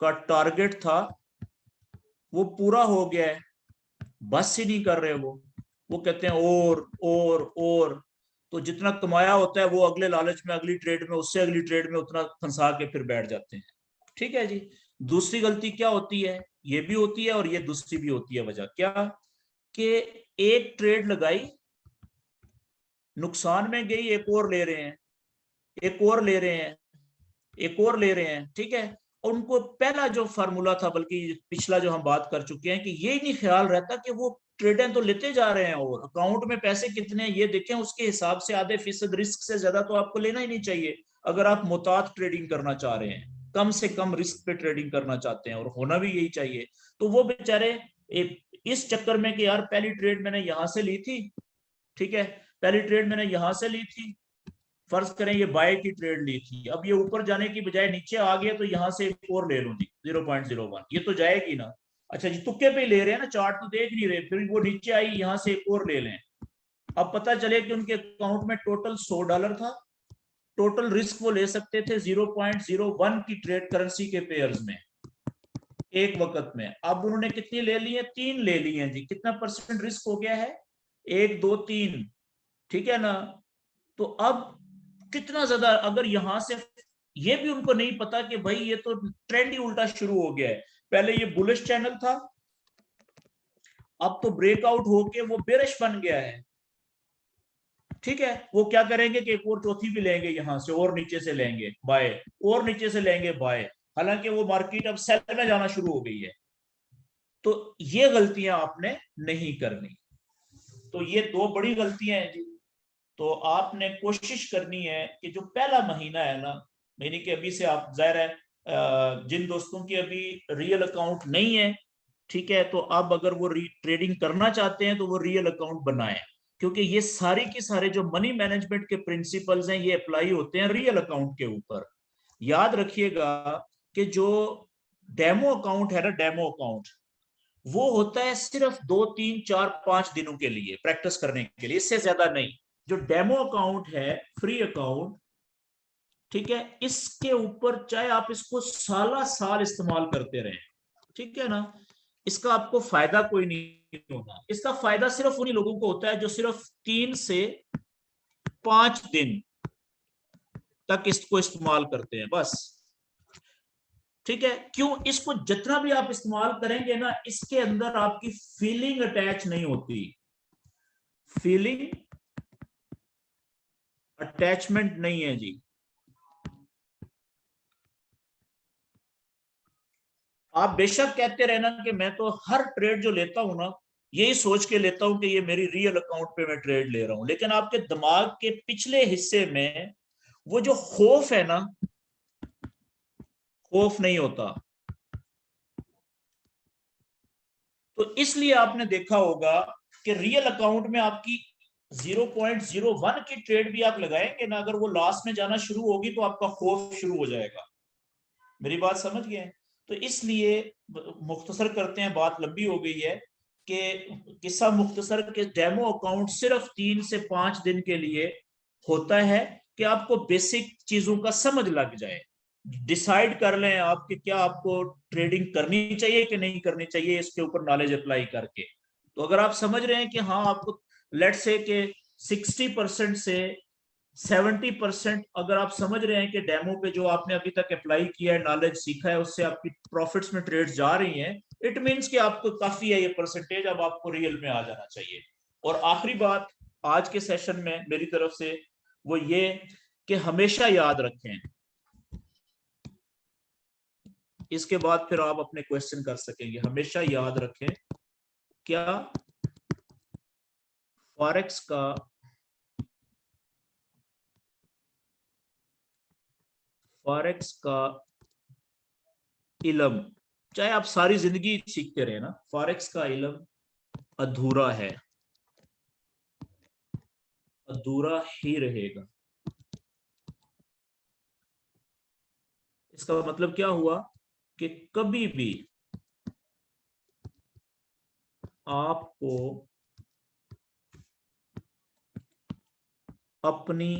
का टारगेट था वो पूरा हो गया है, बस ही नहीं कर रहे वो कहते हैं और तो जितना कमाया होता है वो अगले लालच में, अगली ट्रेड में, उससे अगली ट्रेड में उतना फंसा के फिर बैठ जाते हैं। ठीक है जी। दूसरी गलती क्या होती है? ये भी होती है और ये दूसरी भी होती है। वजह क्या? कि एक ट्रेड लगाई, नुकसान में गई, एक और ले रहे हैं, एक और ले रहे हैं, एक और ले रहे हैं। ठीक है। उनको पहला जो फार्मूला था, बल्कि पिछला जो हम बात कर चुके हैं, कि ये नहीं ख्याल रहता कि वो ट्रेडें तो लेते जा रहे हैं और अकाउंट में पैसे कितने ये देखें, उसके हिसाब से आधे फीसद रिस्क से ज्यादा तो आपको लेना ही नहीं चाहिए अगर आप मुतात ट्रेडिंग करना चाह रहे हैं, कम से कम रिस्क पे ट्रेडिंग करना चाहते हैं, और होना भी यही चाहिए। तो वो बेचारे इस चक्कर में कि यार पहली ट्रेड मैंने यहां से ली थी, ठीक है, पहली ट्रेड मैंने यहां से ली थी, फर्ज करें ये बाय की ट्रेड ली थी, अब ये ऊपर जाने की बजाय नीचे आ गया तो यहां से एक और ले लूं जी 0.01, ये तो जाएगी ना। अच्छा जी, तुक्के पे ले रहे हैं ना, चार्ट तो देख नहीं रहे, फिर वो नीचे आई, यहां से एक और ले लें। अब पता चले कि उनके अकाउंट में टोटल $100 था, टोटल रिस्क वो ले सकते थे 0.01 की ट्रेड करेंसी के पेयर्स में एक वक्त में। अब उन्होंने कितनी ले ली है? 3 ले ली है जी। कितना परसेंट रिस्क हो गया है? 1 2 3, ठीक है ना। तो अब कितना ज्यादा, अगर यहां से, ये भी उनको नहीं पता कि भाई ये तो ट्रेंड ही उल्टा शुरू हो गया है, पहले ये बुलिश चैनल था, अब तो ब्रेकआउट होके वो बेरिश बन गया है। ठीक है, वो क्या करेंगे कि एक और चौथी भी लेंगे, यहां से और नीचे से लेंगे बाय, और नीचे से लेंगे बाय, हालांकि वो मार्केट अब सेल में जाना शुरू हो गई है। तो ये गलतियां आपने नहीं करनी। तो ये दो बड़ी गलतियां हैं जी। तो आपने कोशिश करनी है कि जो पहला महीना है ना, महीने के अभी से आप, जाहिर है जिन दोस्तों की अभी रियल अकाउंट नहीं है, ठीक है, तो अब अगर वो ट्रेडिंग करना चाहते हैं तो वो रियल अकाउंट बनाएं, क्योंकि ये सारी की सारे जो मनी मैनेजमेंट के प्रिंसिपल्स हैं ये अप्लाई होते हैं रियल अकाउंट के ऊपर। याद रखिएगा कि जो डेमो अकाउंट है ना, डेमो अकाउंट वो होता है सिर्फ 2 3 4 5 दिनों के लिए प्रैक्टिस करने के लिए, इससे ज्यादा नहीं। जो डेमो अकाउंट है, फ्री अकाउंट, ठीक है, इसके ऊपर चाहे आप इसको साला साल इस्तेमाल करते रहें, ठीक है ना, इसका आपको फायदा कोई नहीं होगा। इसका फायदा सिर्फ उन्हीं लोगों को होता है जो सिर्फ 3 से 5 दिन तक इसको इस्तेमाल करते हैं, बस। ठीक है, क्यों? इसको जितना भी आप इस्तेमाल करेंगे ना, इसके अंदर आपकी फीलिंग अटैच नहीं होती, फीलिंग अटैचमेंट नहीं है जी। आप बेशक कहते रहना कि मैं तो हर ट्रेड जो लेता हूं ना, यही सोच के लेता हूं कि ये मेरी रियल अकाउंट पे मैं ट्रेड ले रहा हूं, लेकिन आपके दिमाग के पिछले हिस्से में वो जो खौफ है ना, खौफ नहीं होता। तो इसलिए आपने देखा होगा कि रियल अकाउंट में आपकी 0.01 की ट्रेड भी आप लगाएंगे ना, अगर वो लास्ट में जाना शुरू होगी तो आपका खौफ शुरू हो जाएगा। मेरी बात समझ गए? तो इसलिए मुख्तसर करते हैं, बात लंबी हो गई है, कि किस्सा मुख्तसर के डेमो अकाउंट सिर्फ 3 से 5 दिन के लिए होता है कि आपको बेसिक चीजों का समझ लग जाए। डिसाइड कर लें आप कि क्या आपको ट्रेडिंग करनी चाहिए कि नहीं करनी चाहिए, इसके ऊपर नॉलेज अप्लाई करके। तो अगर आप समझ रहे हैं कि हाँ आपको लेट्स से कि 60% से 70% अगर आप समझ रहे हैं कि डेमो पे जो आपने अभी तक अप्लाई किया है, नॉलेज सीखा है, उससे आपकी प्रॉफिट्स में ट्रेड्स जा रही हैं, इट मींस कि आपको काफी है ये परसेंटेज, अब आपको रियल में आ जाना चाहिए। और आखिरी बात आज के सेशन में मेरी तरफ से वो ये कि हमेशा याद रखें, इसके बाद फिर आप अपने क्वेश्चन कर सकेंगे, हमेशा याद रखें क्या फॉरेक्स का इल्म, चाहे आप सारी जिंदगी सीखते रहे ना, फॉरेक्स का इल्म अधूरा है, अधूरा ही रहेगा। इसका मतलब क्या हुआ कि कभी भी आपको अपनी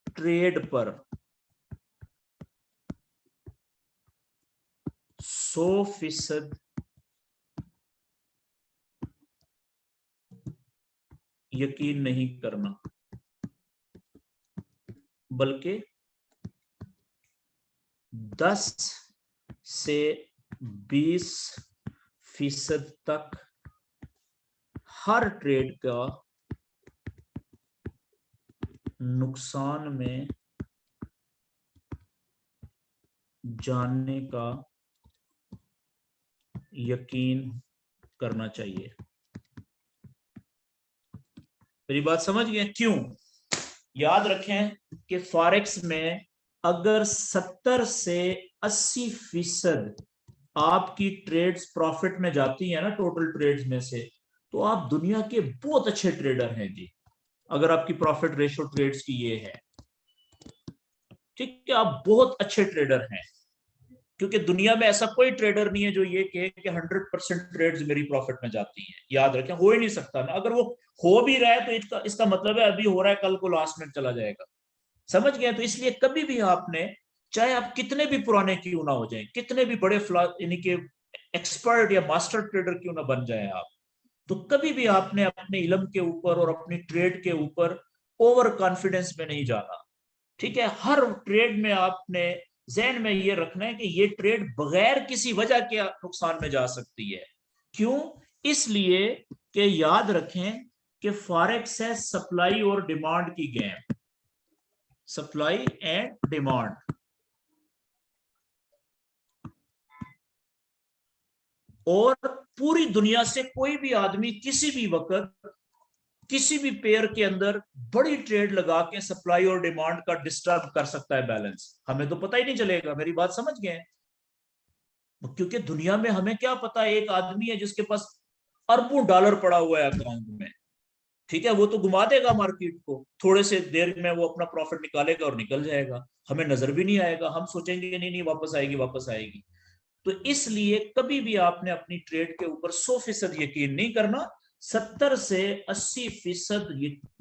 ट्रेड पर 100% यकीन नहीं करना, बल्कि 10 से 20% तक हर ट्रेड का नुकसान में जाने का यकीन करना चाहिए। मेरी बात समझ गए? क्यों? याद रखें कि फॉरेक्स में अगर 70 से 80% आपकी ट्रेड्स प्रॉफिट में जाती है ना टोटल ट्रेड्स में से, तो आप दुनिया के बहुत अच्छे ट्रेडर हैं जी, अगर आपकी प्रॉफिट रेशो ट्रेड्स की ये है, ठीक है, आप बहुत अच्छे ट्रेडर हैं। क्योंकि दुनिया में ऐसा कोई ट्रेडर नहीं है जो ये कहे कि 100% ट्रेड्स मेरी प्रॉफिट में जाती हैं। याद रखें, हो ही नहीं सकता ना। अगर वो हो भी रहा है तो इसका मतलब है अभी हो रहा है, कल को लास्ट में चला जाएगा। समझ गए? तो इसलिए कभी भी आपने, चाहे आप कितने भी पुराने क्यों ना हो जाएं, कितने भी बड़े यानी कि एक्सपर्ट या मास्टर ट्रेडर क्यों ना बन जाए आप, तो कभी भी आपने अपने इल्म के ऊपर और अपनी ट्रेड के ऊपर ओवर कॉन्फिडेंस में नहीं जाना। ठीक है, हर ट्रेड में आपने ज़हन में ये रखना है कि ये ट्रेड बगैर किसी वजह के नुकसान में जा सकती है। क्यों? इसलिए कि याद रखें कि फॉरेक्स है सप्लाई और डिमांड की गेम, सप्लाई एंड डिमांड। और पूरी दुनिया से कोई भी आदमी किसी भी वक्त किसी भी पेयर के अंदर बड़ी ट्रेड लगा के सप्लाई और डिमांड का डिस्टर्ब कर सकता है बैलेंस, हमें तो पता ही नहीं चलेगा। मेरी बात समझ गए? क्योंकि दुनिया में हमें क्या पता, एक आदमी है जिसके पास अरबों डॉलर पड़ा हुआ है अकाउंट में, ठीक है, वो तो घुमा देगा मार्केट को, थोड़े से देर में वो अपना प्रॉफिट निकालेगा और निकल जाएगा, हमें नजर भी नहीं आएगा, हम सोचेंगे नहीं नहीं वापस आएगी वापस आएगी। तो इसलिए कभी भी आपने अपनी ट्रेड के ऊपर 100% यकीन नहीं करना। 70 से 80%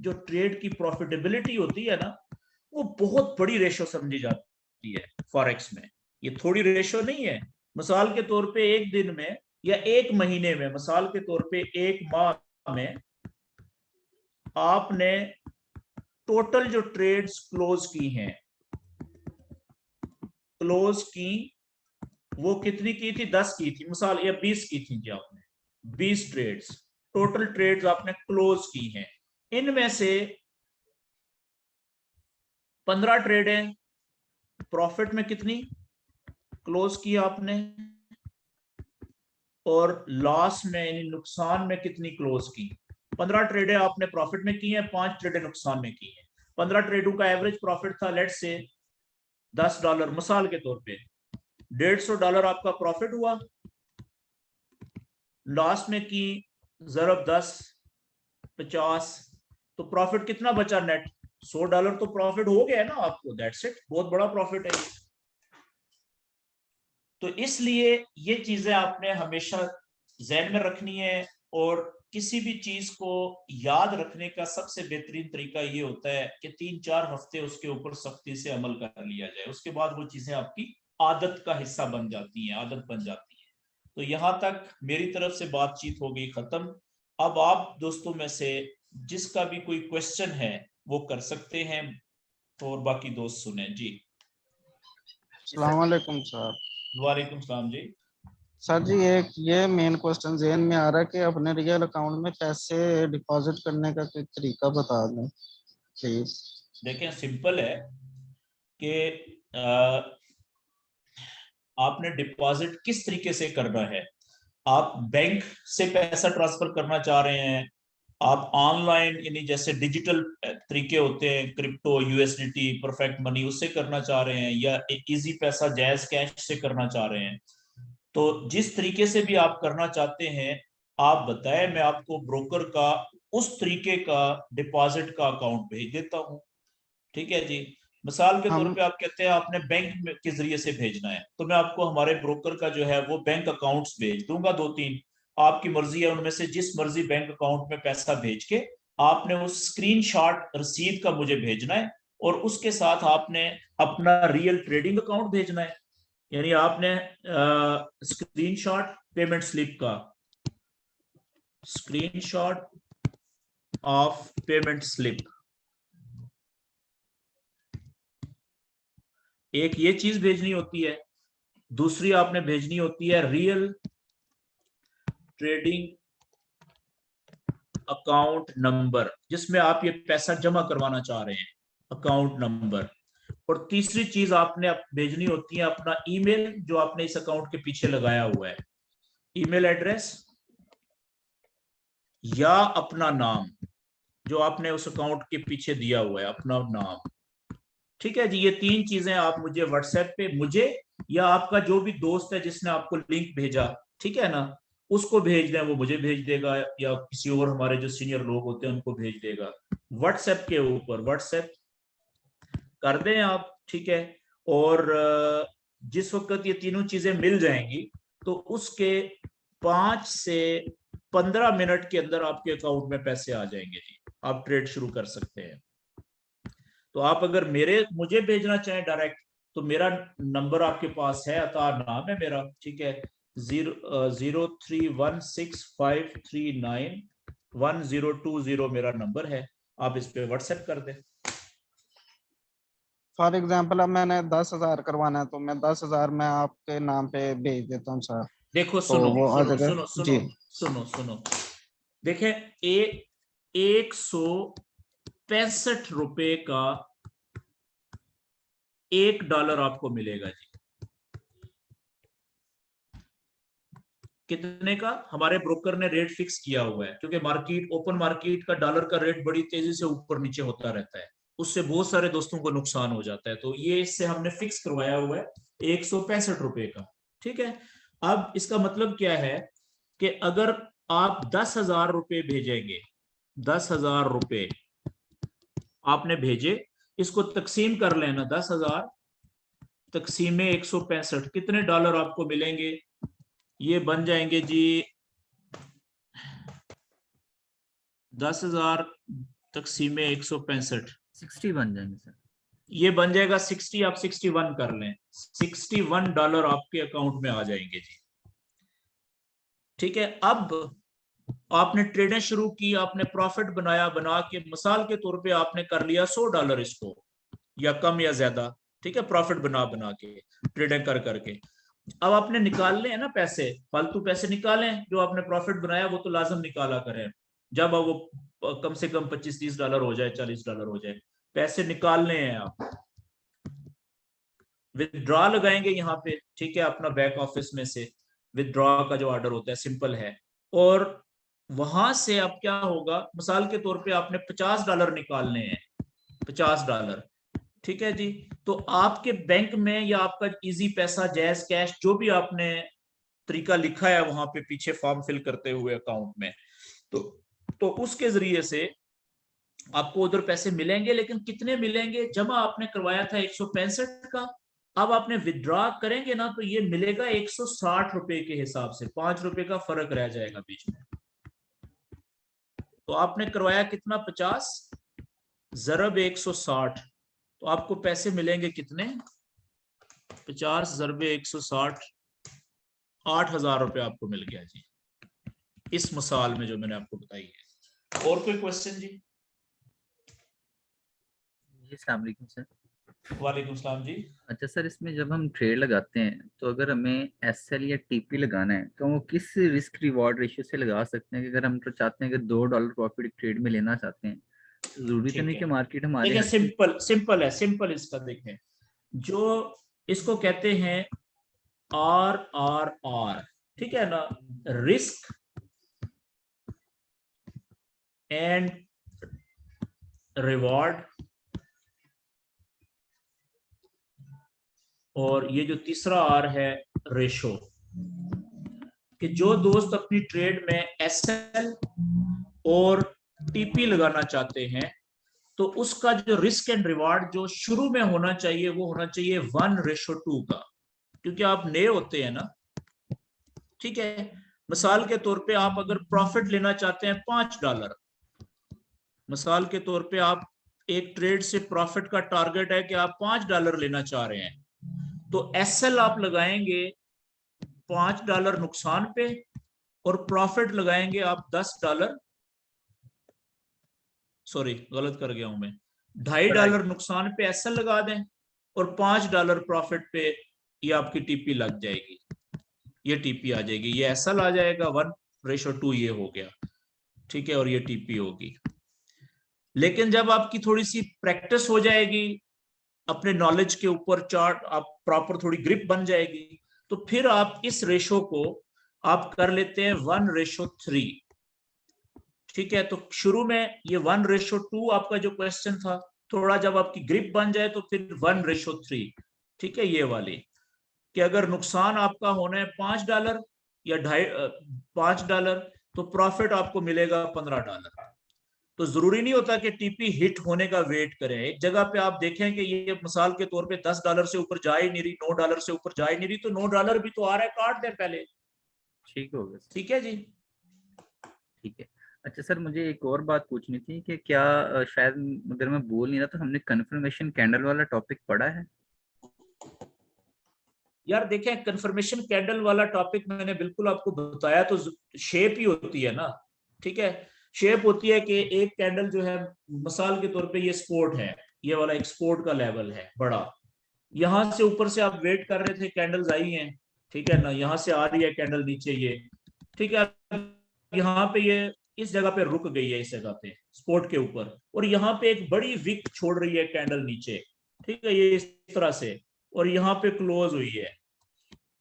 जो ट्रेड की प्रॉफिटेबिलिटी होती है ना, वो बहुत बड़ी रेशो समझी जाती है फॉरेक्स में। ये थोड़ी रेशो नहीं है। मिसाल के तौर पे एक दिन में या एक महीने में, मिसाल के तौर पे एक माह में आपने टोटल जो ट्रेड्स क्लोज की हैं, क्लोज की वो कितनी की थी? 10 की थी मिसाल, या 20 की थी जी, आपने 20 ट्रेड्स, टोटल ट्रेड्स आपने क्लोज की हैं। इनमें से 15 ट्रेड है, प्रॉफिट में कितनी क्लोज की आपने, और लॉस में यानी नुकसान में कितनी क्लोज की? 15 ट्रेडें आपने प्रॉफिट में की हैं, 5 ट्रेडें नुकसान में की हैं। 15 ट्रेडों का एवरेज प्रॉफिट था लेट्स से $10, मिसाल के तौर पे $150 आपका प्रॉफिट हुआ। लॉस में की जरब 10 50, तो प्रॉफिट कितना बचा नेट? $100 तो प्रॉफिट हो गया ना आपको, दैट्स इट, बहुत बड़ा प्रॉफिट है। तो इसलिए ये चीजें आपने हमेशा ज़हन में रखनी है। और किसी भी चीज को याद रखने का सबसे बेहतरीन तरीका ये होता है कि 3-4 हफ्ते उसके ऊपर सख्ती से अमल कर लिया जाए, उसके बाद वो चीजें आपकी आदत का हिस्सा बन जाती हैं, आदत बन जाती है। तो यहाँ तक मेरी तरफ से बातचीत हो गई खत्म। अब आप दोस्तों में से जिसका भी कोई क्वेश्चन है वो कर सकते हैं, तो और बाकी दोस्त सुने जी। अस्सलाम वालेकुम सर। वालेकुम सलाम जी। सर जी एक ये मेन क्वेश्चन ज़हन में आ रहा है कि अपने रियल अकाउंट में पैसे डिपॉजिट करने का कोई तरीका बता दें प्लीज। देखें सिंपल है कि आपने डिपॉजिट किस तरीके से करना है। आप बैंक से पैसा ट्रांसफर करना चाह रहे हैं, आप ऑनलाइन यानी जैसे डिजिटल तरीके होते हैं क्रिप्टो, यूएसडीटी, परफेक्ट मनी, उससे करना चाह रहे हैं, या इजी पैसा जैज कैश से करना चाह रहे हैं। तो जिस तरीके से भी आप करना चाहते हैं आप बताएं, मैं आपको ब्रोकर का उस तरीके का डिपॉजिट का अकाउंट भेज देता हूं। ठीक है जी। मिसाल के तौर पे आप कहते हैं आपने बैंक के जरिए से भेजना है, तो मैं आपको हमारे ब्रोकर का जो है वो बैंक अकाउंट्स भेज दूंगा 2-3, आपकी मर्जी है उनमें से जिस मर्जी बैंक अकाउंट में पैसा भेज के आपने उस स्क्रीनशॉट रसीद का मुझे भेजना है, और उसके साथ आपने अपना रियल ट्रेडिंग अकाउंट भेजना है। यानी आपने स्क्रीनशॉट पेमेंट स्लिप का, स्क्रीनशॉट ऑफ पेमेंट स्लिप, एक ये चीज भेजनी होती है। दूसरी आपने भेजनी होती है रियल ट्रेडिंग अकाउंट नंबर, जिसमें आप ये पैसा जमा करवाना चाह रहे हैं, अकाउंट नंबर। और तीसरी चीज आपने भेजनी होती है अपना ईमेल जो आपने इस अकाउंट के पीछे लगाया हुआ है, ईमेल एड्रेस या अपना नाम जो आपने उस अकाउंट के पीछे दिया हुआ है, अपना नाम। ठीक है जी। ये 3 चीजें आप मुझे व्हाट्सएप पे, मुझे या आपका जो भी दोस्त है जिसने आपको लिंक भेजा, ठीक है ना, उसको भेज दें, वो मुझे भेज देगा या किसी और हमारे जो सीनियर लोग होते हैं उनको भेज देगा। व्हाट्सएप के ऊपर व्हाट्सएप कर दें आप, ठीक है। और जिस वक्त ये तीनों चीजें मिल जाएंगी तो उसके 5 से 15 मिनट के अंदर आपके अकाउंट में पैसे आ जाएंगे जी, आप ट्रेड शुरू कर सकते हैं। तो आप अगर मुझे भेजना चाहें डायरेक्ट, तो मेरा नंबर आपके पास है, अतार नाम है मेरा, ठीक है, 031653911020 मेरा नंबर है, आप इस पे व्हाट्सएप कर दें। फॉर एग्जांपल अब मैंने 10,000 करवाना है तो मैं 10,000 मैं आपके नाम पे भेज देता हूँ सर। देखो तो सुनो वो आ सुनो जाएगा सुनो सुनो जी। सुनो सुनो, देखें 165 रुपए का $1 आपको मिलेगा जी। कितने का? हमारे ब्रोकर ने रेट फिक्स किया हुआ है, क्योंकि मार्केट, ओपन मार्केट का डॉलर का रेट बड़ी तेजी से ऊपर नीचे होता रहता है, उससे बहुत सारे दोस्तों को नुकसान हो जाता है। तो ये इससे हमने फिक्स करवाया हुआ है 165 रुपए का। ठीक है। अब इसका मतलब क्या है कि अगर आप 10,000 रुपए भेजेंगे, 10,000 रुपए आपने भेजे, इसको तकसीम कर लेना, 10,000 तकसीम 165, कितने डॉलर आपको मिलेंगे? ये बन जाएंगे जी 10,000 तकसीम 165, 60 बन जाएंगे सर। ये बन जाएगा 60, आप 61 कर लें, $61 आपके अकाउंट में आ जाएंगे जी। ठीक है। अब आपने ट्रेडें शुरू की, आपने प्रॉफिट बनाया, बना के मिसाल के तौर पे आपने कर लिया $100 इसको, या कम या ज्यादा, ठीक है, प्रॉफिट बना बना के, ट्रेडिंग कर करके। अब आपने निकालने हैं ना पैसे, फालतू पैसे निकालें, जो आपने प्रॉफिट बनाया वो तो लाजम निकाला करें, जब अब वो कम से कम $25-30 हो जाए, $40 हो जाए, पैसे निकालने हैं आप। विथड्रॉ लगाएंगे यहाँ पे, ठीक है, अपना बैक ऑफिस में से विथड्रॉ का जो ऑर्डर होता है, सिंपल है। और वहां से अब क्या होगा, मिसाल के तौर पे आपने $50 निकालने हैं, $50, ठीक है जी। तो आपके बैंक में या आपका इजी पैसा, जैज कैश, जो भी आपने तरीका लिखा है वहां पे पीछे फॉर्म फिल करते हुए अकाउंट में, तो उसके जरिए से आपको उधर पैसे मिलेंगे। लेकिन कितने मिलेंगे? जमा आपने करवाया था 165 का, अब आपने विथड्रॉ करेंगे ना तो ये मिलेगा 160 रुपए के हिसाब से, 5 रुपए का फर्क रह जाएगा बीच में। तो आपने करवाया कितना 50 ज़रब 160, तो आपको पैसे मिलेंगे कितने 50 ज़रब 160, 8,000 रुपये आपको मिल गया जी, इस मिसाल में जो मैंने आपको बताई है। और कोई क्वेश्चन जी? अस्सलाम वालेकुम सर। वालेकुम सलाम जी। अच्छा सर, इसमें जब हम ट्रेड लगाते हैं तो अगर हमें एसएल या टीपी लगाना है तो वो किस रिस्क रिवॉर्ड रेशियो से लगा सकते हैं कि अगर हम तो चाहते हैं कि $2 प्रॉफिट ट्रेड में लेना चाहते हैं तो जरूरी तो ठीक नहीं है, कि मार्केट हमारे देखिए यहाँ सिंपल है, सिंपल इसका देखें, जो इसको कहते हैं RRR, ठीक है ना, रिस्क एंड रिवॉर्ड, और ये जो तीसरा आर है रेशो, कि जो दोस्त अपनी ट्रेड में एसएल और टीपी लगाना चाहते हैं तो उसका जो रिस्क एंड रिवार्ड जो शुरू में होना चाहिए वो होना चाहिए 1:2 का, क्योंकि आप नए होते हैं ना, ठीक है। मिसाल के तौर पे आप अगर प्रॉफिट लेना चाहते हैं $5, मिसाल के तौर पे आप एक ट्रेड से प्रॉफिट का टारगेट है कि आप $5 लेना चाह रहे हैं, तो एसएल आप लगाएंगे $5 नुकसान पे और प्रॉफिट लगाएंगे आप $10, सॉरी गलत कर गया हूं मैं, $2.5 नुकसान पे एसएल लगा दें और $5 प्रॉफिट पे ये आपकी टीपी लग जाएगी, ये टीपी आ जाएगी, ये एसएल आ जाएगा 1:2 ये हो गया, ठीक है, और ये टीपी होगी। लेकिन जब आपकी थोड़ी सी प्रैक्टिस हो जाएगी अपने नॉलेज के ऊपर, चार्ट आप प्रॉपर थोड़ी ग्रिप बन जाएगी, तो फिर आप इस रेशो को आप कर लेते हैं 1:3, ठीक है। तो शुरू में ये 1:2 आपका जो क्वेश्चन था, थोड़ा जब आपकी ग्रिप बन जाए तो फिर 1:3, ठीक है, ये वाली, कि अगर नुकसान आपका होना है $5 या $5, तो प्रॉफिट आपको मिलेगा $15। तो जरूरी नहीं होता कि टीपी हिट होने का वेट करें, एक जगह पे आप देखें कि ये मिसाल के तौर पे $10 से ऊपर जा ही नहीं रही, $9 से ऊपर जा ही नहीं रही, तो $9 भी तो आ रहा है, काट दें पहले, ठीक हो गया सर। ठीक है जी। ठीक है। अच्छा सर, मुझे एक और बात पूछनी थी कि क्या शायद अगर मैं बोल नहीं रहा तो हमने कंफर्मेशन कैंडल वाला टॉपिक पढ़ा है? यार देखें, कंफर्मेशन कैंडल वाला टॉपिक मैंने बिल्कुल आपको बताया, तो शेप ही होती है ना, ठीक है, शेप होती है कि एक कैंडल जो है, मिसाल के तौर पे ये सपोर्ट है, ये वाला एक सपोर्ट का लेवल है बड़ा, यहां से ऊपर से आप वेट कर रहे थे, कैंडल्स आई हैं, ठीक है ना, यहां से आ रही है कैंडल नीचे ये, ठीक है, यहाँ पे ये इस जगह पे रुक गई है, इस जगह पे सपोर्ट के ऊपर, और यहाँ पे एक बड़ी विक छोड़ रही है कैंडल नीचे, ठीक है, ये इस तरह से, और यहाँ पे क्लोज हुई है।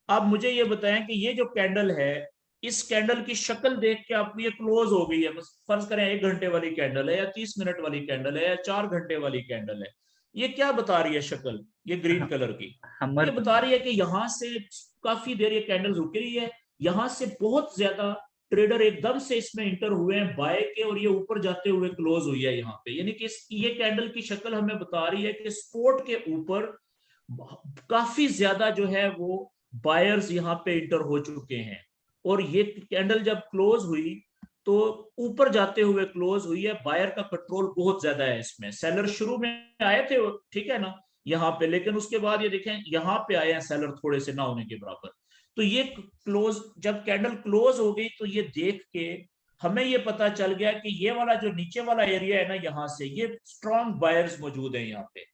आप मुझे ये बताएं कि ये जो कैंडल है, इस कैंडल की शक्ल देख के आपको ये क्लोज हो गई है, बस फर्ज करें 1 घंटे वाली कैंडल है या 30 मिनट वाली कैंडल है या 4 घंटे वाली कैंडल है, ये क्या बता रही है शक्ल, ये ग्रीन कलर की, ये बता रही है कि यहाँ से काफी देर ये कैंडल रुक रही है, यहाँ से बहुत ज्यादा ट्रेडर एकदम से इसमें इंटर हुए हैं बाय के, और ये ऊपर जाते हुए क्लोज हुई है यहाँ पे, यानी कि ये कैंडल की शक्ल हमें बता रही है कि सपोर्ट के ऊपर काफी ज्यादा जो है वो बायर्स यहाँ पे इंटर हो चुके हैं, और ये कैंडल जब क्लोज हुई तो ऊपर जाते हुए क्लोज हुई है, बायर का कंट्रोल बहुत ज्यादा है इसमें, सेलर शुरू में आए थे, ठीक है ना, यहाँ पे, लेकिन उसके बाद ये देखें यहाँ पे आए हैं सेलर थोड़े से ना होने के बराबर, तो ये क्लोज, जब कैंडल क्लोज हो गई तो ये देख के हमें ये पता चल गया कि ये वाला जो नीचे वाला एरिया है ना, यहाँ से ये स्ट्रॉन्ग बायर्स मौजूद है यहाँ पे,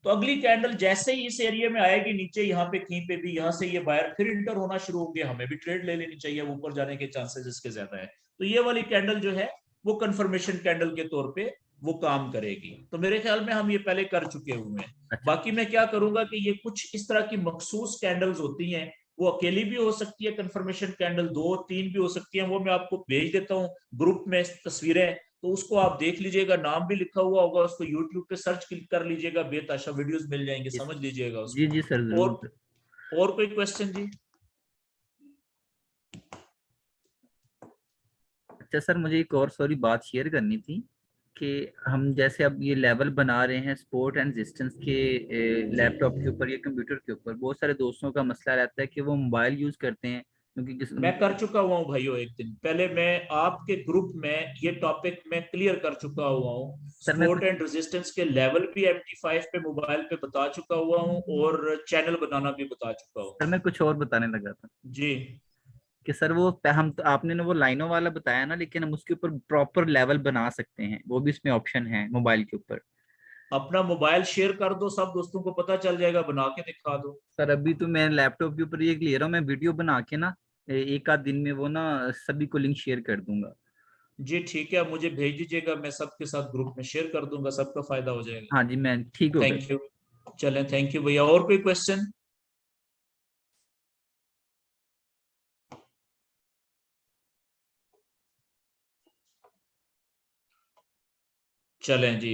तो अगली कैंडल जैसे ही इस एरिया में आएगी नीचे, यहाँ पे कहीं पे भी, यहाँ से ये बायर फिर इंटर होना शुरू होंगे, हमें भी ट्रेड ले लेनी चाहिए, ऊपर जाने के चांसेस इसके ज्यादा है, तो ये वाली कैंडल जो है वो कंफर्मेशन कैंडल के तौर पे वो काम करेगी, तो मेरे ख्याल में हम ये पहले कर चुके हुए हैं। अच्छा। बाकी मैं क्या करूंगा कि ये कुछ इस तरह की मखसूस कैंडल्स होती हैं, वो अकेली भी हो सकती है कंफर्मेशन कैंडल, 2-3 भी हो सकती है, वो मैं आपको भेज देता हूँ ग्रुप में तस्वीरें, तो उसको आप देख लीजिएगा, नाम भी लिखा हुआ होगा, उसको यूट्यूब पे सर्च कर लीजिएगा, बेताशा वीडियोस मिल जाएंगे, समझ लीजिएगा उसको। जी जी सर, जरूर। और कोई क्वेश्चन जी? अच्छा सर, मुझे एक और सॉरी बात शेयर करनी थी कि हम जैसे अब ये लेवल बना रहे हैं सपोर्ट एंड रेजिस्टेंस के लैपटॉप के ऊपर या कंप्यूटर के ऊपर, बहुत सारे दोस्तों का मसला रहता है कि वो मोबाइल यूज़ करते हैं क्योंकि मैं कर चुका हुआ हूँ भाइयों, एक दिन पहले मैं आपके ग्रुप में ये टॉपिक मैं क्लियर कर चुका हुआ हूँ। सर मैं सपोर्ट एंड रेजिस्टेंस के लेवल भी MT5 पे मोबाइल पे बता चुका हुआ हूँ और चैनल बनाना भी बता चुका हूँ सर मैं कुछ और बताने लगा था जी। कि सर वो हम तो आपने ना वो लाइनों वाला बताया ना, लेकिन हम उसके ऊपर प्रॉपर लेवल बना सकते हैं, वो भी इसमें ऑप्शन है मोबाइल के ऊपर। अपना मोबाइल शेयर कर दो, सब दोस्तों को पता चल जाएगा, बना के दिखा दो। सर अभी तो मैं लैपटॉप के ऊपर ये ले रहा हूँ, मैं वीडियो बना के ना एक आध दिन में वो ना सभी को लिंक शेयर कर दूंगा। जी ठीक है, मुझे भेज दीजिएगा, मैं सबके साथ ग्रुप में शेयर कर दूंगा, सबका फायदा हो जाएगा। हाँ जी, मैं ठीक हो गया। Thank you. चलें, थैंक यू भैया। और कोई क्वेश्चन? चलें जी।